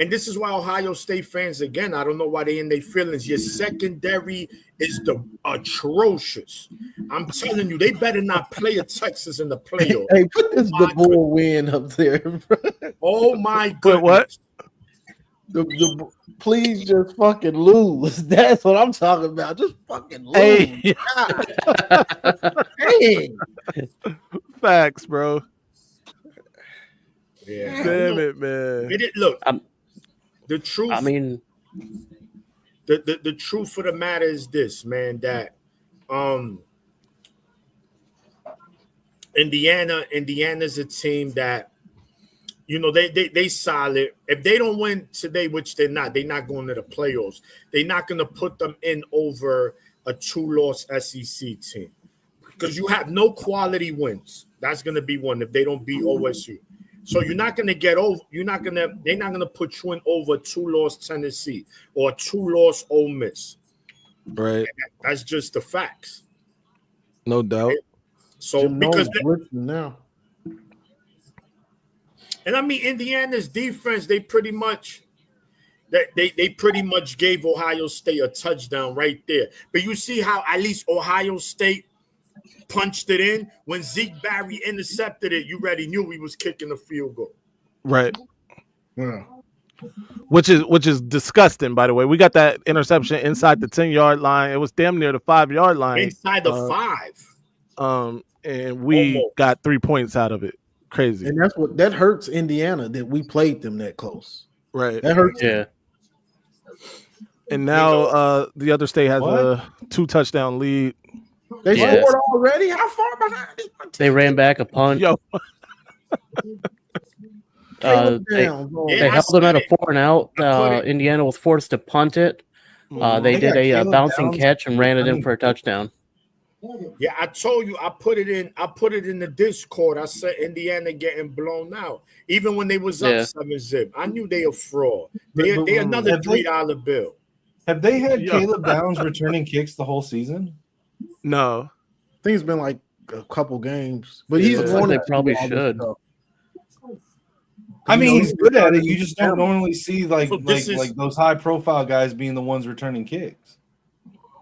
and this is why Ohio State fans, again, I don't know why they in their feelings. Your secondary is atrocious. I'm telling you, they better not play a Texas in the playoffs. Hey, put this bull win up there. Oh my goodness. What? Please just fucking lose. That's what I'm talking about. Just fucking lose. Hey. Hey. Facts, bro. Yeah. Damn it, man. Look, the truth. I mean, the truth of the matter is this, man. That Indiana's a team that. They solid. If they don't win today, which they're not going to the playoffs. They're not going to put them in over a 2-loss SEC team because you have no quality wins. That's going to be one if they don't beat OSU. So you're not going to get over. They're not going to put you in over a 2-loss Tennessee or a 2-loss Ole Miss. Right. That's just the facts. No doubt. So because now. And I mean, Indiana's defense, they pretty much gave Ohio State a touchdown right there. But you see how at least Ohio State punched it in when Zeke Barry intercepted it. You already knew he was kicking a field goal. Right. Yeah. Which is disgusting, by the way. We got that interception inside the 10-yard line. It was damn near the 5-yard line. Inside the 5. And we got 3 points out of it. Crazy. And that hurts Indiana that we played them that close. Right. That hurts. Yeah. And now the other state has a 2-touchdown lead. They scored already? How far behind? They ran back a punt. Yo. They held them at a 4-and-out. Indiana was forced to punt it. They did a bouncing catch and ran it in for a touchdown. Yeah, I told you. I put it in the Discord. I said Indiana getting blown out, even when they was up 7-0. I knew they a fraud. They another $3 bill. Have they had Caleb Downs returning kicks the whole season? No, I think it's been like a couple games, but he's like they probably should. I mean, he's good at it. You just don't normally see like those high profile guys being the ones returning kicks.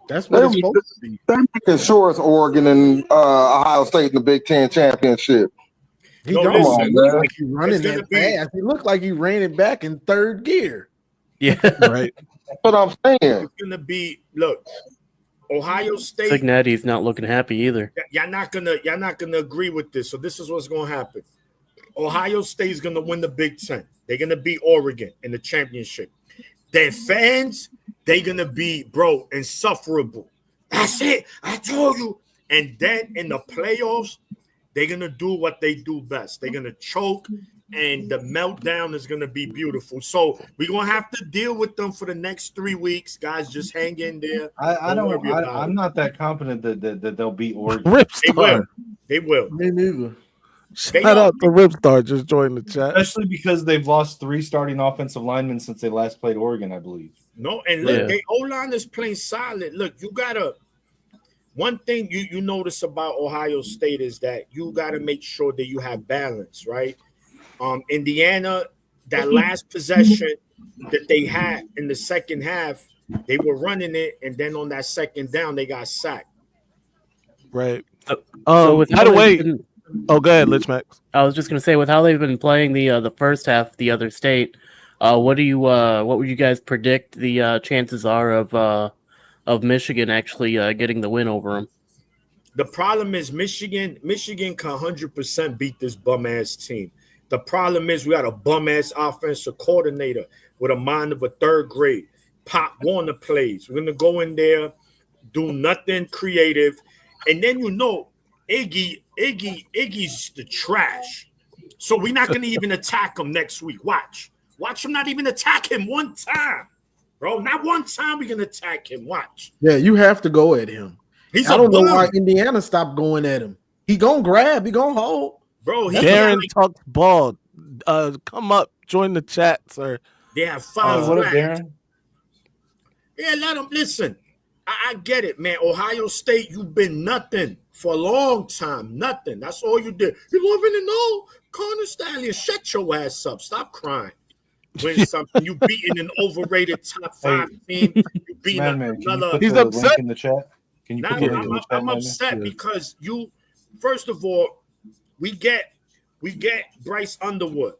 That's what it's supposed to be. They're making sure it's Oregon and Ohio State in the Big Ten championship. He don't look like he's running that fast. He looked like he ran it back in third gear. Yeah, right. That's what I'm saying. It's gonna be Ohio State. Cignetti's not looking happy either. Y'all not gonna agree with this. So this is what's gonna happen. Ohio State is gonna win the Big Ten. They're gonna beat Oregon in the championship. Their fans, they're gonna be insufferable. That's it. I told you. And then in the playoffs, they're gonna do what they do best. They're gonna choke, and the meltdown is gonna be beautiful. So we're gonna have to deal with them for the next 3 weeks, guys. Just hang in there. I'm not that confident that they'll beat Oregon. Ripstar. They will. Me neither. Shout out to Ripstar, just joined the chat. Especially because they've lost 3 starting offensive linemen since they last played Oregon, I believe. No, and look, they O-line is playing solid. Look, you gotta. One thing you notice about Ohio State is that you gotta make sure that you have balance, right? Indiana, that last possession that they had in the second half, they were running it, and then on that second down, they got sacked. Right. So by the way, go ahead, Lich Max. I was just gonna say, with how they've been playing the first half, the other state, what would you guys predict the chances are of Michigan actually getting the win over them? The problem is Michigan can 100% beat this bum ass team. The problem is we got a bum ass offensive coordinator with a mind of a third grade. Pop Warner plays. We're gonna go in there, do nothing creative, and then Iggy's the trash. So we're not gonna even attack him next week. Watch him not even attack him one time, bro. Not one time we can attack him. Watch. Yeah, you have to go at him. I don't know why Indiana stopped going at him. He gonna grab, he gonna hold. Bro, Darren talks ball. Come up, join the chat, sir. They have 5 what up, Darren? Yeah, let them listen. I get it, man. Ohio State, you've been nothing for a long time. Nothing. That's all you did. You living in Connor Stallion. Shut your ass up. Stop crying. Win something. You beating an overrated top 5 team. You beating another. He's upset in the chat. Can you put the link in the chat? I'm upset because first of all, we get Bryce Underwood.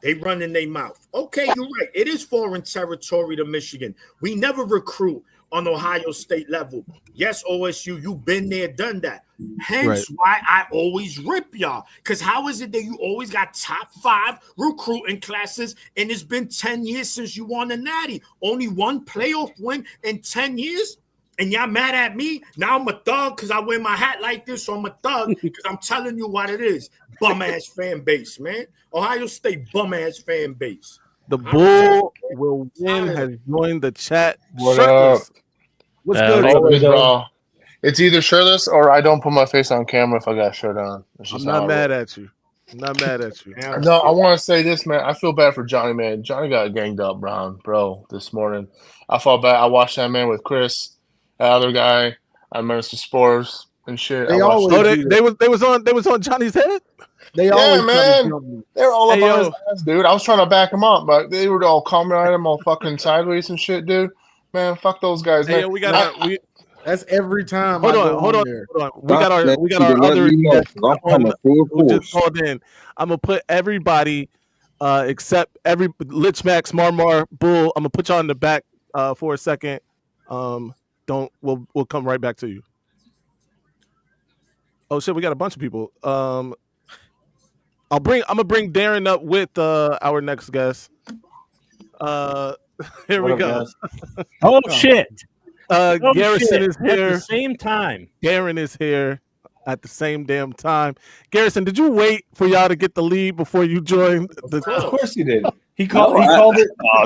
They run in their mouth. Okay, you're right. It is foreign territory to Michigan. We never recruit on Ohio State level. Yes, OSU, you've been there, done that. Hence why I always rip y'all. Because how is it that you always got top 5 recruiting classes and it's been 10 years since you won a natty? Only 1 playoff win in 10 years? And y'all mad at me? Now I'm a thug because I wear my hat like this, so I'm a thug because I'm telling you what it is. Bum-ass fan base, man. Ohio State bum-ass fan base. The Bull will win has joined the chat. What shirtless. up? What's good? Always, bro. It's either shirtless or I don't put my face on camera if I got showdown. I'm not mad at you. I'm not mad at you. No, I want to say this, man. I feel bad for Johnny, man. Johnny got ganged up, bro, this morning. I felt bad. I watched that man with Chris, that other guy. I remember some spores and shit. They was on Johnny's head. They always man. They were all up on his ass, dude. I was trying to back him up, but they were all coming at him all fucking sideways and shit, dude. Man, fuck those guys. Hey, man. That's every time. Hold on. We got our other who just called in. I'm gonna put everybody except Lich Max, Marmar, Bull. I'm gonna put y'all in the back for a second. We'll come right back to you. Oh shit, we got a bunch of people. I'm gonna bring Darren up with our next guest. Here we go. Oh shit. Garrison is here. At the same time. Darren is here. at the same damn time. Garrison, did you wait for y'all to get the lead before you joined? Of course he did. He called it. Oh,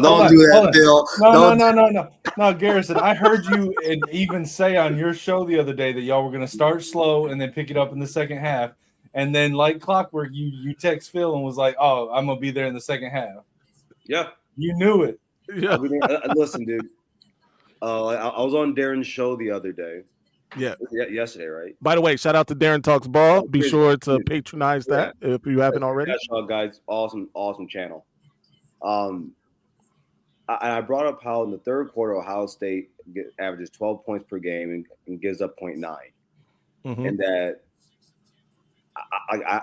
don't do that, Bill. No, Garrison. I heard you and even say on your show the other day that y'all were going to start slow and then pick it up in the second half. And then, like clockwork, you text Phil and was like, "Oh, I'm gonna be there in the second half." Yeah, you knew it. Yeah. I mean, listen, dude. I was on Darren's show the other day. Yeah, yesterday, right? By the way, shout out to Darren Talks Ball. Be sure to patronize that if you haven't already. Guys, awesome channel. I brought up how in the third quarter Ohio State averages 12 points per game and gives up 0.9, and that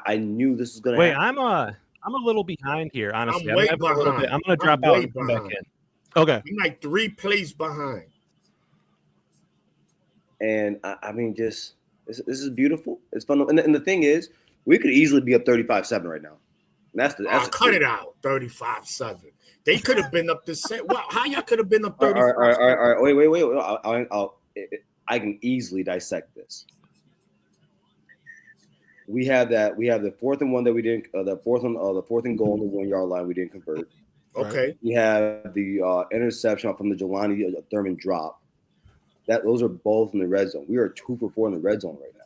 I knew this was going to happen. I'm a little behind here, honestly. I'm way behind. I'm going to drop out and come back in. Okay. I'm like 3 plays behind. And I mean, just this is beautiful. It's fun. And the thing is, we could easily be up 35-7 right now. And that's cut it out, 35-7. They could have been up the same. Well, how y'all could have been up 35? All right. Wait. I can easily dissect this. We have the 4th and 1 that we didn't. The fourth and goal on the 1 yard line we didn't convert. Okay. We have the interception from the Jelani Thurman drop. Those are both in the red zone. We are 2 for 4 in the red zone right now.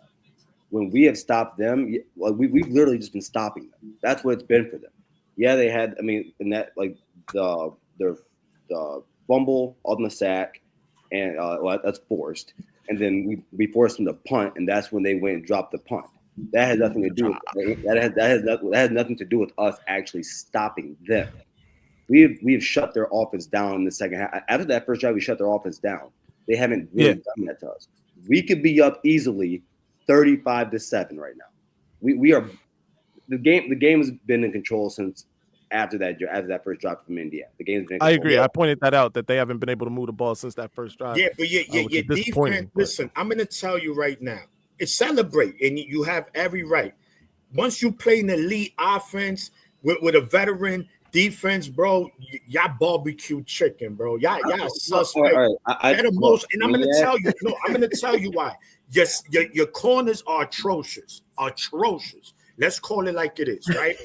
When we have stopped them, we've literally just been stopping them. That's what it's been for them. Yeah, they had. I mean, in that the fumble on the sack, and that's forced. And then we forced them to punt, and that's when they went and dropped the punt. That has nothing to do with that has nothing to do with us actually stopping them. We have shut their offense down in the second half. After that first drive, we shut their offense down. They haven't really done that to us. We could be up easily 35-7 right now. We are the game has been in control since after that first drive from Indiana. The game's been in control. I agree. I pointed that out that they haven't been able to move the ball since that first drive. Yeah, but your defense. Listen, I'm gonna tell you right now. It's celebrate, and you have every right. Once you play an elite offense with a veteran defense, bro, y'all barbecue chicken, bro. Y'all suspect. Right. And I'm gonna tell you. No, I'm gonna tell you why. Yes, your corners are atrocious. Atrocious. Let's call it like it is, right?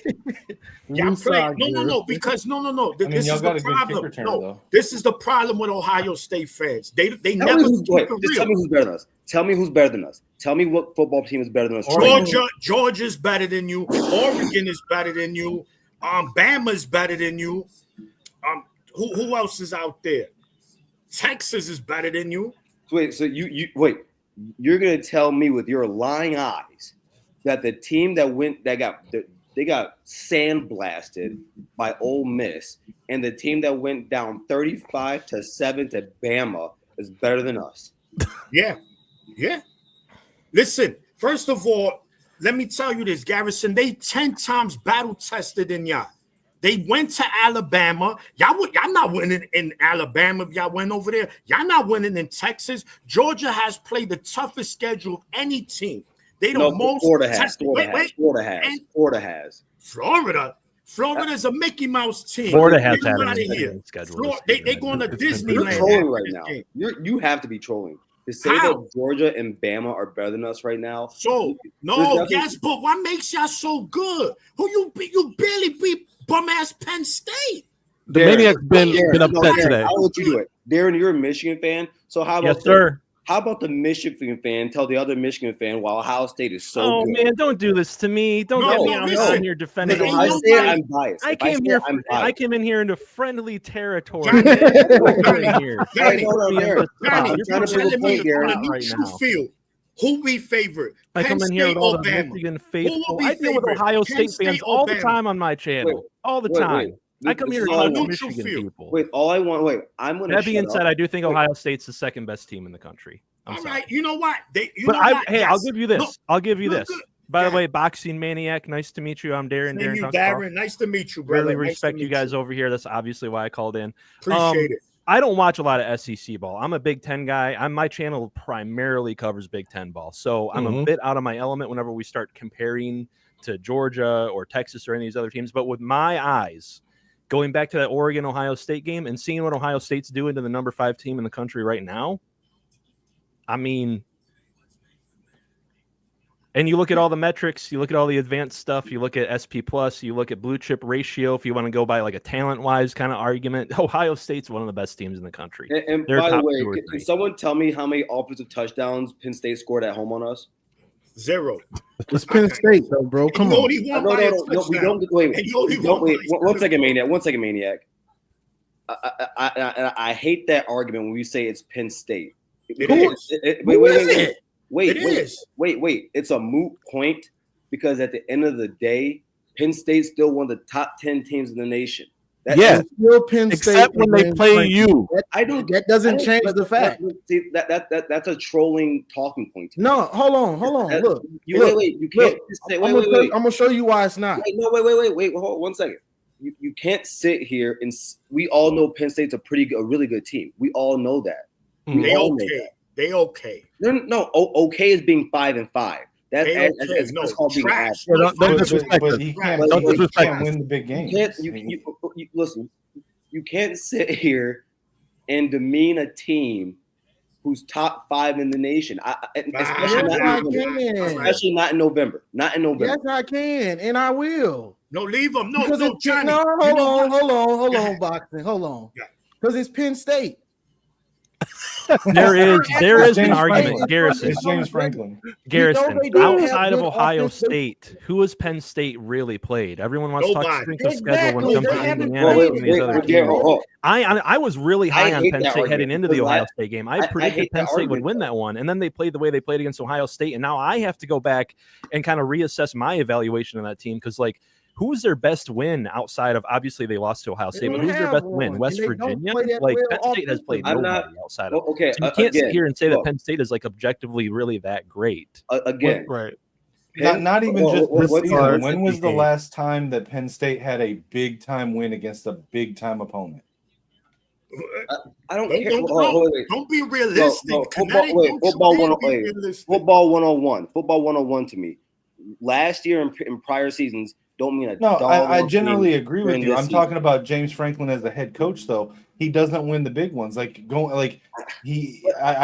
Y'all play. No. Because no. This is the problem. No, this is the problem with Ohio State fans. They never just tell me who's better than us. Tell me who's better than us. Tell me what football team is better than us. Georgia's better than you. Oregon is better than you. Bama's better than you. Who else is out there? Texas is better than you. Wait, so you're gonna tell me with your lying eyes that the team that got sandblasted by Ole Miss and the team that went down 35-7 to Bama is better than us? Yeah. Listen, first of all, let me tell you this, Garrison. They 10 times battle tested than y'all. They went to Alabama. Y'all not winning in Alabama if y'all went over there. Y'all not winning in Texas. Georgia has played the toughest schedule of any team. They don't most. Florida has. Florida's a Mickey Mouse team. Florida has had a schedule. They going to Disneyland. You're trolling right now. You have to be trolling. To say that Georgia and Bama are better than us right now. So but what makes y'all so good? Who you barely beat bum ass Penn State. The Maniac's been upset today. I'll let you do it. Darren, you're a Michigan fan. So how about how about the Michigan fan tell the other Michigan fan while Ohio State is so good? Man, don't do this to me. Don't get me out here defending. I'm biased. I came in here into friendly territory. Johnny, you're telling me on a neutral field. Who we favorite? I come in here with all the Michigan faithful. I deal with Ohio State fans all the time on my channel. All the time. I come here to talk to Michigan people. I'm going to. That being said, I do think Ohio State's the second best team in the country. All right, you know what? I'll give you this. I'll give you this. By the way, Boxing Maniac, nice to meet you. I'm Darren. Darren, nice to meet you, brother. Really respect you guys over here. That's obviously why I called in. Appreciate it. I don't watch a lot of SEC ball. I'm a Big Ten guy. My channel primarily covers Big Ten ball, so I'm a bit out of my element whenever we start comparing to Georgia or Texas or any of these other teams. But with my eyes, going back to that Oregon-Ohio State game and seeing what Ohio State's doing to the number 5 team in the country right now, I mean, And you look at all the metrics, you look at all the advanced stuff, you look at SP plus, you look at blue chip ratio. If you want to go by like a talent wise kind of argument, Ohio State's one of the best teams in the country. And They're by the top way, 2 or can 3. someone tell me how many offensive touchdowns Penn State scored at home on us? 0. It's Penn State, though, bro. Come on. No, we don't. Wait. 1 second, Maniac. 1 second, Maniac. I hate that argument when we say it's Penn State. Wait. It's a moot point because at the end of the day, Penn State's still one of the top 10 teams in the nation. That's still Penn State, except when they play you. That doesn't change the fact. That's a trolling talking point. No, hold on. Look, you can't say. I'm gonna show you why it's not. Wait. Hold on 1 second. You can't sit here and we all know Penn State's a really good team. We all know that. They okay. No, okay is being 5-5. That's called being average. Don't disrespect us. Don't disrespect win the big game. Listen, you can't sit here and demean a team who's top 5 in the nation. Especially not in November. Yes, I can, and I will. No, leave them. No, Johnny. Hold on, boxing. Hold on. Because it's Penn State. There is an argument, Garrison. It's James Franklin. Garrison, outside of Ohio State, who has Penn State really played? Everyone wants to talk strength of schedule when it comes to Indiana and these other teams. I was really high on Penn State heading into the Ohio State game. I predicted Penn State would win that one, and then they played the way they played against Ohio State, and now I have to go back and kind of reassess my evaluation of that team because, like, who's their best win outside of, obviously they lost to Ohio State, but who's their best win? West Virginia? Like, Penn State has played nobody outside of. Okay, so you can't sit here and say that Penn State is like objectively really that great. Again, right? Not even just this season. When was the last time that Penn State had a big time win against a big time opponent? I don't care. Don't be realistic. Football 101. Football 101 to me. Last year in prior seasons don't mean a no. dog I generally agree with you. I'm season. talking about James Franklin as the head coach, though. He doesn't win the big ones. I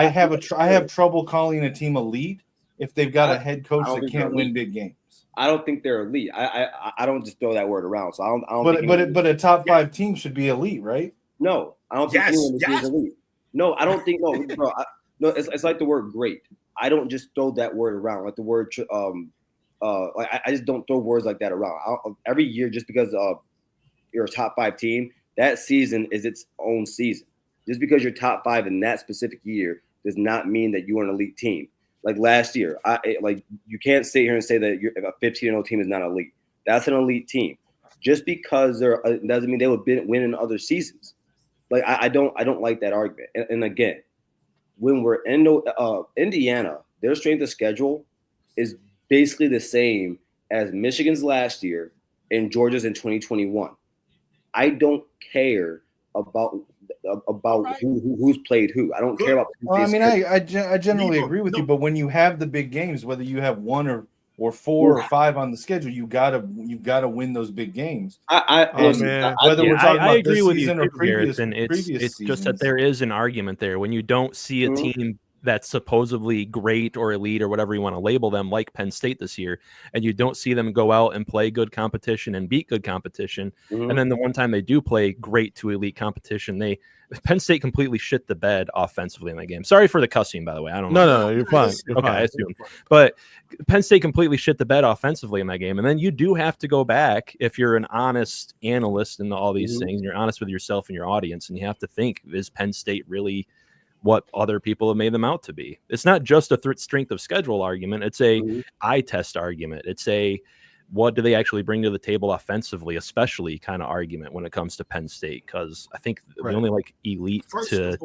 have trouble calling a team elite if they've got a head coach that can't win big games. I don't think they're elite. I don't just throw that word around. So I don't. But a top 5 team should be elite, right? No, I don't think anyone is elite. No, I don't think bro. It's like the word great. I don't just throw that word around like the word I just don't throw words like that around. Every year, just because you're a top 5 team, that season is its own season. Just because you're top 5 in that specific year does not mean that you are an elite team. Like last year, you can't sit here and say that a 15-0 team is not elite. That's an elite team. Just because doesn't mean they would win in other seasons. Like I don't like that argument. And again, when we're in Indiana, their strength of schedule is basically the same as Michigan's last year and Georgia's in 2021. I don't care about who's played who. I don't care about. Well, I mean, I generally agree with you, but when you have the big games, whether you have 1 or 4 or 5 on the schedule, you've got to win those big games. I agree with you, Garrison. It's just that there is an argument there when you don't see a team that's supposedly great or elite or whatever you want to label them, like Penn State this year, and you don't see them go out and play good competition and beat good competition. And then the one time they do play great to elite competition, Penn State completely shit the bed offensively in that game. Sorry for the cussing, by the way. I don't know. No, you're fine. Okay, I assume. But Penn State completely shit the bed offensively in that game. And then you do have to go back, if you're an honest analyst in all these things, and you're honest with yourself and your audience, and you have to think, is Penn State really what other people have made them out to be? It's not just a strength of schedule argument. It's a eye test argument. It's a what do they actually bring to the table offensively, especially kind of argument when it comes to Penn State. Because I think the only elite to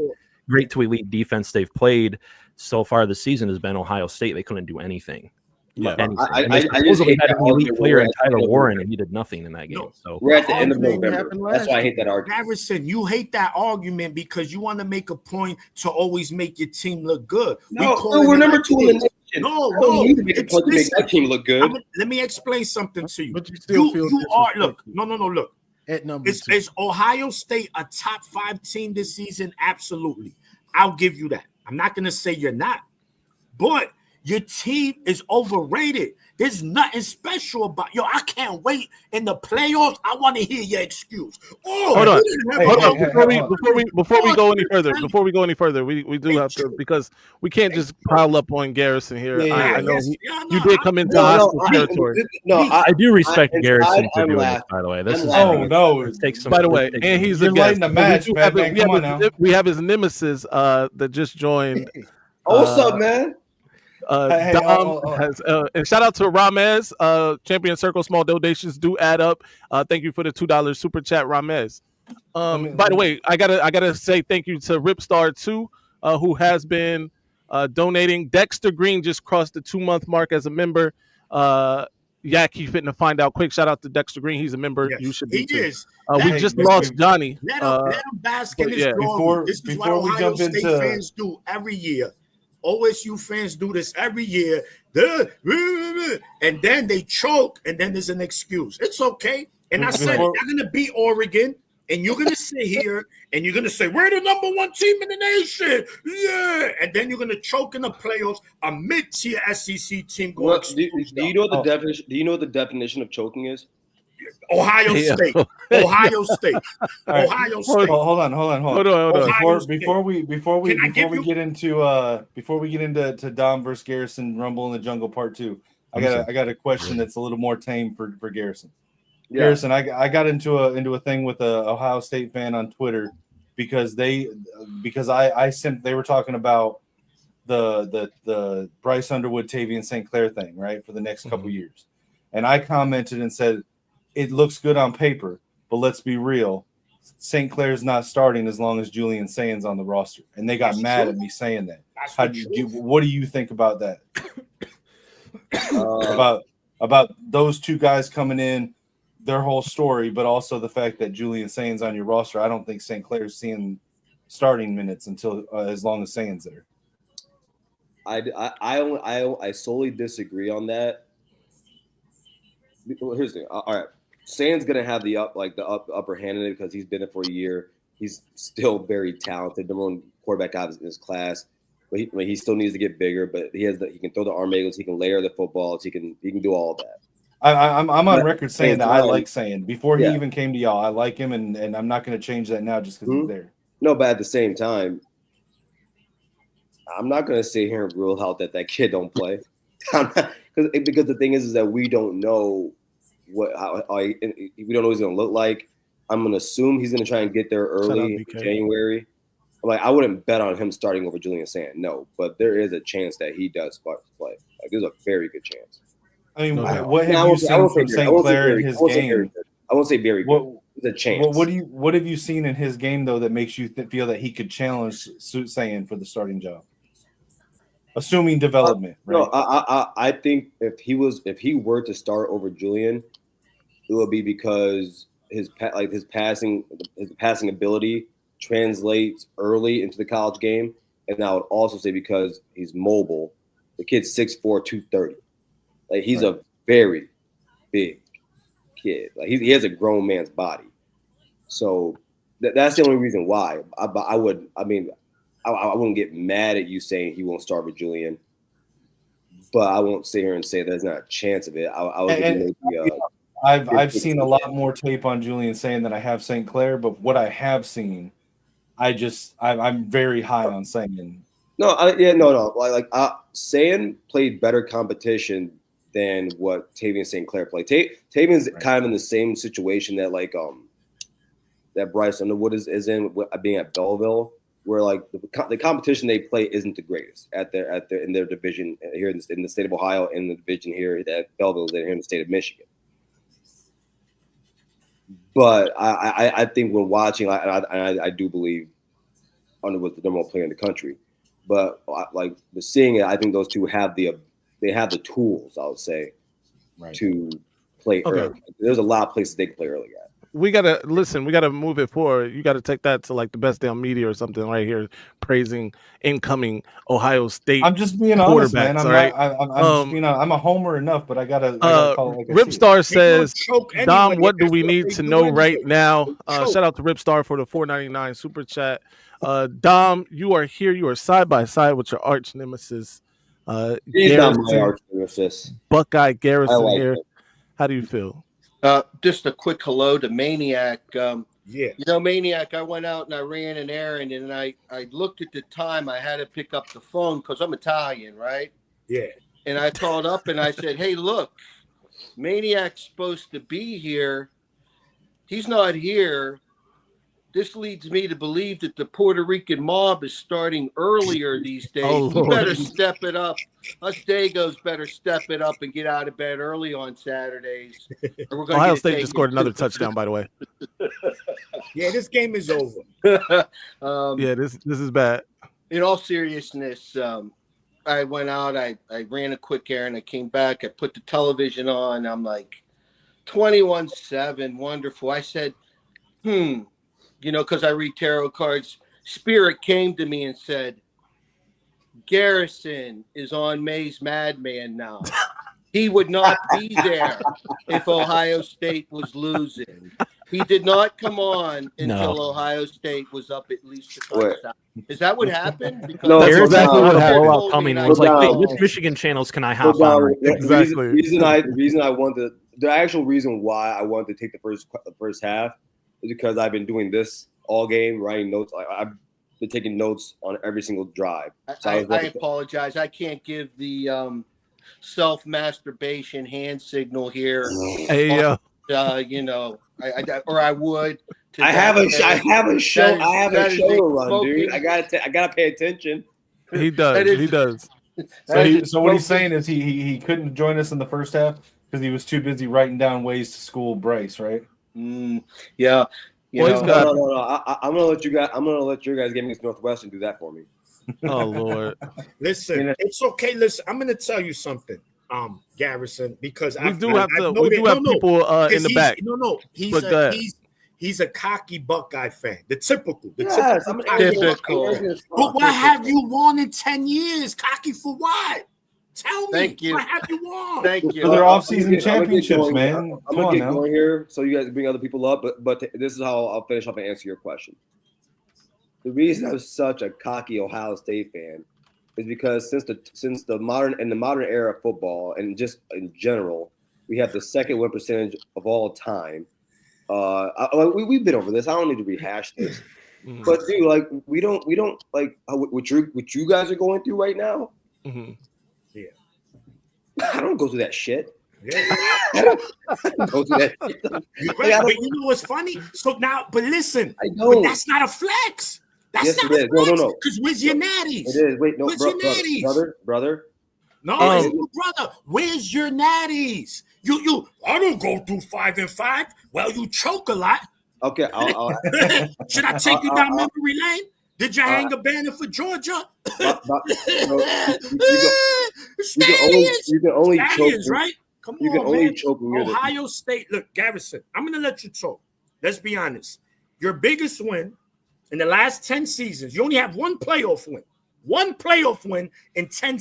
great to elite defense they've played so far this season has been Ohio State. They couldn't do anything. Yeah, I just hate that an elite player in Tyler Warren, and he did nothing in that game. So we're at the end of November. That's why I hate that argument. Garrison, you hate that argument because you want to make a point to always make your team look good. We're number 2 in the nation. No. You need to make a point to make that team look good. Let me explain something to you. But you still feel look. Look. At number 2. Is Ohio State a top 5 team this season? Absolutely. I'll give you that. I'm not going to say you're not, but Your team is overrated. There's nothing special about I can't wait in the playoffs. I want to hear your excuse. Hold on. Before we go any further, we do have to, because we can't just pile up on Garrison here. I know you did come into hostile territory. I do respect Garrison for doing this, by the way. This is it takes some. By the way, and he's a guest. We have his nemesis that just joined. What's up, man? Dom has and shout out to Ramez, Champion Circle. Small donations do add up. Thank you for the $2 super chat, Ramez. By the way, I gotta say thank you to Ripstar 2, who has been donating. Dexter Green just crossed the 2-month mark as a member. Yaki fitting to find out quick. Shout out to Dexter Green. He's a member. Yes, you should be too. We just lost Johnny. Let him bask in his glory. This is what Ohio State fans do every year. OSU fans do this every year. And then they choke, and then there's an excuse. It's okay. And I said, they're going to beat Oregon, and you're going to sit here, and you're going to say, we're the number 1 team in the nation. Yeah. And then you're going to choke in the playoffs. A mid-tier SEC team going do you know what the definition? Do you know what the definition of choking is? Ohio State. Ohio State. Ohio State. Hold on. Before we get into Dom versus Garrison Rumble in the Jungle Part 2, I got a question that's a little more tame for Garrison. Yeah. Garrison, I got into a thing with a Ohio State fan on Twitter because they were talking about the Bryce Underwood, Tavian St. Clair thing, right, for the next couple years, and I commented and said, it looks good on paper, but let's be real. St. Clair's not starting as long as Julian Saint's on the roster. And they got mad at me saying that. What do you think about that? About those two guys coming in, their whole story, but also the fact that Julian Saint's on your roster. I don't think St. Clair's seeing starting minutes until as long as Saint's there. I solely disagree on that. Well, here's the thing. All right. Sand's gonna have the upper hand in it because he's been there for a year. He's still very talented, number 1 quarterback out in his class, but he still needs to get bigger. But he can throw the arm angles, he can layer the footballs, he can do all of that. I'm on record saying that I like Sand before he even came to y'all. I like him, and I'm not going to change that now just because he's there. No, but at the same time, I'm not going to sit here and rule out that kid don't play, because the thing is that we don't know we don't know what he's going to look like. I'm going to assume he's going to try and get there early in January. I wouldn't bet on him starting over Julian Sand, no, but there is a chance that he does play. There's a very good chance. I mean, what have you seen from St. Clair in his game? I won't say very good. There's a chance. What have you seen in his game though that makes you feel that he could challenge Sand for the starting job? Assuming development, right? No, I think if he were to start over Julian, it would be because his passing ability translates early into the college game, and I would also say because he's mobile. The kid's 6'4", 230. He's a very big kid. He has a grown man's body. So that's the only reason why. I wouldn't get mad at you saying he won't start with Julian, but I won't sit here and say there's not a chance of it. I've seen a lot more tape on Julian saying than I have St. Clair, but what I have seen, I'm very high on saying. No. Sand played better competition than what Tavian St. Clair played. Tavian's kind of in the same situation that that Bryce Underwood is in, being at Belleville, where the competition they play isn't the greatest in their division here in the state of Ohio, and the division here that Belleville is in here in the state of Michigan. But I think when watching, I do believe Underwood's the number 1 player in the country. But seeing it, I think those two have the tools, I would say, to play early. There's a lot of places they can play early at. We gotta move it forward. You gotta take that to the best damn media or something right here, praising incoming Ohio State. I'm just being honest, man. I'm a homer enough, but I gotta call it Ripstar says, Dom, what do we need to know right now? Shout out to Ripstar for the $4.99 super chat. Dom, you are here. You are side by side with your arch nemesis, He's not my Garrison, arch nemesis. Buckeye Garrison like here. him. How do you feel? Just a quick hello to Maniac. Yeah. You know, Maniac, I went out and I ran an errand, and I looked at the time. I had to pick up the phone because I'm Italian, right? Yeah. And I called up and I said, hey, look, Maniac's supposed to be here. He's not here. This leads me to believe that the Puerto Rican mob is starting earlier these days. Oh, We Lord. better step it up. Us Dagos better step it up and get out of bed early on Saturdays. Or we're gonna Ohio get State taken. just scored another touchdown, by the way. Yeah, this game is over. Yeah, this is bad. In all seriousness, I went out, I ran a quick errand, I came back, I put the television on, I'm like 21-7, wonderful. I said, you know, because I read tarot cards, Spirit came to me and said, Garrison is on Maize Madman now. He would not be there if Ohio State was losing. He did not come on until Ohio State was up at least a touchdown. Is that what happened? Because No, That's exactly what happened. told Blowout me coming. and I was like, wait, down. which Michigan channels can I So, hop on? Right? Exactly. The reason I wanted the actual reason why I wanted to take the first half is because I've been doing this all game, writing notes. I've been taking notes on every single drive. So I apologize. I can't give the self-masturbation hand signal here. Hey, You know, I would. I have a show to run, dude. I gotta pay attention. He does. He does. So what he's saying is he couldn't join us in the first half because he was too busy writing down ways to school Bryce, right? Yeah. No. I'm gonna let you guys. I'm gonna let your guys get Against Northwestern do that for me. Oh Lord. Listen, it's okay. Listen, I'm gonna tell you something, Garrison, because we do have people in the back. He's a cocky Buckeye fan. The typical. Yes, I'm typical. But what have you won in 10 years? Cocky for what? Tell me. Thank you. What have you won? Thank you. So they're off-season championships, man. I'm gonna get going here, so you guys bring other people up. But this is how I'll finish up and answer your question. The reason I'm such a cocky Ohio State fan is because since the modern era of football and just in general, we have the second win percentage of all time. We've been over this. I don't need to rehash this. But dude, like we don't like what you guys are going through right now. Yeah. I don't go through that shit. Yeah. I don't go through that shit. But you know what's funny? So now, but listen, I know. but that's not a flex. That's not a flex. No. Because where's your natties? It is. Wait, no, where's your natties? brother. No, it's your brother. Where's your natties? You. I don't go through 5 and 5. Well, you choke a lot. Okay. Should I take you down memory lane? Did you hang a banner for Georgia? You can only choke, right? Come you on, can only man. choke when you're Ohio State. Look, Garrison, I'm going to let you talk. Let's be honest. Your biggest win in the last 10 seasons, you only have one playoff win. One playoff win in 10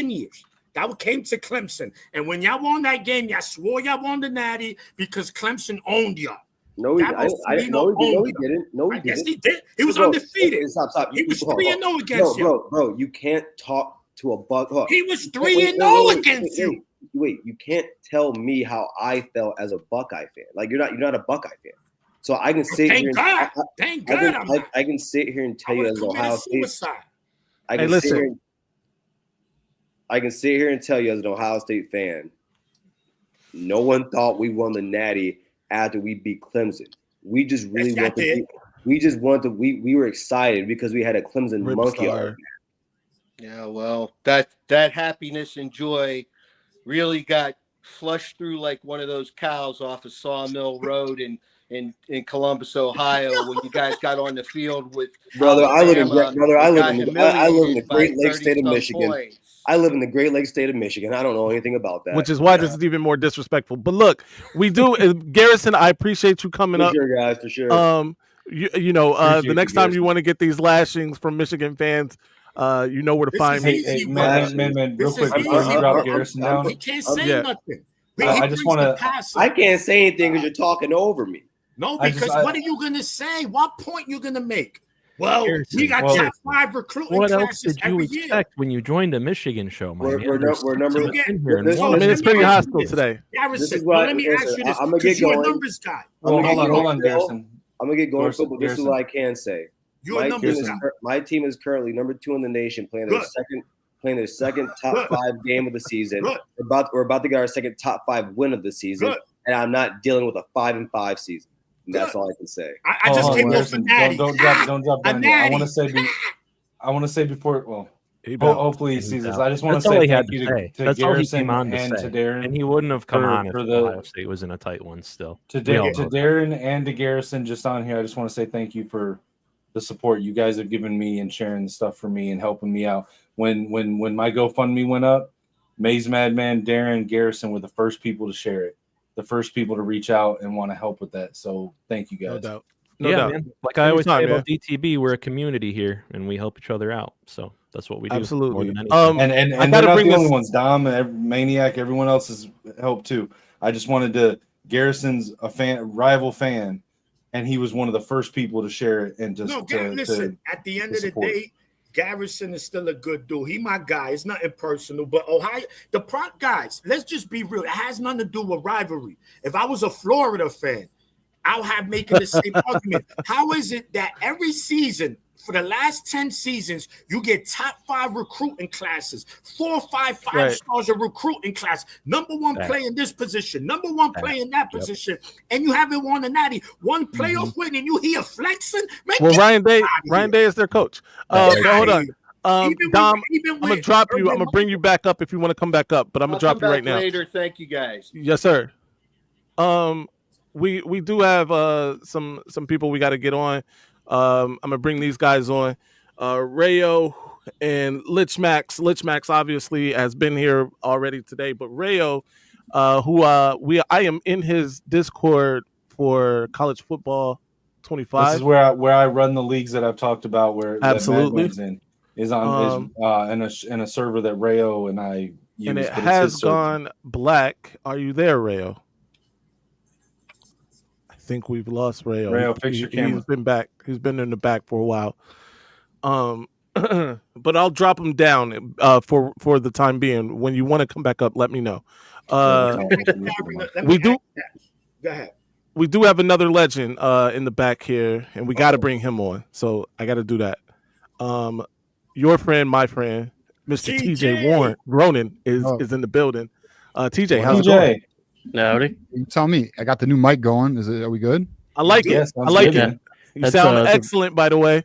years. That came to Clemson. And when y'all won that game, y'all swore y'all won the Natty because Clemson owned y'all. No, he didn't. No, he didn't. Yes, he did. He was undefeated. Stop. He was 3-0 against you. Bro, you can't talk to a Buck. He was 3-0 against you. Wait, you can't tell me how I felt as a Buckeye fan. Like you're not a Buckeye fan. So I can sit here. Thank God. I can sit here and tell you as Ohio State. I can sit here and tell you as an Ohio State fan. No one thought we won the Natty after we beat Clemson. We just really we were excited because we had a Clemson monkey on our. Yeah, well, that happiness and joy really got flushed through like one of those cows off of Sawmill Road in Columbus, Ohio, when you guys got on the field with I live in the Great Lakes state of Michigan. I live in the Great Lakes state of Michigan. I don't know anything about that. Which is why this is even more disrespectful. But look, we do Garrison, I appreciate you coming up. For sure, guys, for sure. The next time you want to get these lashings from Michigan fans, you know where to find me. Hey, man, real quick before you drop Garrison down. He can't say nothing. I just want to. I can't say anything because you're talking over me. No, because what are you going to say? What point you going to make? Well, we got top 5 recruiting What else classes did you every expect when you joined a Michigan show, man? We're number. It's pretty hostile today. Garrison, let me ask you this. I'm gonna get You're a going. numbers guy. Well, hold on, Garrison. I'm gonna get going, Garrison, but this is what I can say. You're a numbers guy. My team is currently number 2 in the nation, playing their second top 5 game of the season. We're about to get our second top 5 win of the season, and I'm not dealing with a 5-5 season. And that's all I can say. I just came off a natty. Don't drop down. I want to say before. Well, hopefully he sees this. I just want to say thank you to Garrison and to Darren. And he wouldn't have come on if Ohio State was in a tight one still. To Darren and to Garrison, just on here, I just want to say thank you for the support you guys have given me and sharing the stuff for me and helping me out. When my GoFundMe went up, Maize Madman, Darren, Garrison were the first people to share it, the first people to reach out and want to help with that. So thank you guys. No doubt. Man. Like I always say about DTB, we're a community here and we help each other out. So that's what we do. Absolutely. And they're not the only ones. Dom, Maniac, everyone else has helped too. I just wanted to. Garrison's a rival fan, and he was one of the first people to share it and just listen. At the end of the day, Garrison is still a good dude. He my guy. It's nothing personal, but Ohio, guys, let's just be real. It has nothing to do with rivalry. If I was a Florida fan, I'll have making the same argument. How is it that every season for the last 10 seasons, you get top 5 recruiting classes, 4 or 5 stars of recruiting class, number 1 player in this position, number 1 player in that position, and you haven't won a natty, 1 playoff win, and you here flexing? Ryan Day is their coach. Hold on. Dom, I'm gonna drop you. I'm gonna bring you back up if you want to come back up, but I'm gonna drop you right now. Later, thank you guys. Yes, sir. We do have some people we got to get on. I'm gonna bring these guys on. Rayo and Lichmax. Lichmax obviously has been here already today, but Rayo, I am in his Discord for college football 25. This is where I run the leagues that I've talked about. Where absolutely is on in a server that Rayo and I use. And it has gone black. Are you there, Rayo? I think we've lost Rayo. Rayo, fix your camera. He's been back. He's been in the back for a while. But I'll drop him down for the time being. When you want to come back up, let me know. We do. Go ahead. We do have another legend in the back here, and we got to bring him on. So I got to do that. Your friend, my friend, Mr. TJ Warren Ronan is in the building. TJ, how's it going? Howdy. You tell me. I got the new mic going. Are we good? I like it. I like it. You sound excellent, by the way.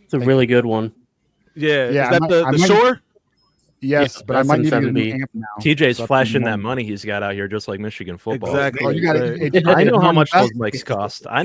It's a really good one. Yeah. Is that the Shore? Yes, but I might need to get a new amp now. TJ's flashing that money he's got out here, just like Michigan football. Exactly. Oh, you gotta, I know how much those mics cost. I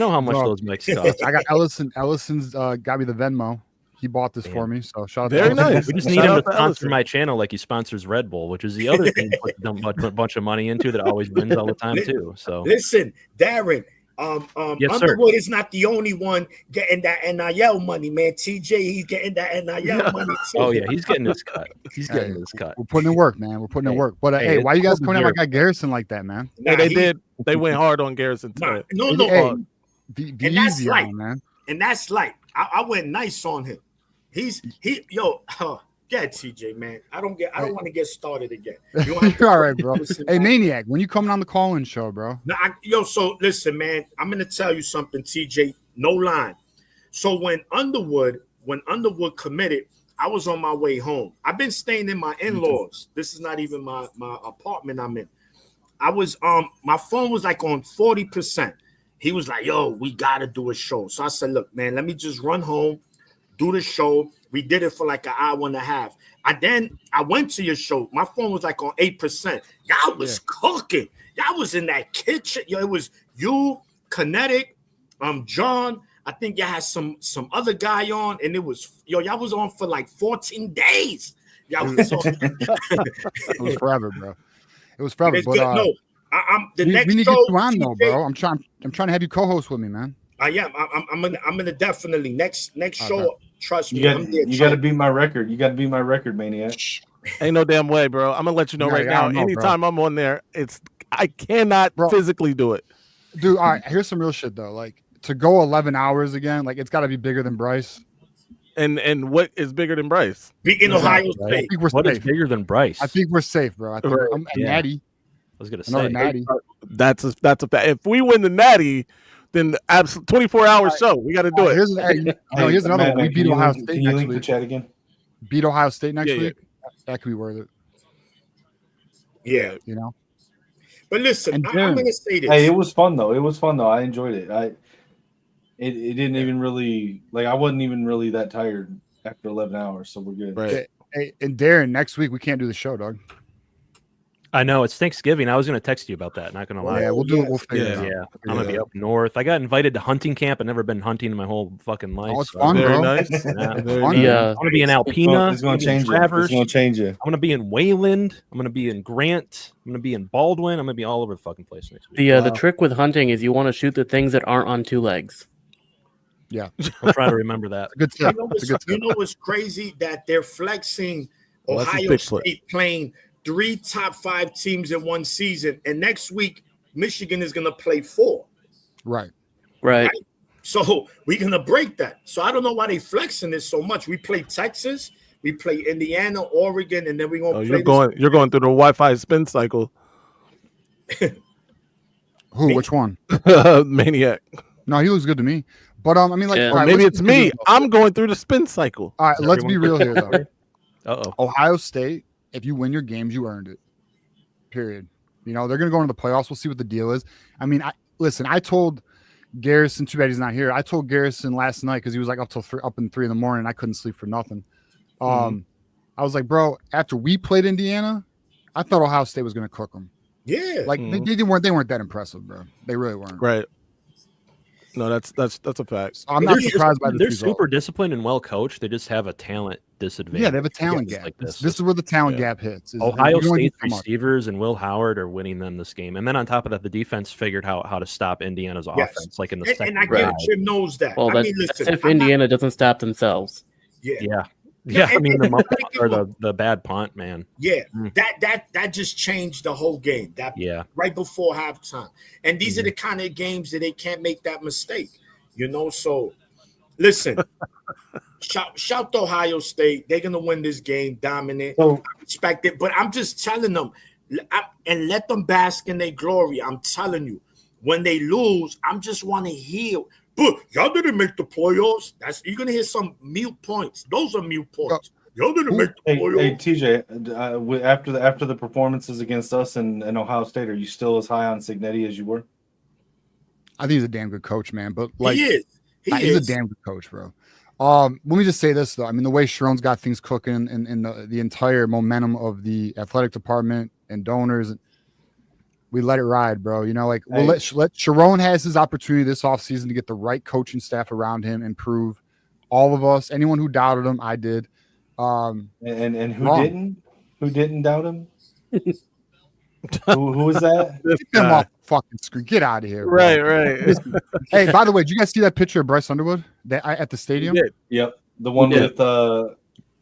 got Ellison's got me the Venmo. He bought this for me, so shout out. Very nice. We just need him to sponsor my channel like he sponsors Red Bull, which is the other thing he puts a bunch of money into that always wins all the time too. So listen, Darren. Yes, Underwood is not the only one getting that NIL money, man. TJ, he's getting that NIL money too. Oh yeah, he's getting his cut. He's getting his cut. We're putting in work, man. We're putting in work. But hey, why you guys pointing out like Garrison like that, man? Hey, they did. They went hard on Garrison today. No. Be and that's easy light, on him, man. And that's light. I went nice on him. Get TJ, man. I don't want to get started again. You're all right, bro. Hey, Maniac, when you coming on the call-in show, bro? So listen, man. I'm gonna tell you something, TJ. No line. So when Underwood committed, I was on my way home. I've been staying in my in-laws. This is not even my apartment I'm in. I was my phone was like on 40%. He was like, "Yo, we gotta do a show." So I said, "Look, man, let me just run home, do the show." We did it for like an hour and a half. I went to your show. My phone was like on 8%. Y'all was cooking. Y'all was in that kitchen. Yo, it was you, Kinetik, John. I think y'all had some other guy on, and it was y'all was on for like 14 days. Y'all was on. It was forever, bro. It was forever. But no, I'm the we next need to show. get you on though, bro. I'm trying to have you co-host with me, man. I am. I'm gonna definitely next show. Trust me. You got to beat my record. You got to beat my record, Maniac. Ain't no damn way, bro. I'm gonna let you know right now. Anytime I'm on there, I cannot physically do it. Dude, all right. Here's some real shit though. Like to go 11 hours again, like it's got to be bigger than Bryce. And what is bigger than Bryce? Beating Ohio I State. think we're What is safe. bigger than Bryce? I think we're safe, bro. I think I'm Yeah. Natty. I was gonna Another say. Natty. That's a fact. If we win the Natty, then the 24-hour show. We got to do it. Here's another one. We beat Ohio State Can you next link the week. chat again? Beat Ohio State next Yeah. week. That could be worth it. Yeah. You know. But listen, And I'm Darren- going to say this. Hey, it was fun though. I enjoyed it. It didn't even really I wasn't even really that tired after 11 hours, so we're good. Right. Hey, and Darren, next week we can't do the show, dog. I know it's Thanksgiving. I was going to text you about that. Not going to lie. Yeah, we'll do it. We'll figure it out. Yeah, I'm going to be up north. I got invited to hunting camp. I've never been hunting in my whole fucking life. Oh, it's fun, Very bro. nice. Yeah. Very Fun. nice. I'm going to be in Alpena. It's going to change you. Traverse. It's going to change you. I'm going to be in Wayland. I'm going to be in Grant. I'm going to be in Baldwin. I'm going to be all over the fucking place next week. The trick with hunting is you want to shoot the things that aren't on two legs. Yeah, I'll try to remember that. good You tip. know, It's a good tip. what's crazy? That they're flexing Well, that's his Ohio Bigfoot. State playing 3 top 5 teams in one season. And next week, Michigan is going to play 4. Right. Right. So we're going to break that. So I don't know why they flexing this so much. We play Texas, we play Indiana, Oregon, and then we're going to play You're going through the Wi-Fi spin cycle. Who? Which one? Maniac. No, he looks good to me. But I mean, like, Yeah. all right, Maybe let's it's be me. real, though. I'm going through the spin cycle. All right, let's be real here, though. Uh-oh. Ohio State, if you win your games, you earned it. Period. You know, they're going to go into the playoffs. We'll see what the deal is. I mean, I told Garrison, too bad he's not here. I told Garrison last night because he was like up in 3 in the morning. I couldn't sleep for nothing. I was like, bro, after we played Indiana, I thought Ohio State was going to cook them. Yeah. Like they weren't that impressive, bro. They really weren't. Right. No, that's a fact. I'm not surprised by this They're result. super disciplined and well coached. They just have a talent disadvantage. Yeah, they have a talent Games gap. like This is where the talent gap hits. Ohio You only State's get so much. receivers and Will Howard are winning them this game. And then on top of that, the defense figured out how to stop Indiana's Yes. offense, like in the And second I drive. get Jim knows that. Well, I that's, mean, listen, that's if I'm not- Indiana doesn't stop themselves. Yeah. No, Yeah, I mean the and- muff or the bad punt, man. Yeah, that just changed the whole game. That Yeah. right before halftime. And these are the kind of games that they can't make that mistake. You know, so listen, shout to Ohio State. They're gonna win this game, dominant. I respect it, but I'm just telling them, and let them bask in their glory. I'm telling you, when they lose, I'm just want to hear. But y'all didn't make the playoffs. You're gonna hear some mute points. Those are mute points. Y'all didn't make the Hey, playoffs. TJ, after the performances against us and Ohio State, are you still as high on Signetti as you were? I think he's a damn good coach, man. But like, He is. He's a damn good coach, bro. Let me just say this though. I mean, the way Sharon's got things cooking and the entire momentum of the athletic department and donors, we let it ride, bro. You know, like we'll let Sharon has his opportunity this offseason to get the right coaching staff around him and prove all of us, anyone who doubted him, I did. And who wrong. didn't? Who didn't doubt him? who was that? Get them off the fucking screen. Get out of here. Bro. Right. Hey, by the way, did you guys see that picture of Bryce Underwood at the stadium? Yep, the one with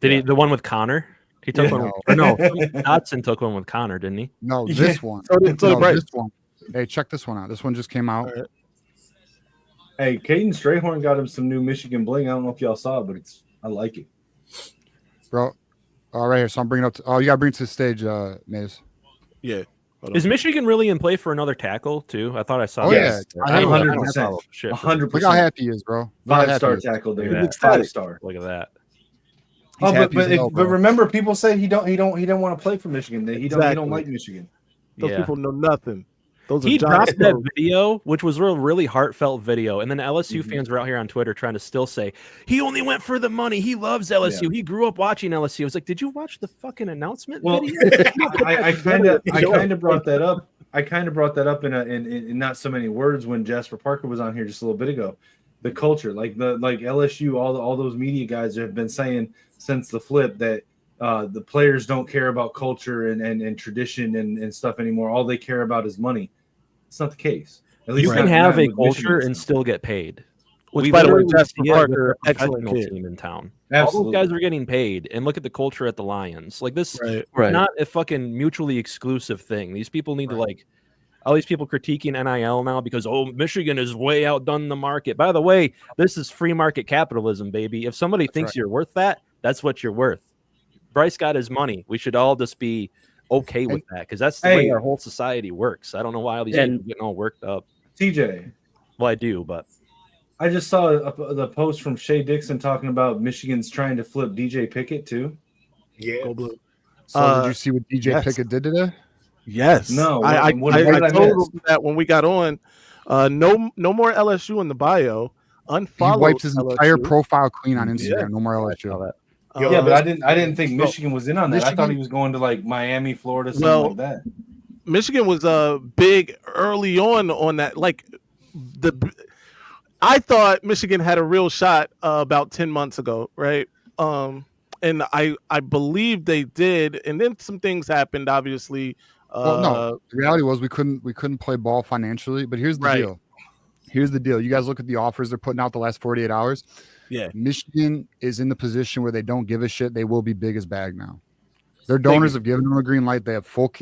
Did he the one with Connor? He took one. No, Dotson took one with Connor, didn't he? No, this one. So did Bryce. This one. Hey, check this one out. This one just came out. Hey, Caden Strayhorn got him some new Michigan bling. I don't know if y'all saw it, but I like it. Bro. All right, here. So I'm bringing it up. You got to bring it to the stage, Maize. Yeah. Is Michigan really in play for another tackle too? I thought I saw. Oh, that. yeah. I don't 100%. follow shit. 100%. Look how happy he is, bro. Look how happy he 5-star is. tackle, dude. Look at that. 5-star. Look at that. He's happy as hell, But bro. remember, people say he don't want to play for Michigan. He don't like Michigan. Those Yeah. people know nothing. Those He are John dropped that Stones. video, which was a really heartfelt video, and then LSU fans were out here on Twitter trying to still say he only went for the money. He loves LSU. Yeah. He grew up watching LSU. I was like, did you watch the fucking announcement Well, video? I kind of brought that up. I kind of brought that up in not so many words when Jasper Parker was on here just a little bit ago. The culture, like LSU, all those media guys have been saying since the flip that the players don't care about culture and tradition and stuff anymore. All they care about is money. It's not the case. At least You can not have a with culture Michigan. and still get paid. Which, We by the way, literally Jasper see it with Parker, the excellent professional kid. team in town. Absolutely. All those guys are getting paid, and look at the culture at the Lions. Like this, Right. Right. not a fucking mutually exclusive thing. These people need to All these people critiquing NIL now because, Michigan is way outdone the market. By the way, this is free market capitalism, baby. If somebody thinks you're worth that, that's what you're worth. Bryce got his money. We should all just be okay with that because that's the way our whole society works. I don't know why all these people are getting all worked up. TJ. Well, I do, but I just saw the post from Shea Dixon talking about Michigan's trying to flip DJ Pickett too. Yeah. Go Blue. So did you see what DJ Pickett did today? Yes. No. I told him that when we got on. No more LSU in the bio. Unfollowed. He wiped his LSU. entire profile clean on Instagram. No more LSU. Yeah, but I didn't think Michigan was in on that. I thought he was going to like Miami, Florida, something like that. Michigan was big early on that. Like I thought Michigan had a real shot about 10 months ago, right? And I believe they did, and then some things happened. Obviously, well, no. The reality was we couldn't play ball financially. But here's the deal. Here's the deal. You guys look at the offers they're putting out the last 48 hours. Yeah, Michigan is in the position where they don't give a shit. They will be big as bag now. Their donors have given them a green light. They have full.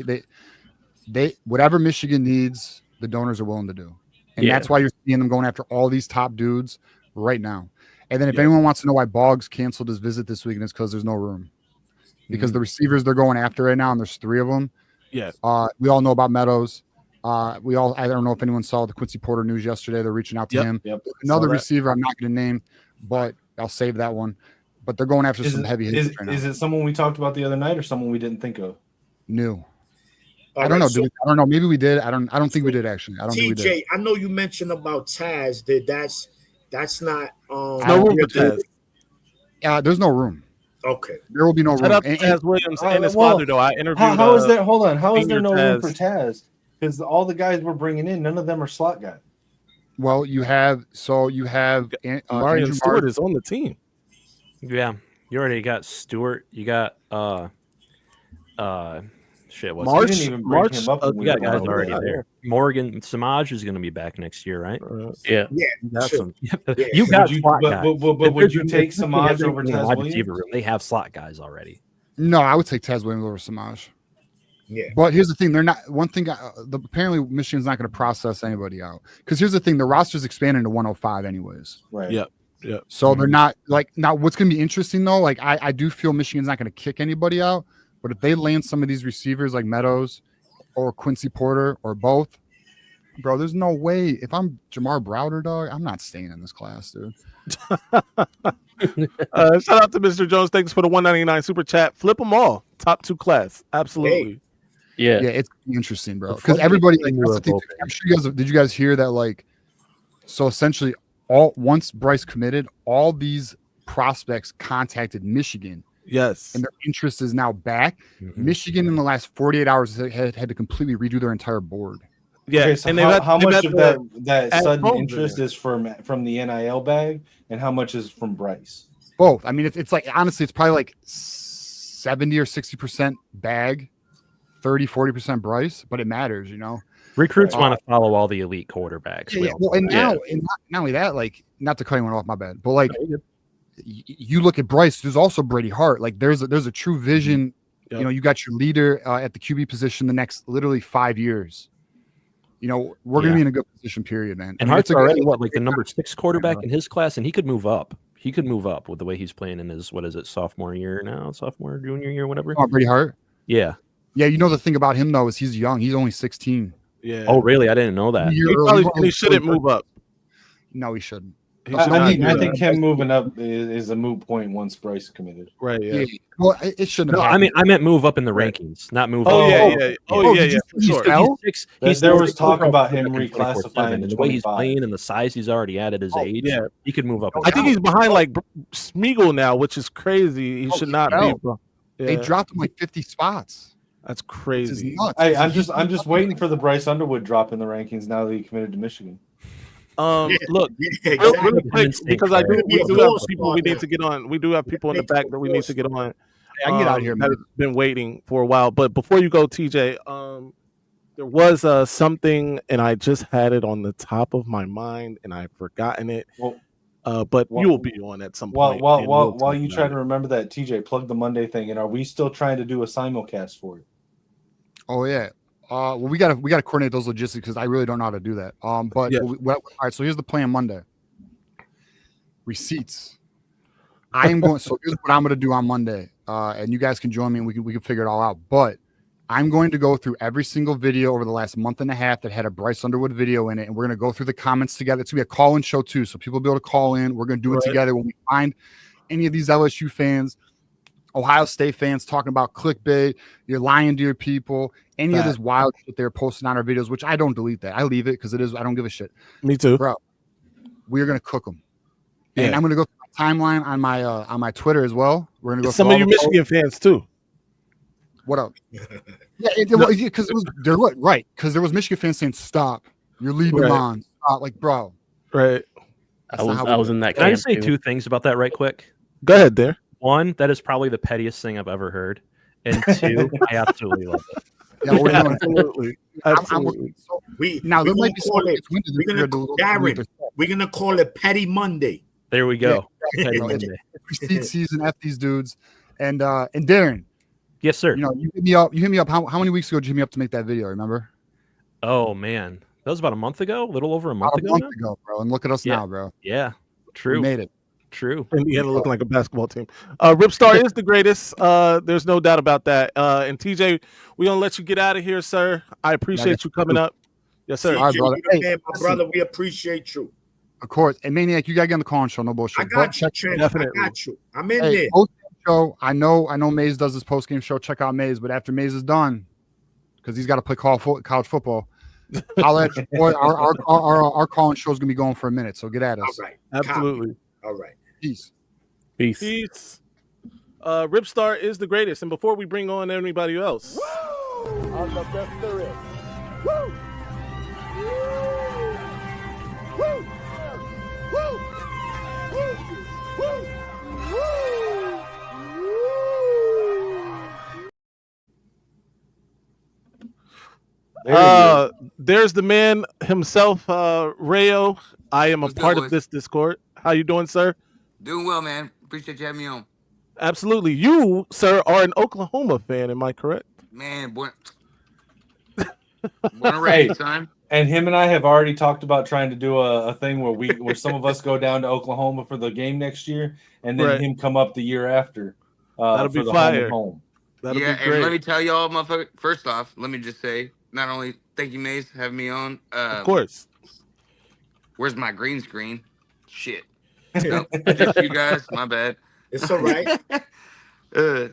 They whatever Michigan needs, the donors are willing to do, and that's why you're seeing them going after all these top dudes right now. And then if anyone wants to know why Boggs canceled his visit this week, it's because there's no room. Because the receivers they're going after right now, and there's 3 of them. Yeah. We all know about Meadows. I don't know if anyone saw the Quincy Porter news yesterday. They're reaching out to him. Another receiver I'm not going to name, but I'll save that one. But they're going after some heavy hitters right now. Is it someone we talked about the other night or someone we didn't think of? New. I don't know. I don't know. Maybe we did. I don't think we did actually. I don't think we did. TJ, I know you mentioned about Taz. That's not no room for Taz. There's no room. Okay. There will be no room. Shout out to Taz Williams and his father, though. I interviewed. How is there? Hold on. How is there no Taz. room for Taz? Because all the guys we're bringing in, none of them are slot guys. Well, you have Marion Stewart is on the team. Yeah, you already got Stewart. You got March. You got guys already there. Morgan Samaj is going to be back next year, right? Yeah. You got slot guys. But would you take Samaj over Taz Williams? They have slot guys already. No, I would take Taz Williams over Samaj. Yeah. But here's the thing: they're not. One thing. Apparently, Michigan's not going to process anybody out because here's the thing: the roster's expanding to 105 anyways. Right. Yeah. So they're not like now. What's going to be interesting though? Like I do feel Michigan's not going to kick anybody out. But if they land some of these receivers like Meadows or Quincy Porter or both, bro, there's no way. If I'm Jamar Browder, dog, I'm not staying in this class, dude. Shout out to Mr. Jones. Thanks for the $1.99 super chat. Flip them all. Top 2 class. Absolutely. Hey. Yeah, it's interesting, bro. Because everybody, like, that's the thing. I'm sure did you guys hear that? Like, so essentially, once Bryce committed, all these prospects contacted Michigan. Yes. And their interest is now back. Michigan in the last 48 hours had to completely redo their entire board. Yeah. Okay, so and how much of that sudden home interest is from the NIL bag and how much is from Bryce? Both. I mean, it's like, honestly, it's probably like 70 or 60% bag, 30-40% Bryce, but it matters, you know. Recruits want to follow all the elite quarterbacks. Yeah, well, and now, and not only that, like, not to cut anyone off, my bad, but like, you look at Bryce. There's also Brady Hart. Like, there's a true vision. You know, you got your leader at the QB position the next literally 5 years. You know, we're going to be in a good position, period, man. And Hart's already like the number 6 quarterback in his class, and he could move up. He could move up with the way he's playing in his sophomore year now, junior year, whatever. Oh, Brady Hart. Yeah. Yeah, you know the thing about him though is he's young. He's only 16. Yeah. Oh, really? I didn't know that. He shouldn't move up. No, he shouldn't. I think him moving up is a moot point once Bryce committed. Right. Yeah. Well, it shouldn't. No, I meant move up in the rankings, not move. Oh, up. yeah. There was talk about him reclassifying. And the way he's playing and the size he's already at his age, he could move up. I think he's behind like Smeagol now, which is crazy. He should not be. They dropped him like 50 spots. That's crazy. Hey, I'm just waiting for the Bryce Underwood drop in the rankings now that he committed to Michigan. Look, really quick, because we do have people we need to get on. We do have people in the back that we need to get on. I can get out of here, man. I've been waiting for a while, but before you go, TJ, there was something, and I just had it on the top of my mind, and I've forgotten it. But you will be on at some point. While you try to remember that, TJ, plug the Monday thing, and are we still trying to do a simulcast for it? Oh yeah. Well, we gotta coordinate those logistics because I really don't know how to do that. But all right. So here's the plan Monday. Receipts. I am going. So here's what I'm gonna do on Monday, and you guys can join me and we can figure it all out. But I'm going to go through every single video over the last month and a half that had a Bryce Underwood video in it, and we're gonna go through the comments together. It's gonna be a call-in show too, so people will be able to call in. We're gonna do it together when we find any of these LSU fans, Ohio State fans talking about clickbait, you're lying to your people, any of this wild shit they're posting on our videos, which I don't delete that. I leave it because it is, I don't give a shit. Me too. Bro, we're going to cook them. And I'm going to go through my timeline on my Twitter as well. We're going to go some of you Michigan fans too. What up? Because there was Michigan fans saying, stop. You're leading them on. Stop. Like, bro. Right. I was in that Can I camp just say too. two things about that right quick? Go ahead, there. One, that is probably the pettiest thing I've ever heard. And two, I absolutely love it. Yeah, we're doing absolutely. Absolutely. We're gonna call it Petty Monday. There we go. Yeah, Petty it's Monday. prestige season. F these dudes. And Darren. Yes, sir. You know, you hit me up. How many weeks ago did you hit me up to make that video? Remember? Oh man, that was about a month ago. A little over a month About a ago. month ago, bro. And look at us now, bro. Yeah. True. We made it. True. Indiana look like a basketball team. Ripstar is the greatest. There's no doubt about that. And TJ, we're gonna let you get out of here, sir. I appreciate you coming up. Yes, sir. All right, brother. Hey, man, my brother, we appreciate you. Of course. And Maniac, you gotta get on the call show. No bullshit. I got you, Trent. I got you. I'm in there. Post-game show. I know Maize does this post game show. Check out Maize, but after Maize is done, because he's got to play college football. I'll let our calling show is gonna be going for a minute. So get at us. All right. Absolutely. All right. Peace. Peace. Ripstar is the greatest. And before we bring on anybody else, I'm the best there is. Woo! Woo! Woo! there's the man himself, Rayo. I am a part of this Discord. How you doing, sir? Doing well, man. Appreciate you having me on. Absolutely. You, sir, are an Oklahoma fan. Am I correct? Man, born and raised, son. And him and I have already talked about trying to do a thing where some of us go down to Oklahoma for the game next year, and then him come up the year after. That'll be fire. That'll be great. And let me tell y'all, motherfucker. First off, let me just say, not only thank you, Maize, for having me on. Of course. Where's my green screen? Shit. Nope, just you guys. My bad. It's all right.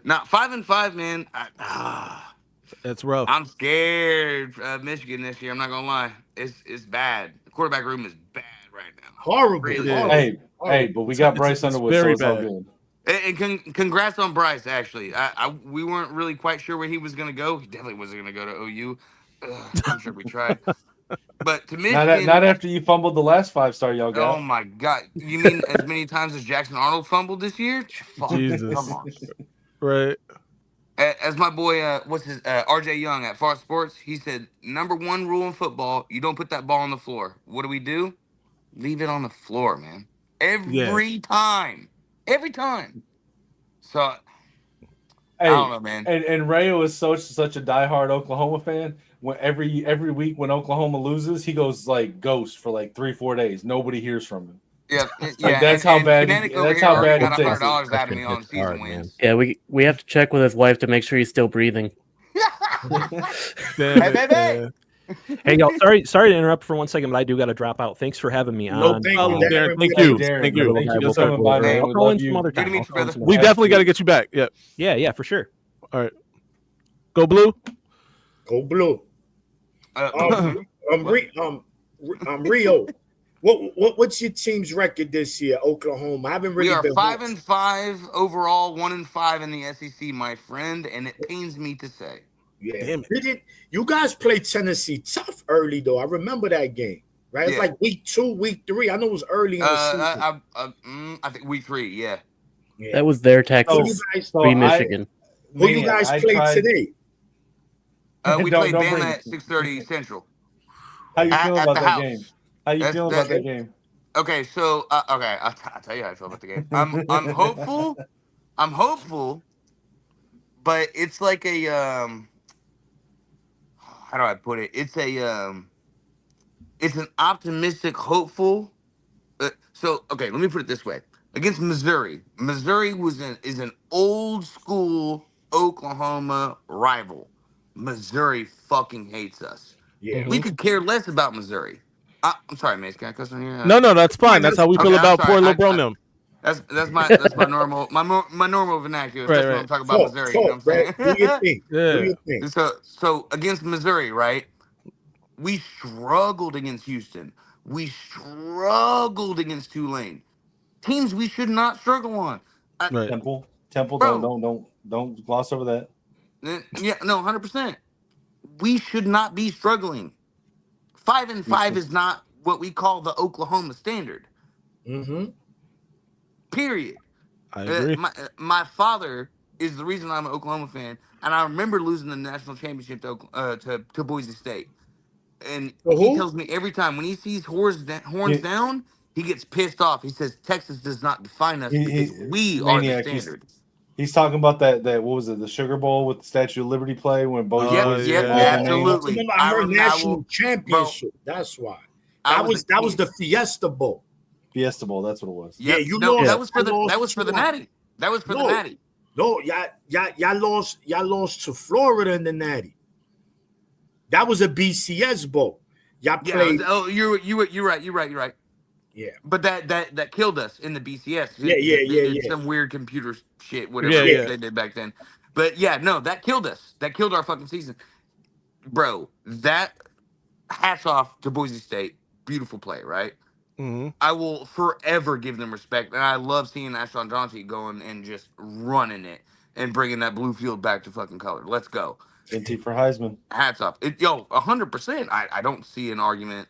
Not 5-5, man. That's rough. I'm scared of Michigan this year. I'm not gonna lie. It's bad. The quarterback room is bad right now. Horrible. Really Hey, but we got Bryce Underwood, so it's all good. And congrats on Bryce. Actually, we weren't really quite sure where he was gonna go. He definitely wasn't gonna go to OU. I'm sure we tried. But to Michigan, not after you fumbled the last 5-star y'all got. Oh my God! You mean as many times as Jackson Arnold fumbled this year? Fuck, Jesus. come on. Right. As my boy, RJ Young at Fox Sports, he said, #1 rule in football: you don't put that ball on the floor. What do? Leave it on the floor, man. Every time. So. Hey, I don't know, man. And Rayo is such a diehard Oklahoma fan. When every week when Oklahoma loses, he goes like ghost for like 3-4 days. Nobody hears from him. Yeah, like, that's how bad. That's how bad he got $100 out of me on season wins. Yeah, we have to check with his wife to make sure he's still breathing. Hey, Hey, y'all. Sorry to interrupt for 1 second, but I do got to drop out. Thanks for having me No, on. thank you, Darren. Thank Hey, you. Darren, Thank you. Thank you for coming by, man. I'll call in some other Good to time. meet you, brother. We definitely got to get you back. Yep. Yeah, for sure. All right. Go Blue. Go Blue. Rio. What's your team's record this year, Oklahoma? I haven't really We are been 5-5 overall, 1-5 in the SEC, my friend, and it pains me to say. Yeah. Damn it. You guys played Tennessee tough early, though. I remember that game, right? It's like week 2, week 3. I know it was early in the season. I think week 3, yeah. That was their Texas. We Michigan. Who you guys played today? We played Bama at 6:30 Central. How you feeling about that house. game? How you feeling about that game? Okay, so I'll tell you how I feel about the game. I'm hopeful. I'm hopeful, but it's like a how how do I put it? It's an optimistic, hopeful. So okay, let me put it this way: against Missouri, Missouri is an old school Oklahoma rival. Missouri fucking hates us. Yeah, We could care less about Missouri. I'm sorry, Mace. Can I cuss on here? No, that's fine. That's how we feel Okay, I'm about sorry. poor LeBron them. That's my normal my normal vernacular, Right, especially when I'm talking about Missouri. You know what I'm saying? Do your thing. Yeah. Do your thing. So against Missouri, right? We struggled against Houston. We struggled against Tulane. Teams we should not struggle on. Right. Temple, Bro. don't gloss over that. Yeah, no, 100%. We should not be struggling. 5-5 is not what we call the Oklahoma standard. Mm-hmm. Period. I agree. My father is the reason I'm an Oklahoma fan, and I remember losing the national championship to Boise State. And he tells me every time when he sees horns down, he gets pissed off. He says Texas does not define us because we are the standard. He's talking about that what was it, the Sugar Bowl with the Statue of Liberty play when Boise absolutely. Remember, I heard national championship. That's why. That was the Fiesta Bowl. Fiesta Bowl, that's what it was. Yeah, that was for the Natty. That was for the Natty. No, y'all lost to Florida in the Natty. That was a BCS bowl. Y'all played. You're right. Yeah, but that killed us in the BCS. Yeah. Did some weird computer shit, whatever they did back then. But yeah, no, that killed us. That killed our fucking season, bro. That hats off to Boise State. Beautiful play, right? Mm-hmm. I will forever give them respect, and I love seeing Ashton Johnson going and just running it and bringing that blue field back to fucking color. Let's go. NT for Heisman. Hats off. 100%. I don't see an argument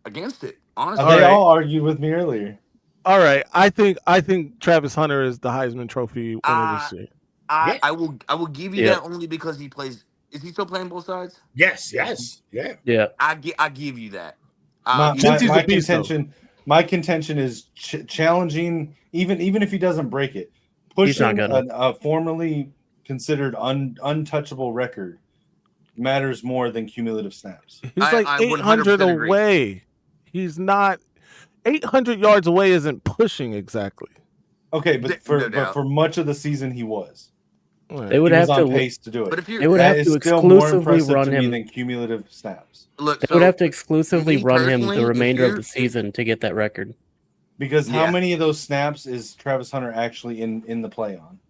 against it. Honestly, they all argued with me earlier. All right, I think Travis Hunter is the Heisman Trophy winner this year. I will give you that only because he plays. Is he still playing both sides? Yes. Yeah. I give you that. My contention is challenging, even if he doesn't break it, pushing a formerly considered untouchable record matters more than cumulative snaps. He's like 800 away. He's not 800 yards away. Isn't pushing exactly. Okay, but for much of the season he was. They would have to pace to do it. But if they would have to exclusively run him than cumulative snaps. Look, they would have to exclusively run him the remainder of the season to get that record. Because how many of those snaps is Travis Hunter actually in the play on?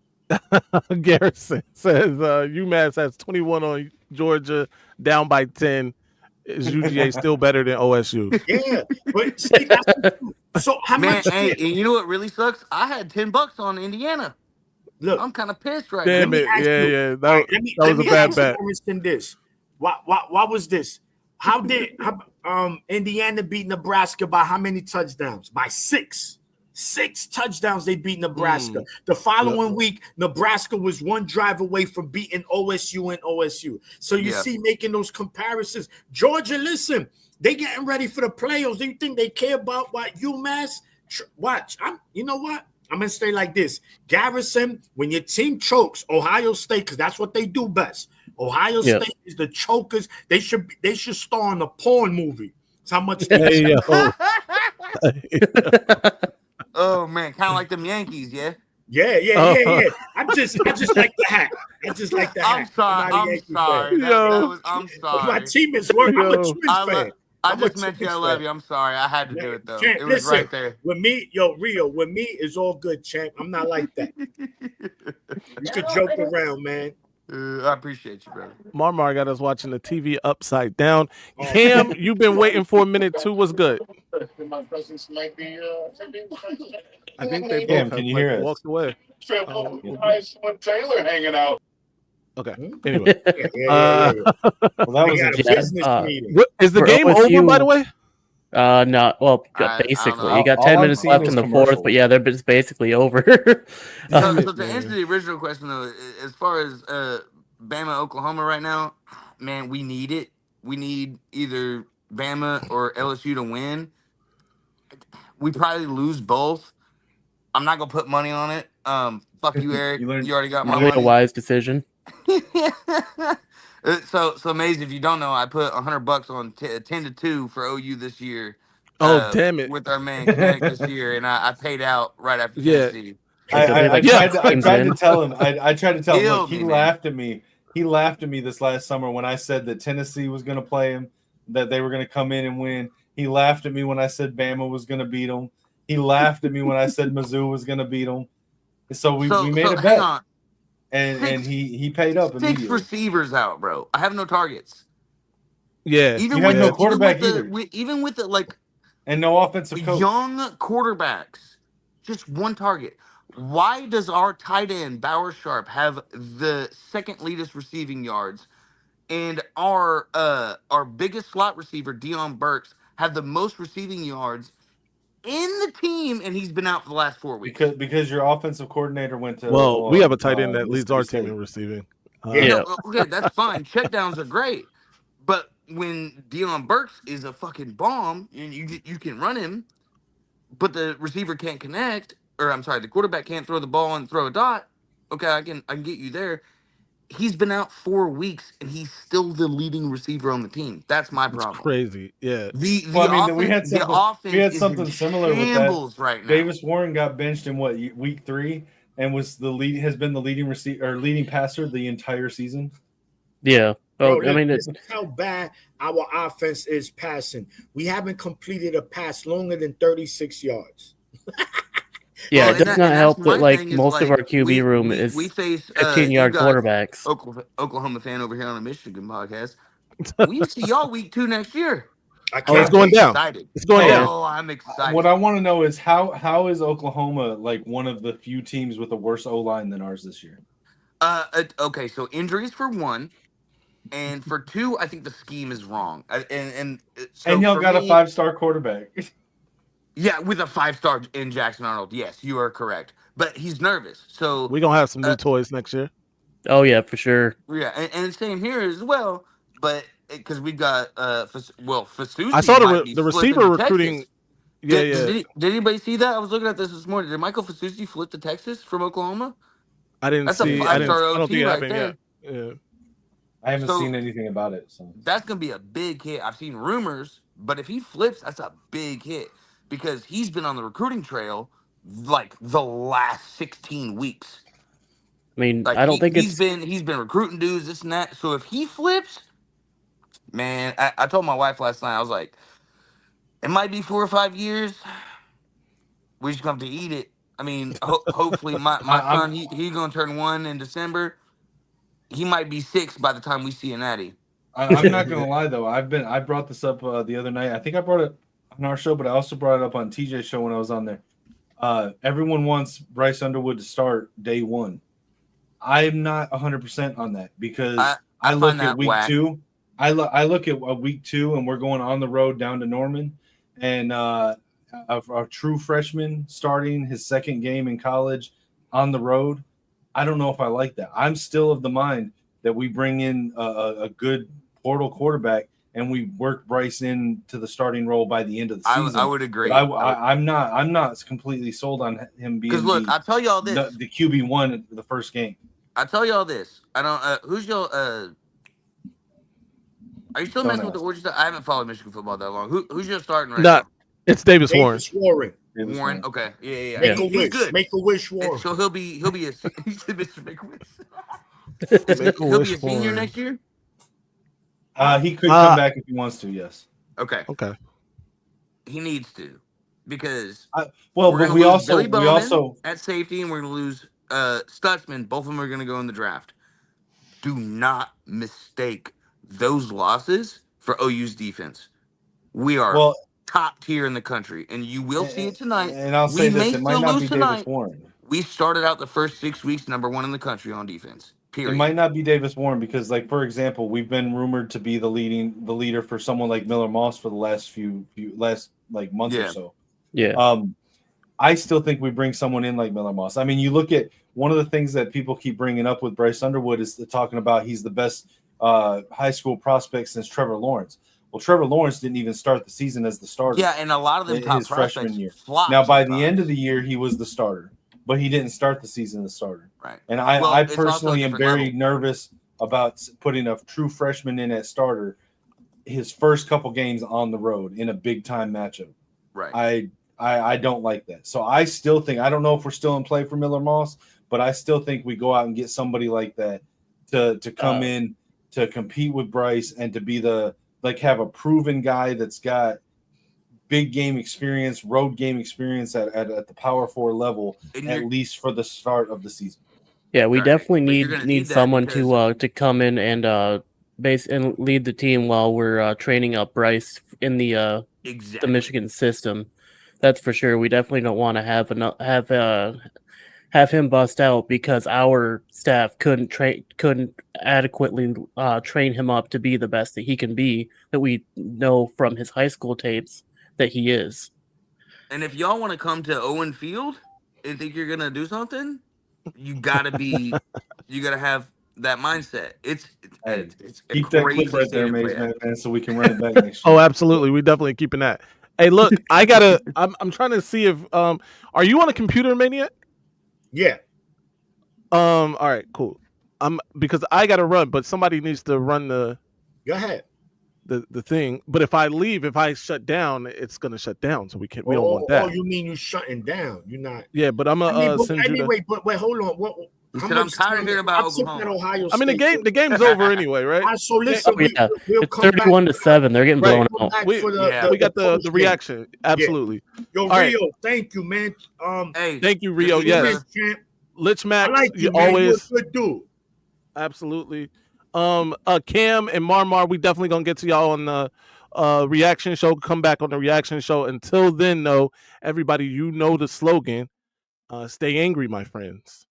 Garrison says UMass has 21 on Georgia, down by 10. Is UGA still better than OSU? Yeah, but see, so how much? Hey, and you know what really sucks? I had $10 on Indiana. Look, I'm kind of pissed right now. Damn it! Yeah. That was a bad bet. This. What was this? How did Indiana beat Nebraska by how many touchdowns? By 6. 6 touchdowns they beat Nebraska. The following week, Nebraska was one drive away from beating OSU and OSU. So you see, making those comparisons. Georgia, listen, they getting ready for the playoffs. Do you think they care about what UMass? Watch. You know what? I'm going to say like this. Garrison, when your team chokes, Ohio State, because that's what they do best. Ohio State is the chokers. They should star in a porn movie. That's how much Oh man, kind of like them Yankees, yeah. Yeah. I just like the hat. I just like the hat. I'm sorry. I'm sorry. My team is working. I'm a Twins fan. I just meant you. I love you. I'm sorry. I had to do it though. Champ, it was right there. With me, Rio, with me is all good, champ. I'm not like that. You could joke around, man. I appreciate you, brother. Marmar got us watching the TV upside down. Cam, you've been waiting for a minute too. What's good? I think they both Cam, can you hear us? Walked away. Taylor hanging out. Okay. Anyway, Well, that was a business meeting. Is the game over? By the way. No. Well, basically, you got 10 minutes left in the fourth, but yeah, they're basically over. So to answer the original question, though, as far as Bama, Oklahoma right now, man, we need it. We need either Bama or LSU to win. We probably lose both. I'm not gonna put money on it. Fuck you, Eric. You already got my money. A wise decision. So Maize, if you don't know, I put $100 on 10-2 for OU this year. Oh, damn it! With our man Kinetik this year, and I paid out right after Yeah. Tennessee. I tried to tell him. I tried to tell him. Look, Killed he me, laughed at me. He laughed at me this last summer when I said that Tennessee was going to play him, that they were going to come in and win. He laughed at me when I said Bama was going to beat him. He laughed at me when I said Mizzou was going to beat him. So we made a bet. Hang on. And he paid up immediately. 6 receivers out, bro. I have no targets. Yeah, even you have with no quarterback even with the like, and no offensive coach. Young quarterbacks, just one target. Why does our tight end Bauer Sharp have the second leadest receiving yards, and our biggest slot receiver Deion Burks have the most receiving yards in the team, and he's been out for the last 4 weeks? Because your offensive coordinator went to. Well, we have a tight end that leads our team in receiving. Okay, that's fine. Checkdowns are great, but when Deion Burks is a fucking bomb, and you can run him, but the receiver can't connect, or I'm sorry, the quarterback can't throw the ball and throw a dot. Okay, I can get you there. He's been out 4 weeks, and he's still the leading receiver on the team. That's my problem. It's crazy. Yeah. The we had something similar with that. Right now. Davis Warren got benched in week 3 and has been the leading receiver or leading passer the entire season. Yeah. Bro, this is how bad our offense is passing. We haven't completed a pass longer than 36 yards. Yeah, it does not help that most of our QB room is we face 15-yard quarterbacks. Oklahoma fan over here on the Michigan podcast. We see y'all week 2 next year. It's going down. It's going down. Oh, I'm excited. What I want to know is how is Oklahoma like one of the few teams with a worse O-line than ours this year? Okay, so injuries for 1. And for 2, I think the scheme is wrong. And y'all got a 5-star quarterback. Yeah, with a 5-star in Jackson Arnold. Yes, you are correct. But he's nervous. So we're going to have some new toys next year. Oh, yeah, for sure. Yeah, and same here as well. But because we've got, Fasusi. I saw the receiver recruiting. Did anybody see that? I was looking at this morning. Did Michael Fasusi flip to Texas from Oklahoma? I didn't see. That's a 5-star I don't think OT it right happened there. yet. Yeah. I haven't seen anything about it. So that's gonna be a big hit. I've seen rumors, but if he flips, that's a big hit because he's been on the recruiting trail like the last 16 weeks. I mean, like, I don't think he's been recruiting dudes, this and that. So if he flips, man, I told my wife last night, I was like, it might be 4 or 5 years. We just gonna have to eat it. I mean, hopefully my son, he's gonna turn 1 in December. He might be 6 by the time we see a natty. I'm not gonna lie though. I brought this up the other night. I think I brought it on our show, but I also brought it up on TJ's show when I was on there. Everyone wants Bryce Underwood to start day 1. I'm not 100% on that because I look at week 2. I look at week 2, and we're going on the road down to Norman, and a true freshman starting his second game in college on the road. I don't know if I like that. I'm still of the mind that we bring in a good portal quarterback and we work Bryce into the starting role by the end of the season. I would agree. I'm not completely sold on him being because look, I'll tell you all this: the QB1 the first game. I tell you all this. I don't. Who's your? Are you still messing with the Orange? I haven't followed Michigan football that long. Who's your starting right now? It's Davis Warren. Warren. Okay. Yeah. Make a He's wish. good. Make a wish, Warren. So he'll be a Mr. Make-A-Wish. He'll be a senior next year. He could come back if he wants to. Yes. Okay. He needs to because we also at safety, and we're going to lose Stutzman. Both of them are going to go in the draft. Do not mistake those losses for OU's defense. We are top tier in the country, and you will see it tonight. And I'll say this: it might not be Davis Warren. We started out the first 6 weeks #1 in the country on defense. Period. It might not be Davis Warren because, like, for example, we've been rumored to be the leader for someone like Miller Moss for the last month or so. Yeah. I still think we bring someone in like Miller Moss. I mean, you look at one of the things that people keep bringing up with Bryce Underwood is talking about he's the best high school prospect since Trevor Lawrence. Well, Trevor Lawrence didn't even start the season as the starter. Yeah, and a lot of them top his freshman year. Flopped now, by the end of the year, he was the starter, but he didn't start the season as the starter. Right. And I personally am very nervous about putting a true freshman in at starter his first couple games on the road in a big time matchup. Right. I don't like that. So I still think, I don't know if we're still in play for Miller Moss, but I still think we go out and get somebody like that to come in to compete with Bryce and to be have a proven guy that's got big game experience, road game experience at the Power 4 level, at least for the start of the season. Yeah, we definitely need someone to come in and and lead the team while we're training up Bryce in the Michigan system. That's for sure. We definitely don't want to have him bust out because our staff couldn't adequately train him up to be the best that he can be, that we know from his high school tapes that he is. And if y'all want to come to Owen Field and think you're gonna do something, you gotta have that mindset. It's keep that clip right there, Maize, man, so we can run it back next year. Oh, absolutely. We're definitely keeping that. Hey, look, I'm trying to see if are you on a computer, Maniac? Yeah. All right, cool. Because I gotta run, but somebody needs to run Go ahead. The thing. But if I shut down, it's gonna shut down. So we don't want that. Oh, you mean you shutting down? You're not. Yeah, but I'm send you but wait, hold on. What? I'm tired of hearing about Oklahoma. Ohio State. I mean, the game's over anyway, right? So listen, we'll it's 31-7. They're getting blown out. We got the reaction. Absolutely. Yo, all Rio, thank you, man. Thank you, Rio. Yes. Lich Max, I like you, always you're a good dude. Absolutely. Cam and Marmar, we definitely gonna get to y'all on the reaction show. Come back on the reaction show. Until then, though, everybody, you know the slogan. Stay angry, my friends.